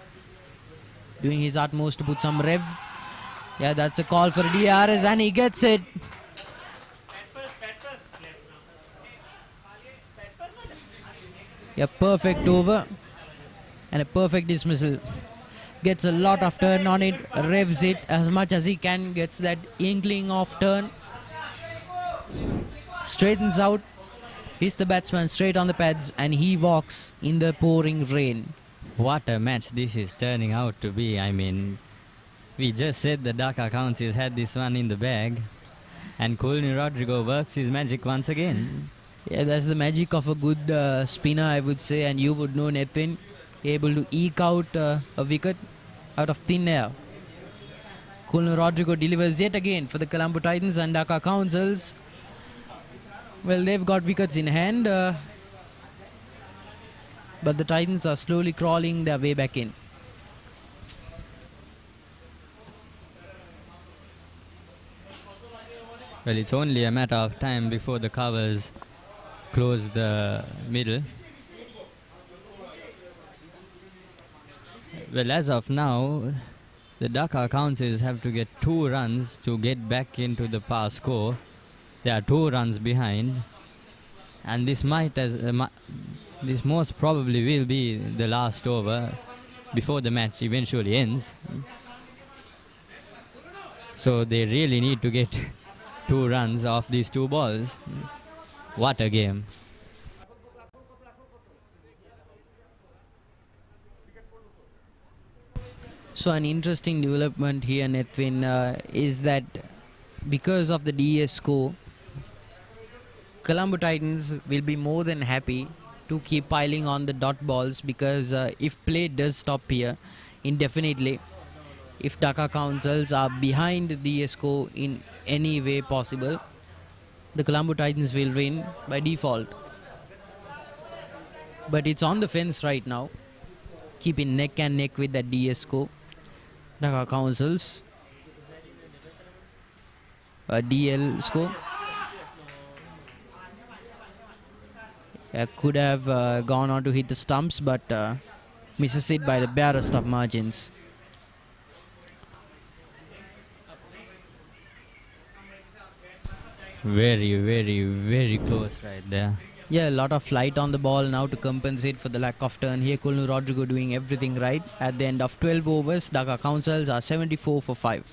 doing his utmost to put some rev. Yeah, that's a call for DRS and he gets it. Yeah, perfect over and a perfect dismissal. Gets a lot of turn on it, revs it as much as he can, gets that inkling of turn. Straightens out, hits the batsman straight on the pads and he walks in the pouring rain. What a match this is turning out to be. I mean, we just said the Dhaka Counsels had this one in the bag and Colin Rodrigo works his magic once again. Yeah, that's the magic of a good spinner, I would say, and you would know, Nethvin. able to eke out a wicket out of thin air. Colombo Rodrigo delivers yet again for the Colombo Titans, and Dhaka Counsels, well, they've got wickets in hand, but the Titans are slowly crawling their way back in. Well, it's only a matter of time before the covers close the middle. Well, as of now, the Dhaka Counsels have to get 2 runs to get back into the par score. They are 2 runs behind, and this this most probably will be the last over before the match eventually ends. So they really need to get 2 runs off these 2 balls. What a game. So an interesting development here, Nethvin, is that because of the DS score, Colombo Titans will be more than happy to keep piling on the dot balls, because if play does stop here indefinitely, if Dhaka Counsels are behind the DS score in any way possible, the Colombo Titans will win by default. But it's on the fence right now, keeping neck and neck with that DS score. Dhaka Counsels, DL score. Could have gone on to hit the stumps, but misses it by the barest of margins. Very, very, very close right there. Yeah, a lot of flight on the ball now to compensate for the lack of turn here. Colombo Rodrigo doing everything right. At the end of 12 overs, Dhaka Counsels are 74 for 5.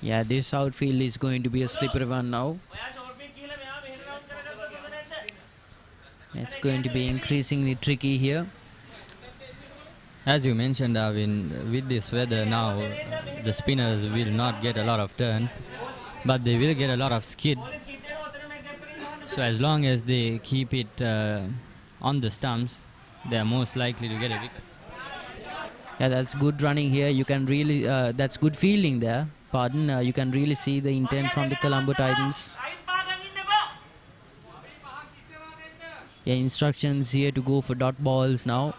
Yeah, this outfield is going to be a slippery one now. It's going to be increasingly tricky here. As you mentioned, Arvin, with this weather now, the spinners will not get a lot of turn, but they will get a lot of skid. So as long as they keep it on the stumps, they are most likely to get a wicket. Yeah, that's good running here. You can really, that's good fielding there. Pardon, you can really see the intent from the Colombo Titans. Yeah, instructions here to go for dot balls now.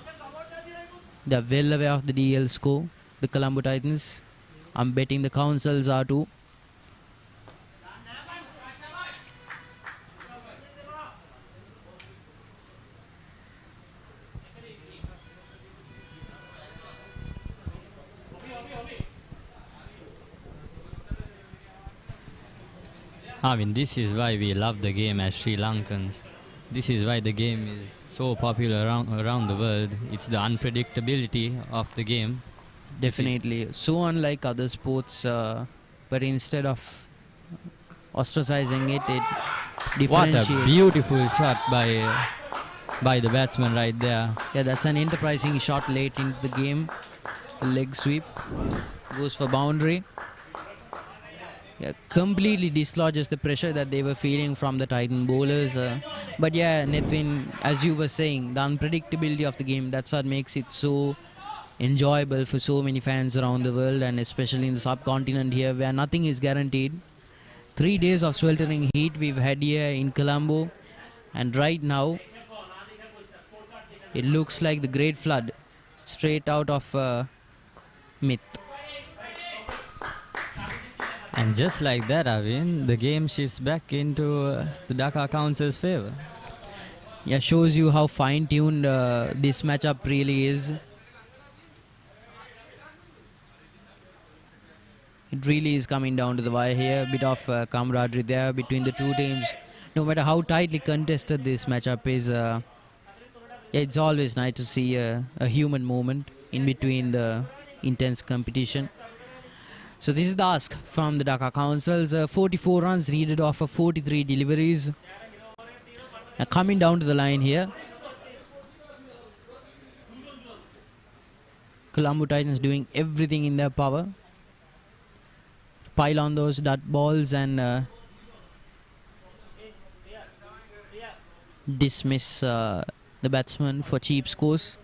They're well aware of the DL score, the Colombo Titans. I'm betting the Counsels are too. I mean, this is why we love the game as Sri Lankans. This is why the game is so popular around the world. It's the unpredictability of the game. Definitely. So unlike other sports, but instead of ostracizing it, it differentiates. What a beautiful shot by the batsman right there. Yeah, that's an enterprising shot late into the game. A leg sweep. Goes for boundary. Yeah, completely dislodges the pressure that they were feeling from the Titan bowlers. But yeah, Nethvin, as you were saying, the unpredictability of the game, that's what makes it so enjoyable for so many fans around the world, and especially in the subcontinent here where nothing is guaranteed. 3 days of sweltering heat we've had here in Colombo, and right now it looks like the Great Flood, straight out of myth. And just like that, Arvind, the game shifts back into the Dhaka Counsels' favor. Yeah, shows you how fine-tuned this matchup really is. It really is coming down to the wire here. A bit of camaraderie there between the two teams. No matter how tightly contested this matchup is, it's always nice to see a human moment in between the intense competition. So this is the ask from the Dhaka Counsels. 44 runs needed off of 43 deliveries. Coming down to the line here. Colombo Titans doing everything in their power. Pile on those dot balls and dismiss the batsman for cheap scores.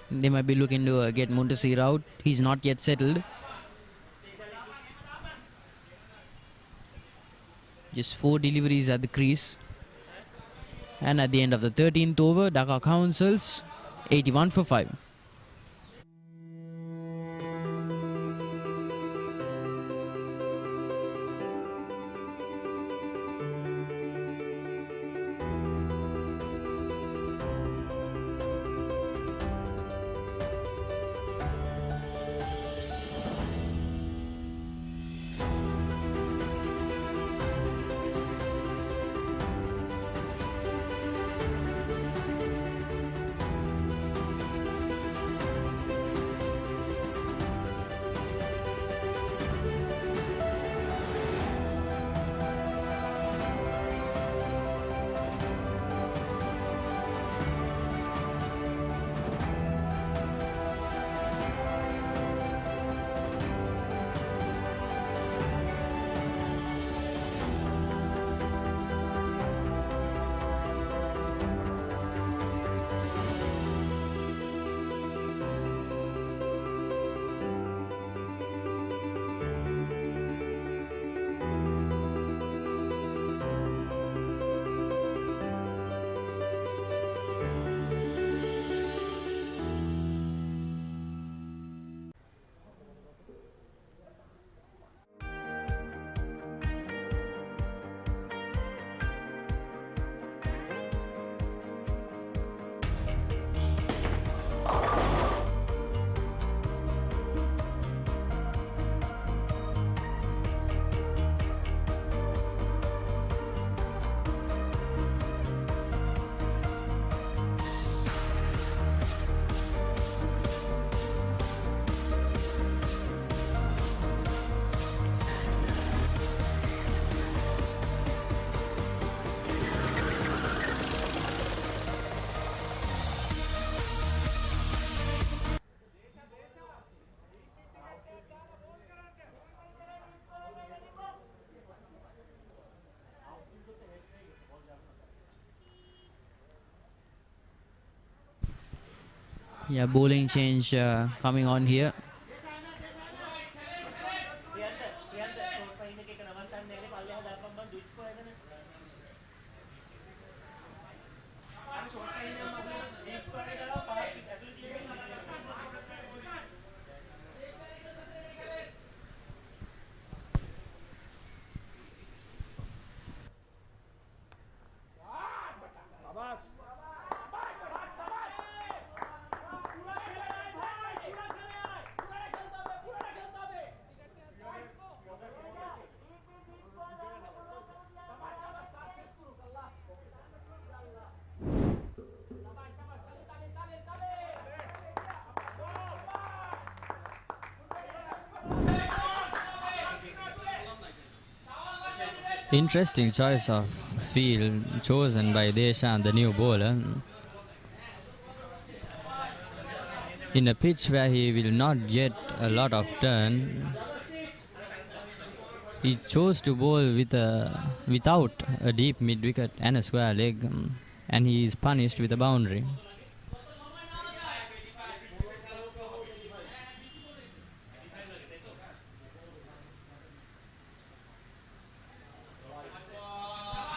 They might be looking to get Muntasir out. He's not yet settled. Just 4 deliveries at the crease. And at the end of the 13th over, Dhaka Counsels 81 for 5. Yeah, bowling change coming on here. Interesting choice of field chosen by Deshan, the new bowler. In a pitch where he will not get a lot of turn, he chose to bowl without a deep mid-wicket and a square leg, and he is punished with a boundary.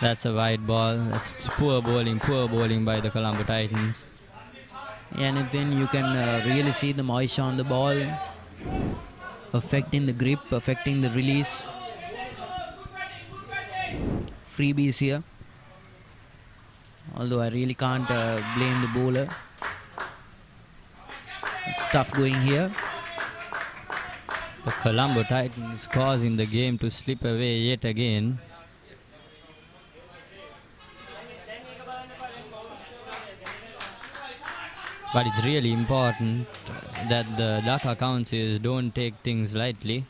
That's a wide ball. That's poor bowling by the Colombo Titans. And then you can really see the moisture on the ball, affecting the grip, affecting the release. Freebies here. Although I really can't blame the bowler. It's tough going here. The Colombo Titans causing the game to slip away yet again. But it's really important that the Dhaka Counsels don't take things lightly.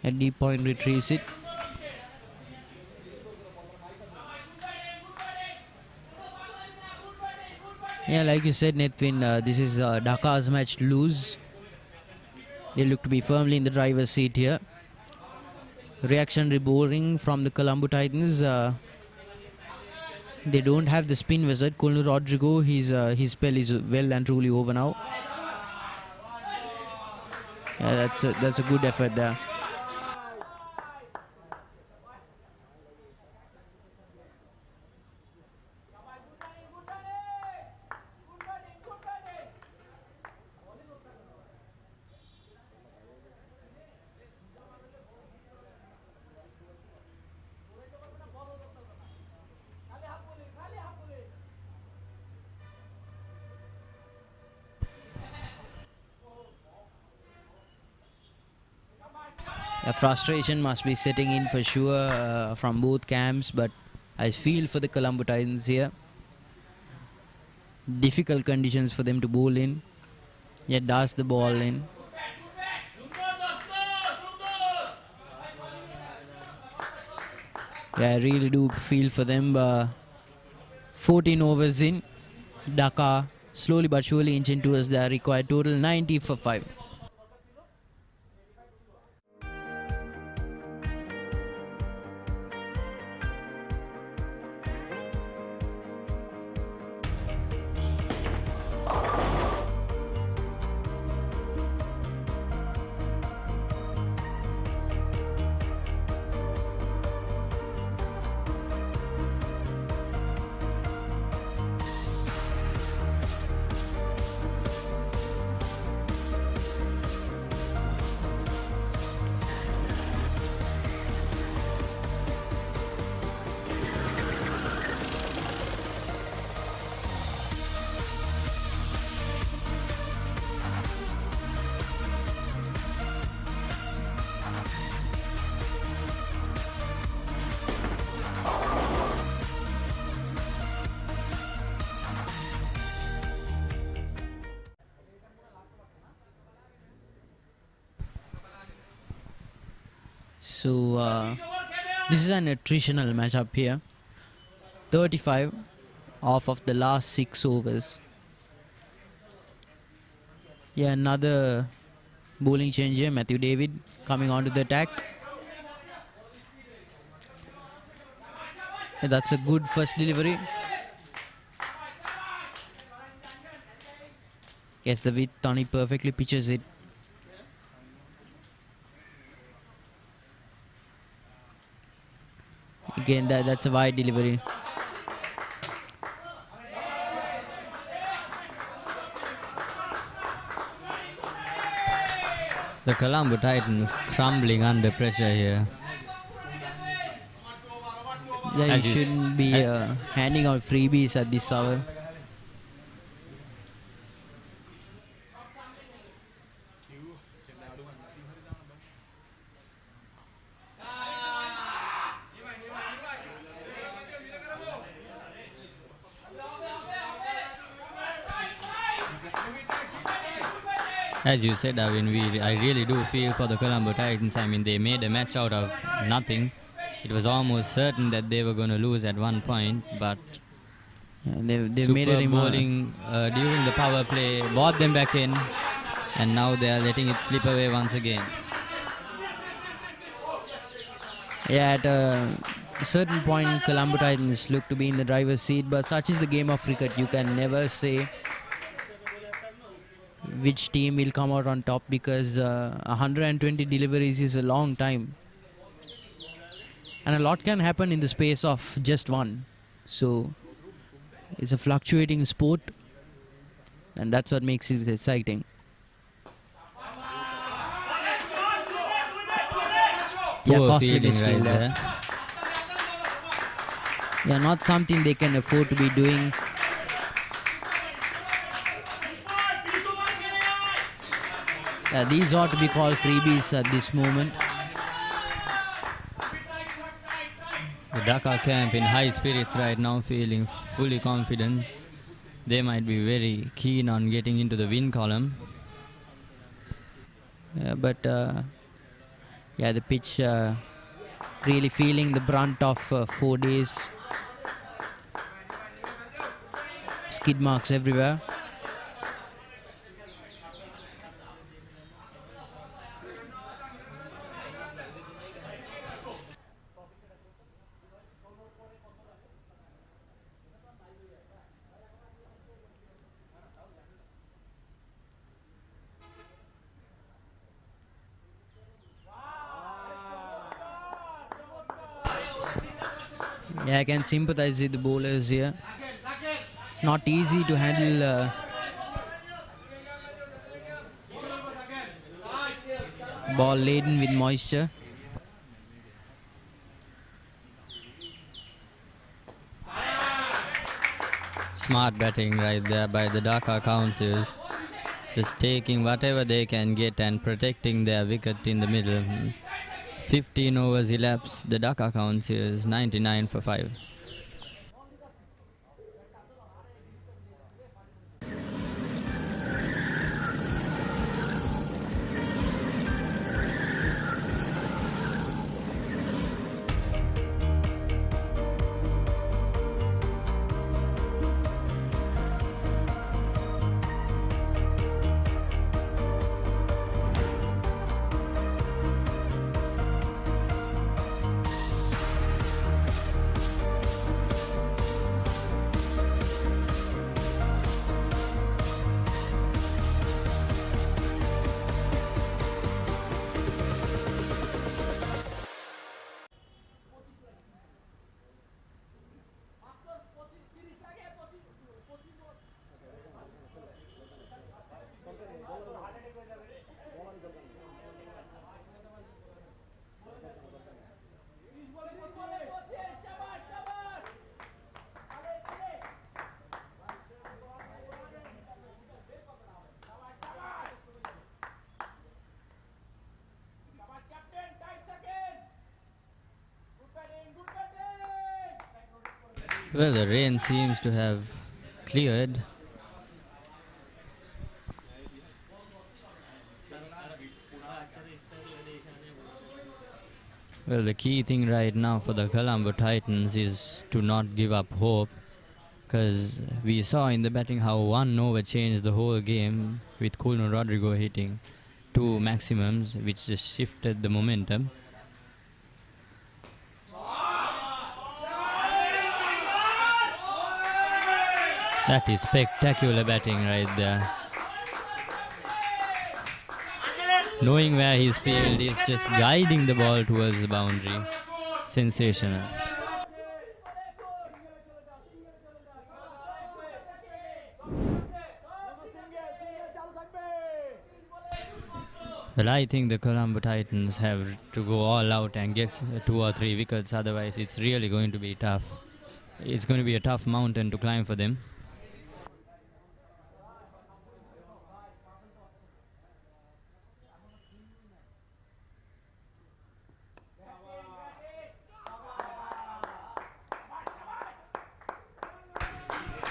A deep point retrieves it. Yeah, like you said, Nethvin, this is Dhaka's match to lose. They look to be firmly in the driver's seat here. Reactionary bowling from the Colombo Titans. They don't have the spin wizard, Colonel Rodrigo. His spell is well and truly over now. Yeah, that's a good effort there. Frustration must be setting in for sure from both camps, but I feel for the Colombo Titans here. Difficult conditions for them to bowl in, yet does the ball in. Yeah, I really do feel for them. 14 overs in, Dhaka slowly but surely inching towards the required total, 90 for 5. So this is an attritional matchup here. 35 off of the last 6 overs. Yeah, another bowling change here. Matthew David coming onto the attack. Yeah, that's a good first delivery. Yes, the width on it perfectly pitches it. Again, that's a wide delivery. The Colombo Titans crumbling under pressure here. Yeah, you shouldn't be handing out freebies at this hour. As you said, I really do feel for the Colombo Titans. I mean, they made a match out of nothing. It was almost certain that they were going to lose at one point, but they've made a bowling during the power play brought them back in, and now they are letting it slip away once again. Yeah, at a certain point, Colombo Titans look to be in the driver's seat, but such is the game of cricket. You can never say which team will come out on top, because 120 deliveries is a long time. And a lot can happen in the space of just one. So it's a fluctuating sport, and that's what makes it exciting. Yeah, Poor costly fielding right misfielder. there. Yeah, not something they can afford to be doing. These ought to be called freebies at this moment. The Dhaka camp in high spirits right now, feeling fully confident. They might be very keen on getting into the win column. But yeah, the pitch really feeling the brunt of 4 days. Skid marks everywhere. Yeah, I can sympathize with the bowlers here. It's not easy to handle ball laden with moisture. Smart batting right there by the Dhaka Counsels. Just taking whatever they can get and protecting their wicket in the middle. 15 overs elapsed. The Dhaka Counsels 99 for 5. Well, the rain seems to have cleared. Well, the key thing right now for the Colombo Titans is to not give up hope, because we saw in the batting how one over changed the whole game, with Kulno Rodrigo hitting 2 maximums, which just shifted the momentum. That is spectacular batting right there. Knowing where his field is, just guiding the ball towards the boundary. Sensational. Well, I think the Colombo Titans have to go all out and get 2 or 3 wickets, otherwise it's really going to be tough. It's going to be a tough mountain to climb for them.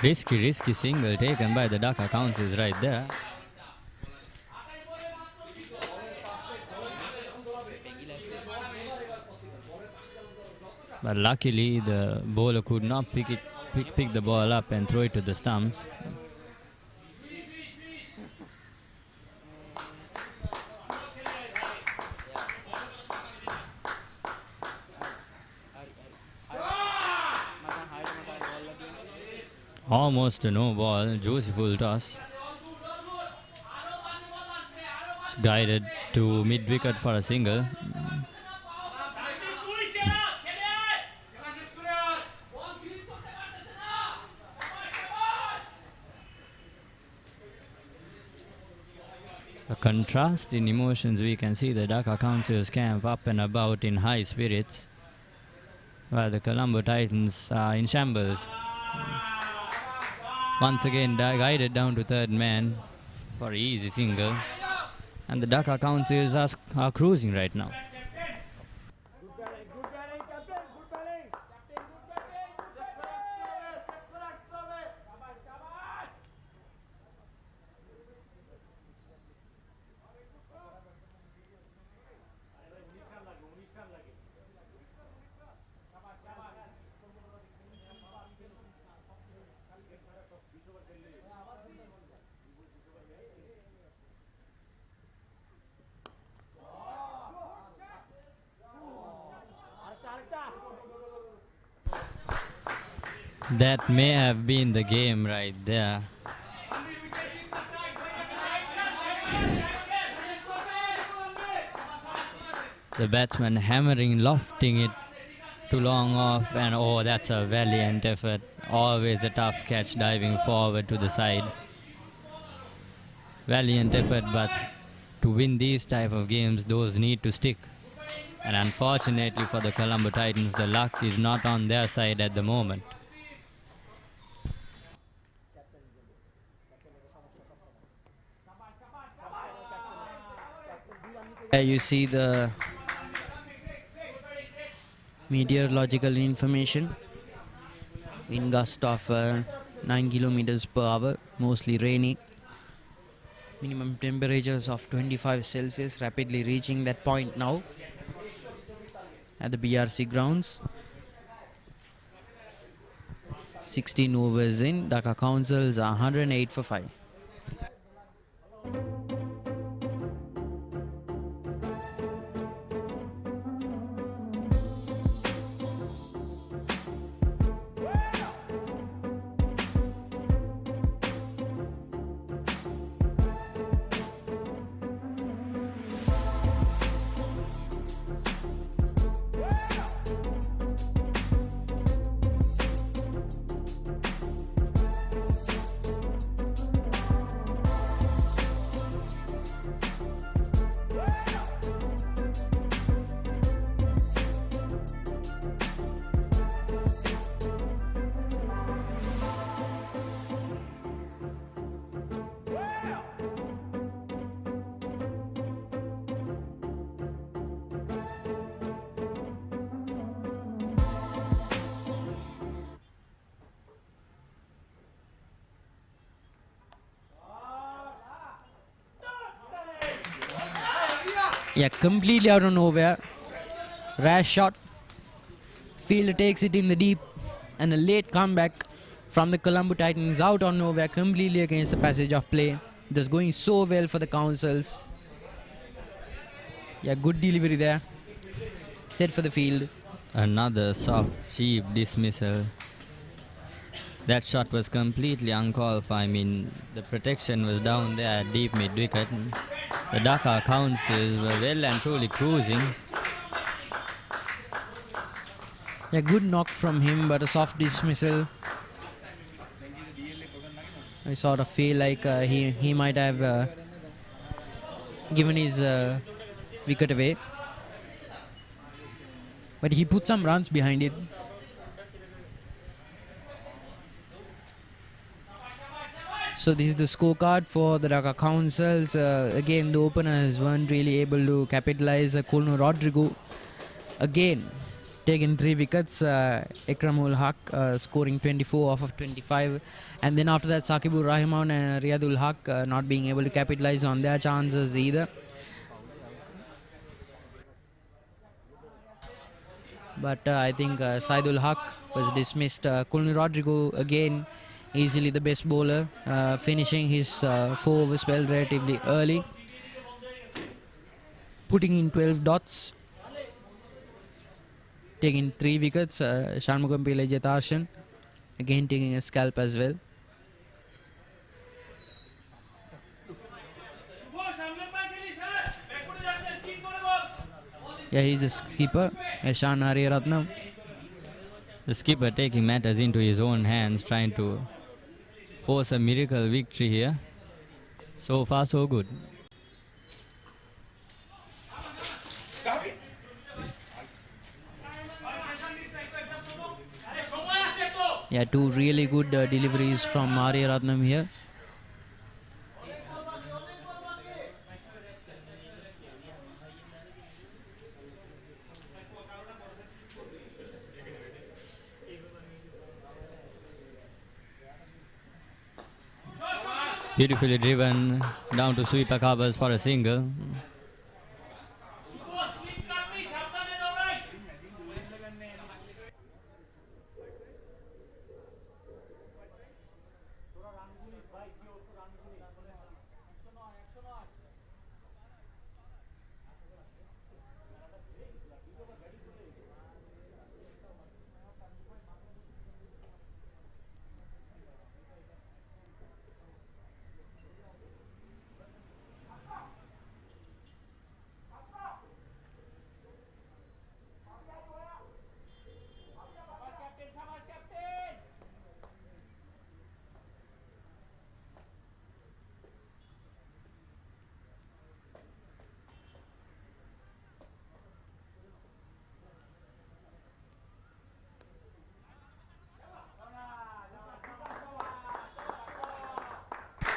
Risky single taken by the Dhaka Counsels right there. But luckily the bowler could not pick the ball up and throw it to the stumps. Almost a no ball, juicy full toss. guided to mid wicket for a single. A contrast in emotions, we can see the Dhaka Counsels camp up and about in high spirits, while the Colombo Titans are in shambles. Once again guided down to third man for an easy single, and the Dhaka Counsels are cruising right now. That may have been the game right there. The batsman hammering, lofting it too long off, and oh, that's a valiant effort. Always a tough catch, diving forward to the side. Valiant effort, but to win these type of games, those need to stick. And unfortunately for the Colombo Titans, the luck is not on their side at the moment. You see the meteorological information. Wind gust of 9 kilometers per hour, mostly rainy. Minimum temperatures of 25 Celsius, rapidly reaching that point now at the BRC grounds. 16 overs in, Dhaka Counsels are 108 for 5. Yeah, completely out of nowhere. Rash shot. Fielder takes it in the deep. And a late comeback from the Colombo Titans out of nowhere, completely against the passage of play. It was going so well for the Counsels. Yeah, good delivery there. Set for the field. Another soft, cheap dismissal. That shot was completely uncalled for. I mean, the protection was down there at deep mid-wicket. The Dhaka Counsels were well and truly cruising. Yeah, good knock from him, but a soft dismissal. I sort of feel like he might have given his wicket away. But he put some runs behind it. So this is the scorecard for the Dhaka Counsels. Again, the openers weren't really able to capitalize. Colombo Rodrigo again taken 3 wickets. Ikramul Haq scoring 24 off of 25. And then after that, Saqibur Rahman and Riyadul Haq not being able to capitalize on their chances either. But I think Saidul Haq was dismissed. Colombo Rodrigo again easily the best bowler, finishing his 4 over spell relatively early, putting in 12 dots, taking 3 wickets. Shanmugam Pillai Jetarshan again taking a scalp as well. Yeah, he's the skipper, Eshan Hariratnam. The skipper taking matters into his own hands, trying to force a miracle victory here. So far, so good. Yeah, two really good deliveries from Hariratnam here. Beautifully driven down to sweeper covers for a single.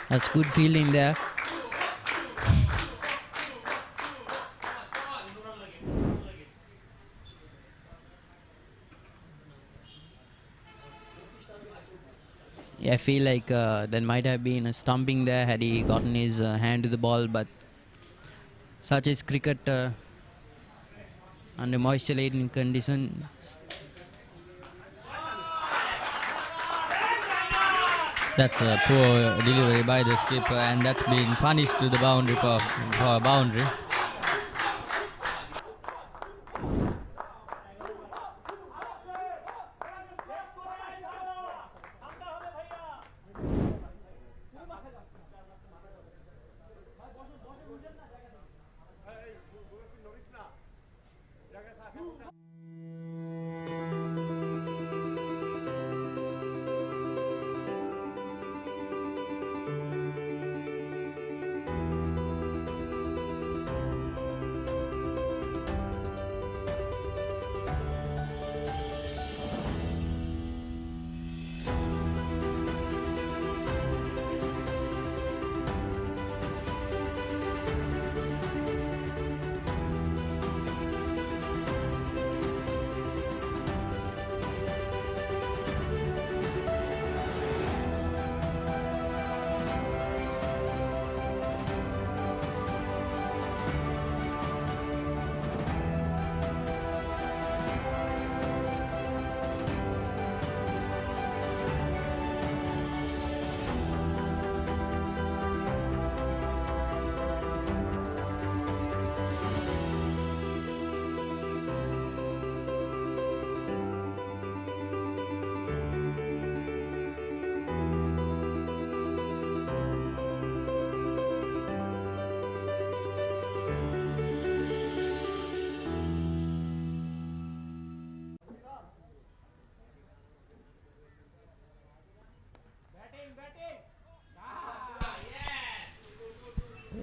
That's good fielding there. Yeah, I feel like there might have been a stumping there had he gotten his hand to the ball, but such is cricket under moisture-laden conditions. That's a poor delivery by the skipper, and that's been punished to the boundary for a boundary.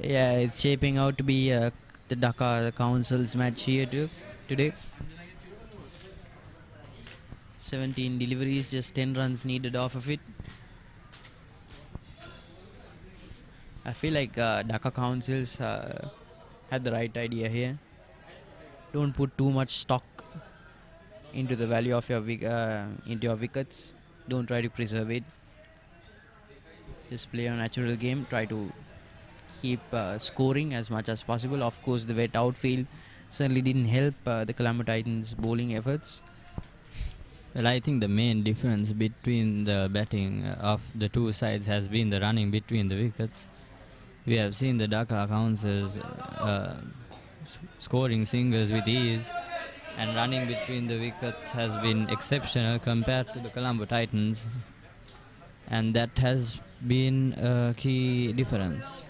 Yeah, it's shaping out to be the Dhaka Counsels match here today. 17 deliveries, just 10 runs needed off of it. I feel like Dhaka Counsels had the right idea here. Don't put too much stock into the value of your into your wickets. Don't try to preserve it. Just play a natural game. Try to keep scoring as much as possible. Of course, the wet outfield certainly didn't help the Colombo Titans' bowling efforts. Well, I think the main difference between the batting of the two sides has been the running between the wickets. We have seen the Dhaka Counsels scoring singles with ease, and running between the wickets has been exceptional compared to the Colombo Titans, and that has been a key difference.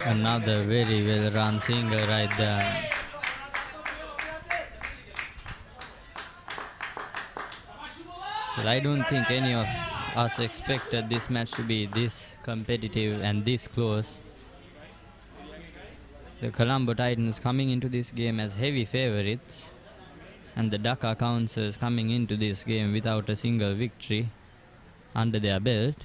Another very well run single right there. Well, I don't think any of us expected this match to be this competitive and this close. The Colombo Titans coming into this game as heavy favorites, and the Dhaka Counsels coming into this game without a single victory under their belt.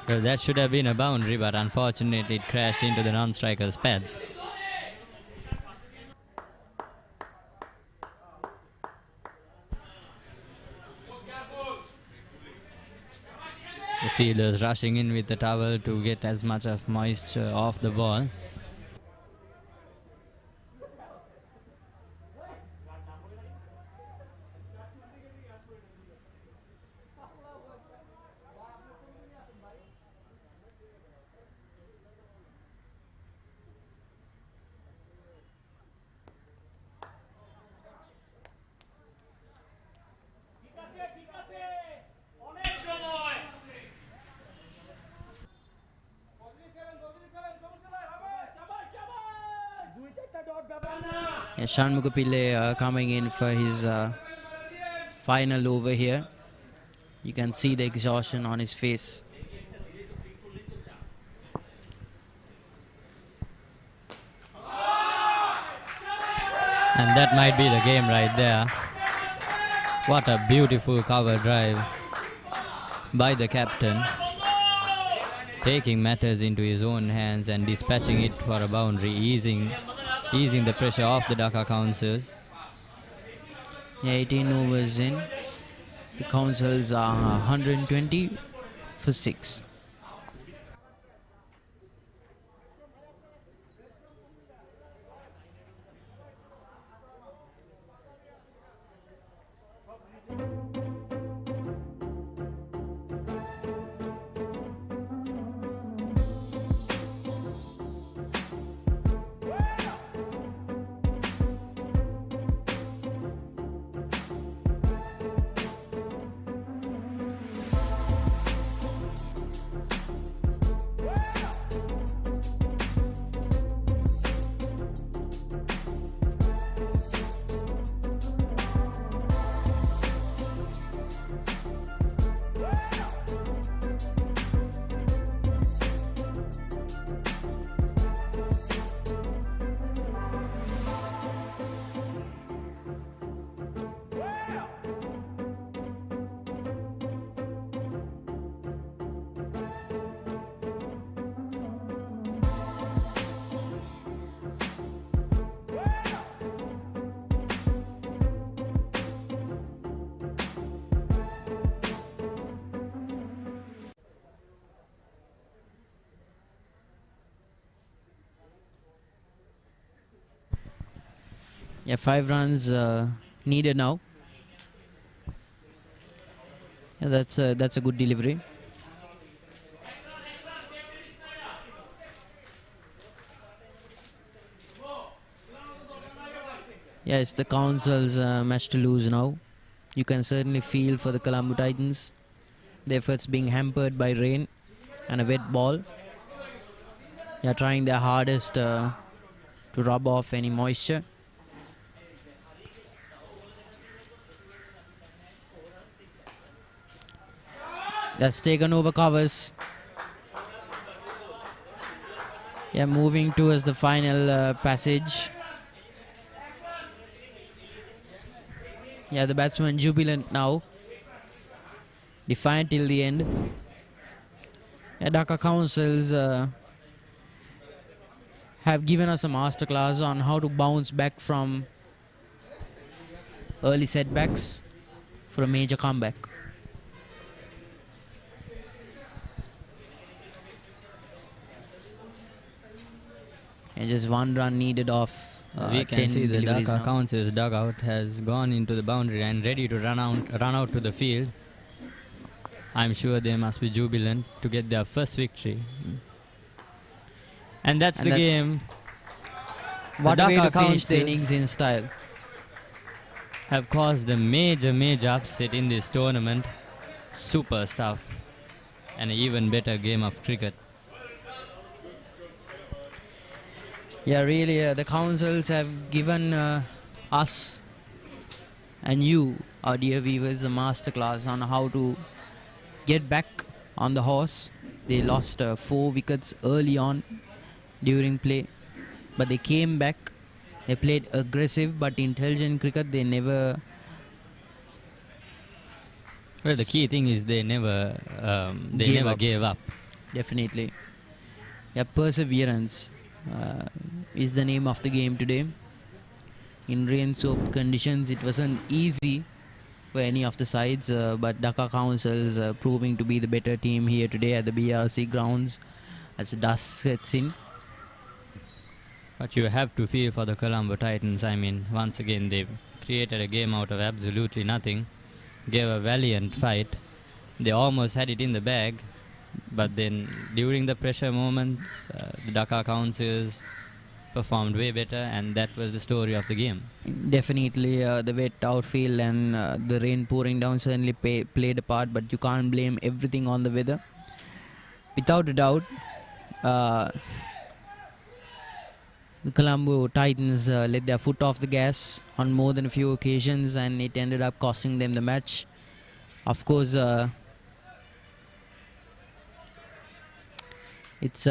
Well, that should have been a boundary, but unfortunately it crashed into the non-striker's pads. The fielders rushing in with the towel to get as much of moisture off the ball. Yeah, Shanmuga Pillai coming in for his final over here. You can see the exhaustion on his face. And that might be the game right there. What a beautiful cover drive by the captain, taking matters into his own hands and dispatching it for a boundary, easing the pressure off the Dhaka Counsels. Yeah, 18 overs in. The Counsels are 120 for 6. Yeah, 5 runs needed now. Yeah, that's a good delivery. Yeah, it's the Counsels' match to lose now. You can certainly feel for the Colombo Titans. The efforts being hampered by rain and a wet ball. They are trying their hardest to rub off any moisture. That's taken over covers. Yeah, moving towards the final passage. Yeah, the batsman jubilant now. Defiant till the end. Yeah, Dhaka Counsels have given us a masterclass on how to bounce back from early setbacks for a major comeback. And just 1 run needed off We can 10 see the deliveries Dhaka now. Counsels dugout has gone into the boundary and ready to run out to the field. I'm sure they must be jubilant to get their first victory. And that's And the that's game. What a way Dhaka to finish the Counsels innings in style. have caused a major upset in this tournament. Super stuff. And an even better game of cricket. Yeah, really, the councils have given us and you, our dear viewers, a masterclass on how to get back on the horse. They lost 4 wickets early on during play, but they came back. They played aggressive but intelligent cricket. They never... Well, the key thing is they never gave up. Definitely. Yeah, perseverance is the name of the game today. In rain-soaked conditions, it wasn't easy for any of the sides, but Dhaka Counsels proving to be the better team here today at the BRC grounds as the dust sets in. But you have to feel for the Colombo Titans. I mean, once again, they've created a game out of absolutely nothing. Gave a valiant fight. They almost had it in the bag. But then, during the pressure moments, the Dhaka Counsels performed way better, and that was the story of the game. Definitely, the wet outfield and the rain pouring down certainly played a part, but you can't blame everything on the weather. Without a doubt, the Colombo Titans let their foot off the gas on more than a few occasions, and it ended up costing them the match. Of course, it's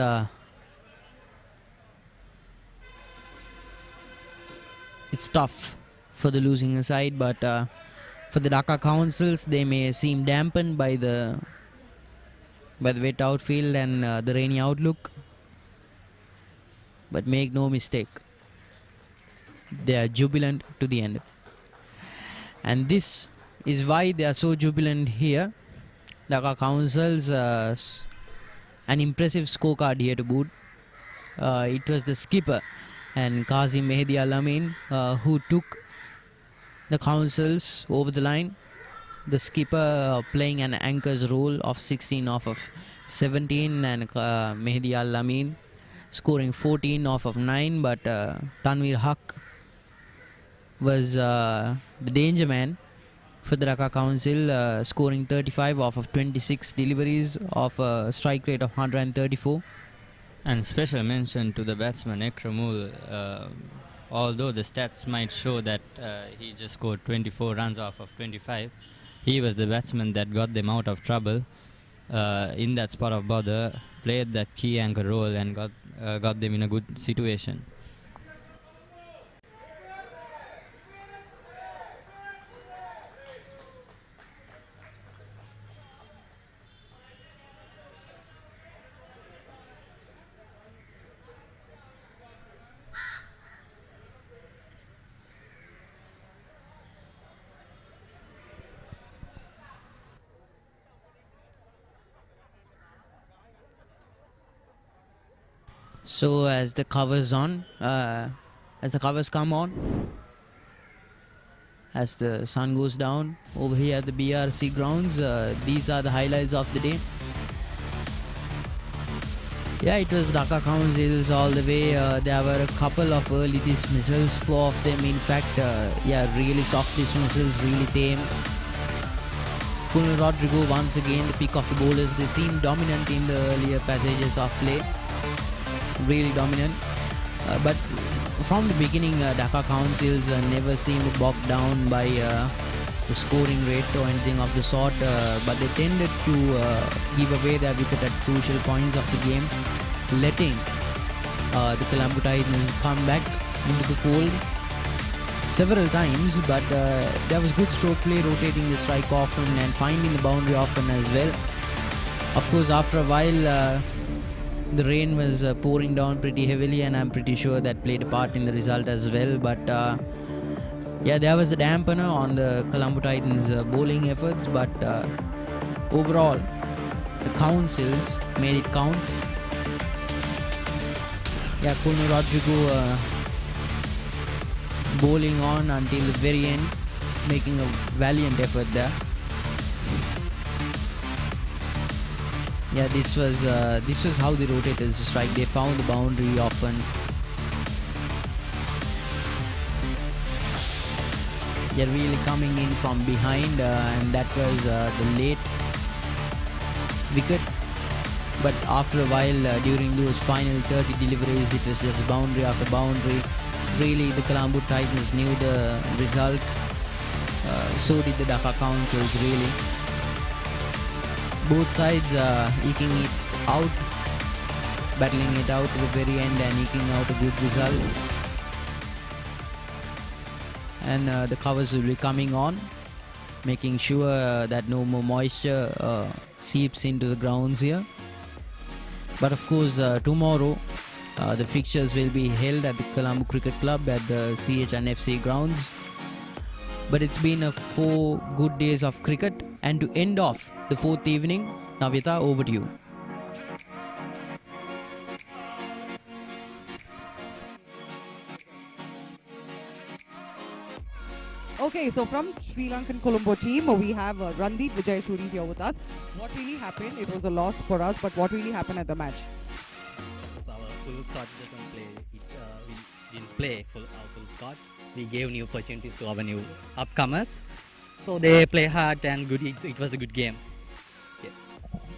tough for the losing side, but for the Dhaka Counsels, they may seem dampened by the wet outfield and the rainy outlook. But make no mistake, they are jubilant to the end. And this is why they are so jubilant here. Dhaka Counsels, an impressive scorecard here to boot. It was the skipper and Kazim Mehdi Al-Amin who took the Counsels over the line. The skipper playing an anchor's role of 16 off of 17, and Mehdi Al-Amin scoring 14 off of 9, but Tanveer Haq was the danger man for the Dhaka Council, scoring 35 off of 26 deliveries of a strike rate of 134. And special mention to the batsman Ekramul. Although the stats might show that he just scored 24 runs off of 25, he was the batsman that got them out of trouble in that spot of bother, played that key anchor role and got them in a good situation. So as the covers come on, as the sun goes down over here at the BRC grounds, these are the highlights of the day. Yeah, it was Dhaka Counsels all the way. There were a couple of early dismissals, 4 of them in fact, really soft dismissals, really tame. Kulna Rodrigo once again the pick of the bowlers. They seemed dominant in the earlier passages of play. Really dominant, but from the beginning Dhaka Counsels never seemed bogged down by the scoring rate or anything of the sort, but they tended to give away their wicket at crucial points of the game, letting the Colombo Titans come back into the fold several times, but there was good stroke play, rotating the strike often and finding the boundary often as well. Of course, after a while the rain was pouring down pretty heavily, and I'm pretty sure that played a part in the result as well. But there was a dampener on the Colombo Titans bowling efforts, but overall the Counsels made it count. Kulna Rodrigo bowling on until the very end, making a valiant effort there. Yeah, this was how the rotators strike. They found the boundary often. Yeah, really coming in from behind, and that was the late wicket. But after a while, during those final 30 deliveries, it was just boundary after boundary. Really, the Colombo Titans knew the result. So did the Dhaka Counsels, really. Both sides eking it out, battling it out to the very end and eking out a good result. And the covers will be coming on, making sure that no more moisture seeps into the grounds here. But of course, tomorrow the fixtures will be held at the Colombo Cricket Club at the CH&FC grounds. But it's been 4 good days of cricket, and to end off the 4th evening, Navita, over to you. Okay, so from Sri Lankan Colombo team, we have Randeep Vijayasuri here with us. What really happened? It was a loss for us, but what really happened at the match? Because our full squad doesn't play. We didn't play our full squad. We gave new opportunities to our new upcomers. So they play hard and good. It was a good game. Yeah.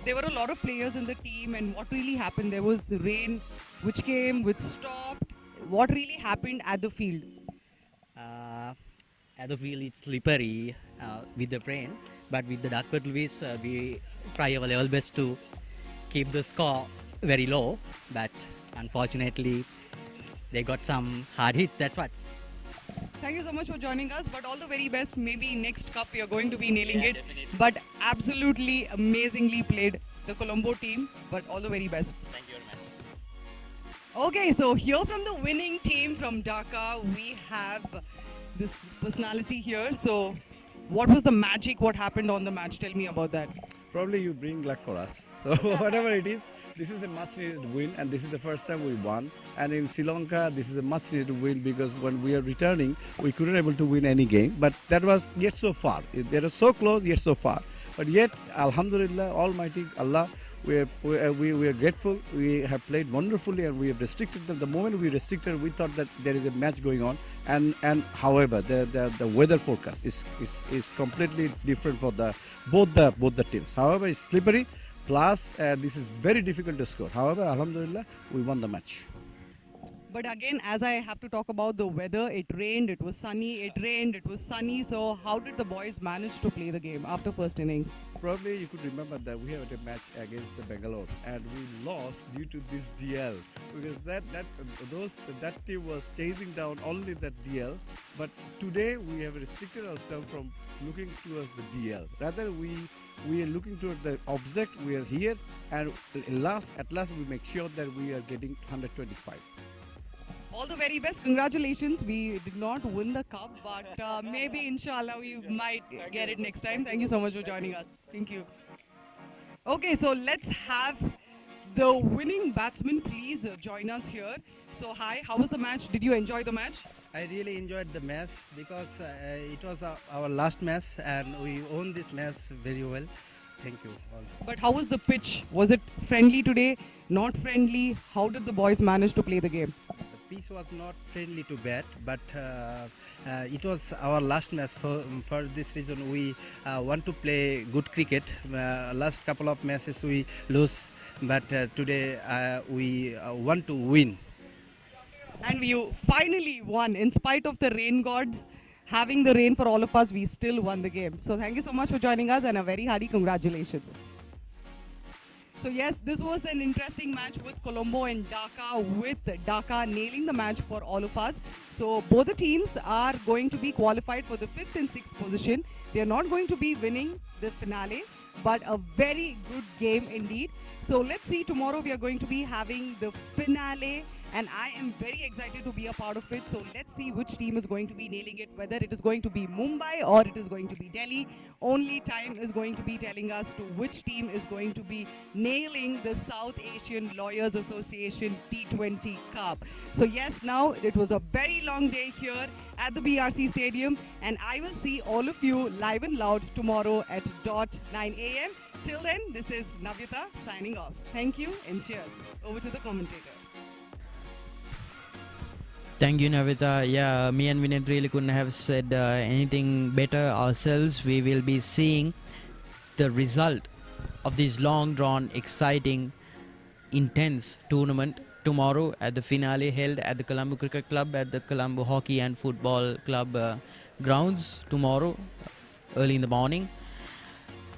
There were a lot of players in the team, and what really happened? There was rain, which came, which stopped. What really happened at the field? At the field, it's slippery with the rain, but with the Dark Turtles, we try our level best to keep the score very low. But unfortunately, they got some hard hits. That's what. Thank you so much for joining us, but all the very best. Maybe next cup you're going to be nailing it. Definitely. But absolutely amazingly played the Colombo team, but all the very best. Thank you very much. Okay, so here from the winning team from Dhaka, we have this personality here. So what was the magic? What happened on the match? Tell me about that. Probably you bring luck for us. So whatever it is, this is a much needed win, and this is the first time we won. And in Sri Lanka, this is a much needed win because when we are returning, we couldn't able to win any game. But that was yet so far. They are so close, yet so far. But yet, Alhamdulillah, Almighty Allah, we are grateful. We have played wonderfully, and we have restricted them. The moment we restricted, we thought that there is a match going on. And however, the weather forecast is completely different for both the teams. However, it's slippery. Plus, this is very difficult to score. However, Alhamdulillah, we won the match. But again, as I have to talk about the weather, it rained, it was sunny, it rained, it was sunny. So how did the boys manage to play the game after first innings? Probably you could remember that we had a match against the Bangalore and we lost due to this DL because that team was chasing down only that DL. But today we have restricted ourselves from looking towards the DL. Rather we are looking towards the object. We are here, and at last we make sure that we are getting 125. All the very best. Congratulations. We did not win the cup, but maybe inshallah we might get it next time. Thank you so much for joining us. Thank you. Okay, so let's have the winning batsman please join us here. So hi, how was the match? Did you enjoy the match? I really enjoyed the match because it was our last match and we won this match very well. Thank you all. But how was the pitch? Was it friendly today? Not friendly? How did the boys manage to play the game? The pitch was not friendly to bat, but it was our last match. For this reason, we want to play good cricket. Last couple of matches we lose, but today we want to win. And you finally won. In spite of the rain gods having the rain for all of us, we still won the game. So thank you so much for joining us and a very hearty congratulations. So yes, this was an interesting match with Colombo and Dhaka, with Dhaka nailing the match for all of us. So both the teams are going to be qualified for the 5th and 6th position. They are not going to be winning the finale, but a very good game indeed. So let's see, tomorrow we are going to be having the finale and I am very excited to be a part of it. So let's see which team is going to be nailing it, whether it is going to be Mumbai or it is going to be Delhi. Only time is going to be telling us to which team is going to be nailing the South Asian Lawyers Association T20 Cup. So yes, now it was a very long day here at the BRC Stadium, and I will see all of you live and loud tomorrow at .9 a.m. Till then, this is Navyata signing off. Thank you and cheers. Over to the commentator. Thank you, Navita. Yeah, me and Vinay really couldn't have said anything better ourselves. We will be seeing the result of this long drawn, exciting, intense tournament tomorrow at the finale held at the Colombo Cricket Club at the Colombo Hockey and Football Club grounds tomorrow early in the morning.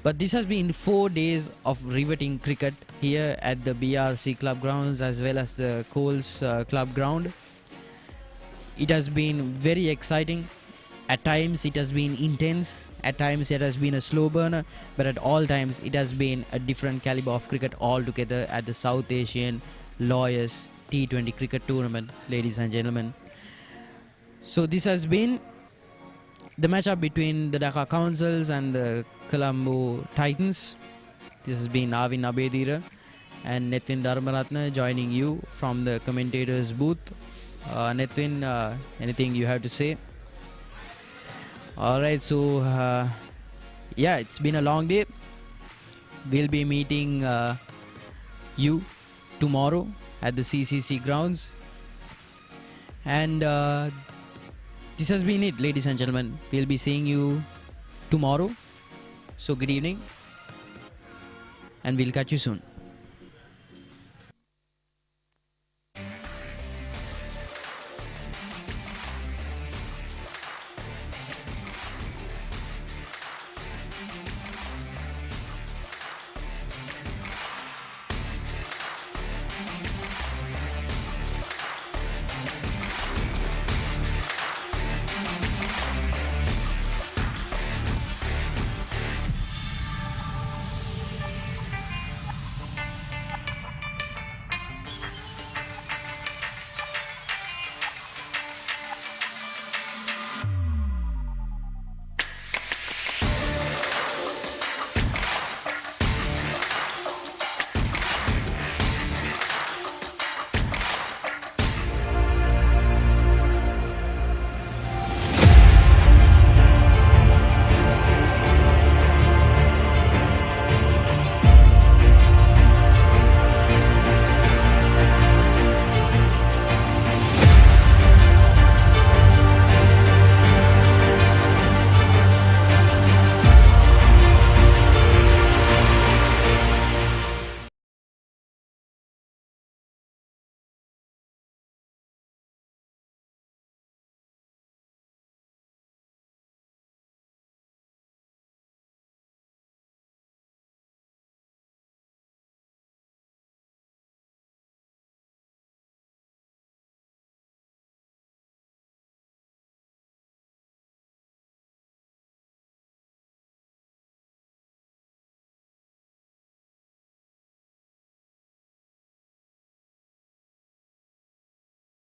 But this has been 4 days of riveting cricket here at the BRC Club grounds as well as the Coles Club ground. It has been very exciting. At times it has been intense. At times it has been a slow burner. But at all times it has been a different caliber of cricket altogether at the South Asian Lawyers T20 cricket tournament, ladies and gentlemen. So this has been the matchup between the Dhaka Counsels and the Colombo Titans. This has been Avin Abedira and Nitin Dharmaratna joining you from the commentators booth. Nitin, anything you have to say? Alright, so yeah, it's been a long day. We'll be meeting you tomorrow at the CCC grounds. And this has been it, ladies and gentlemen. We'll be seeing you tomorrow. So good evening, and we'll catch you soon.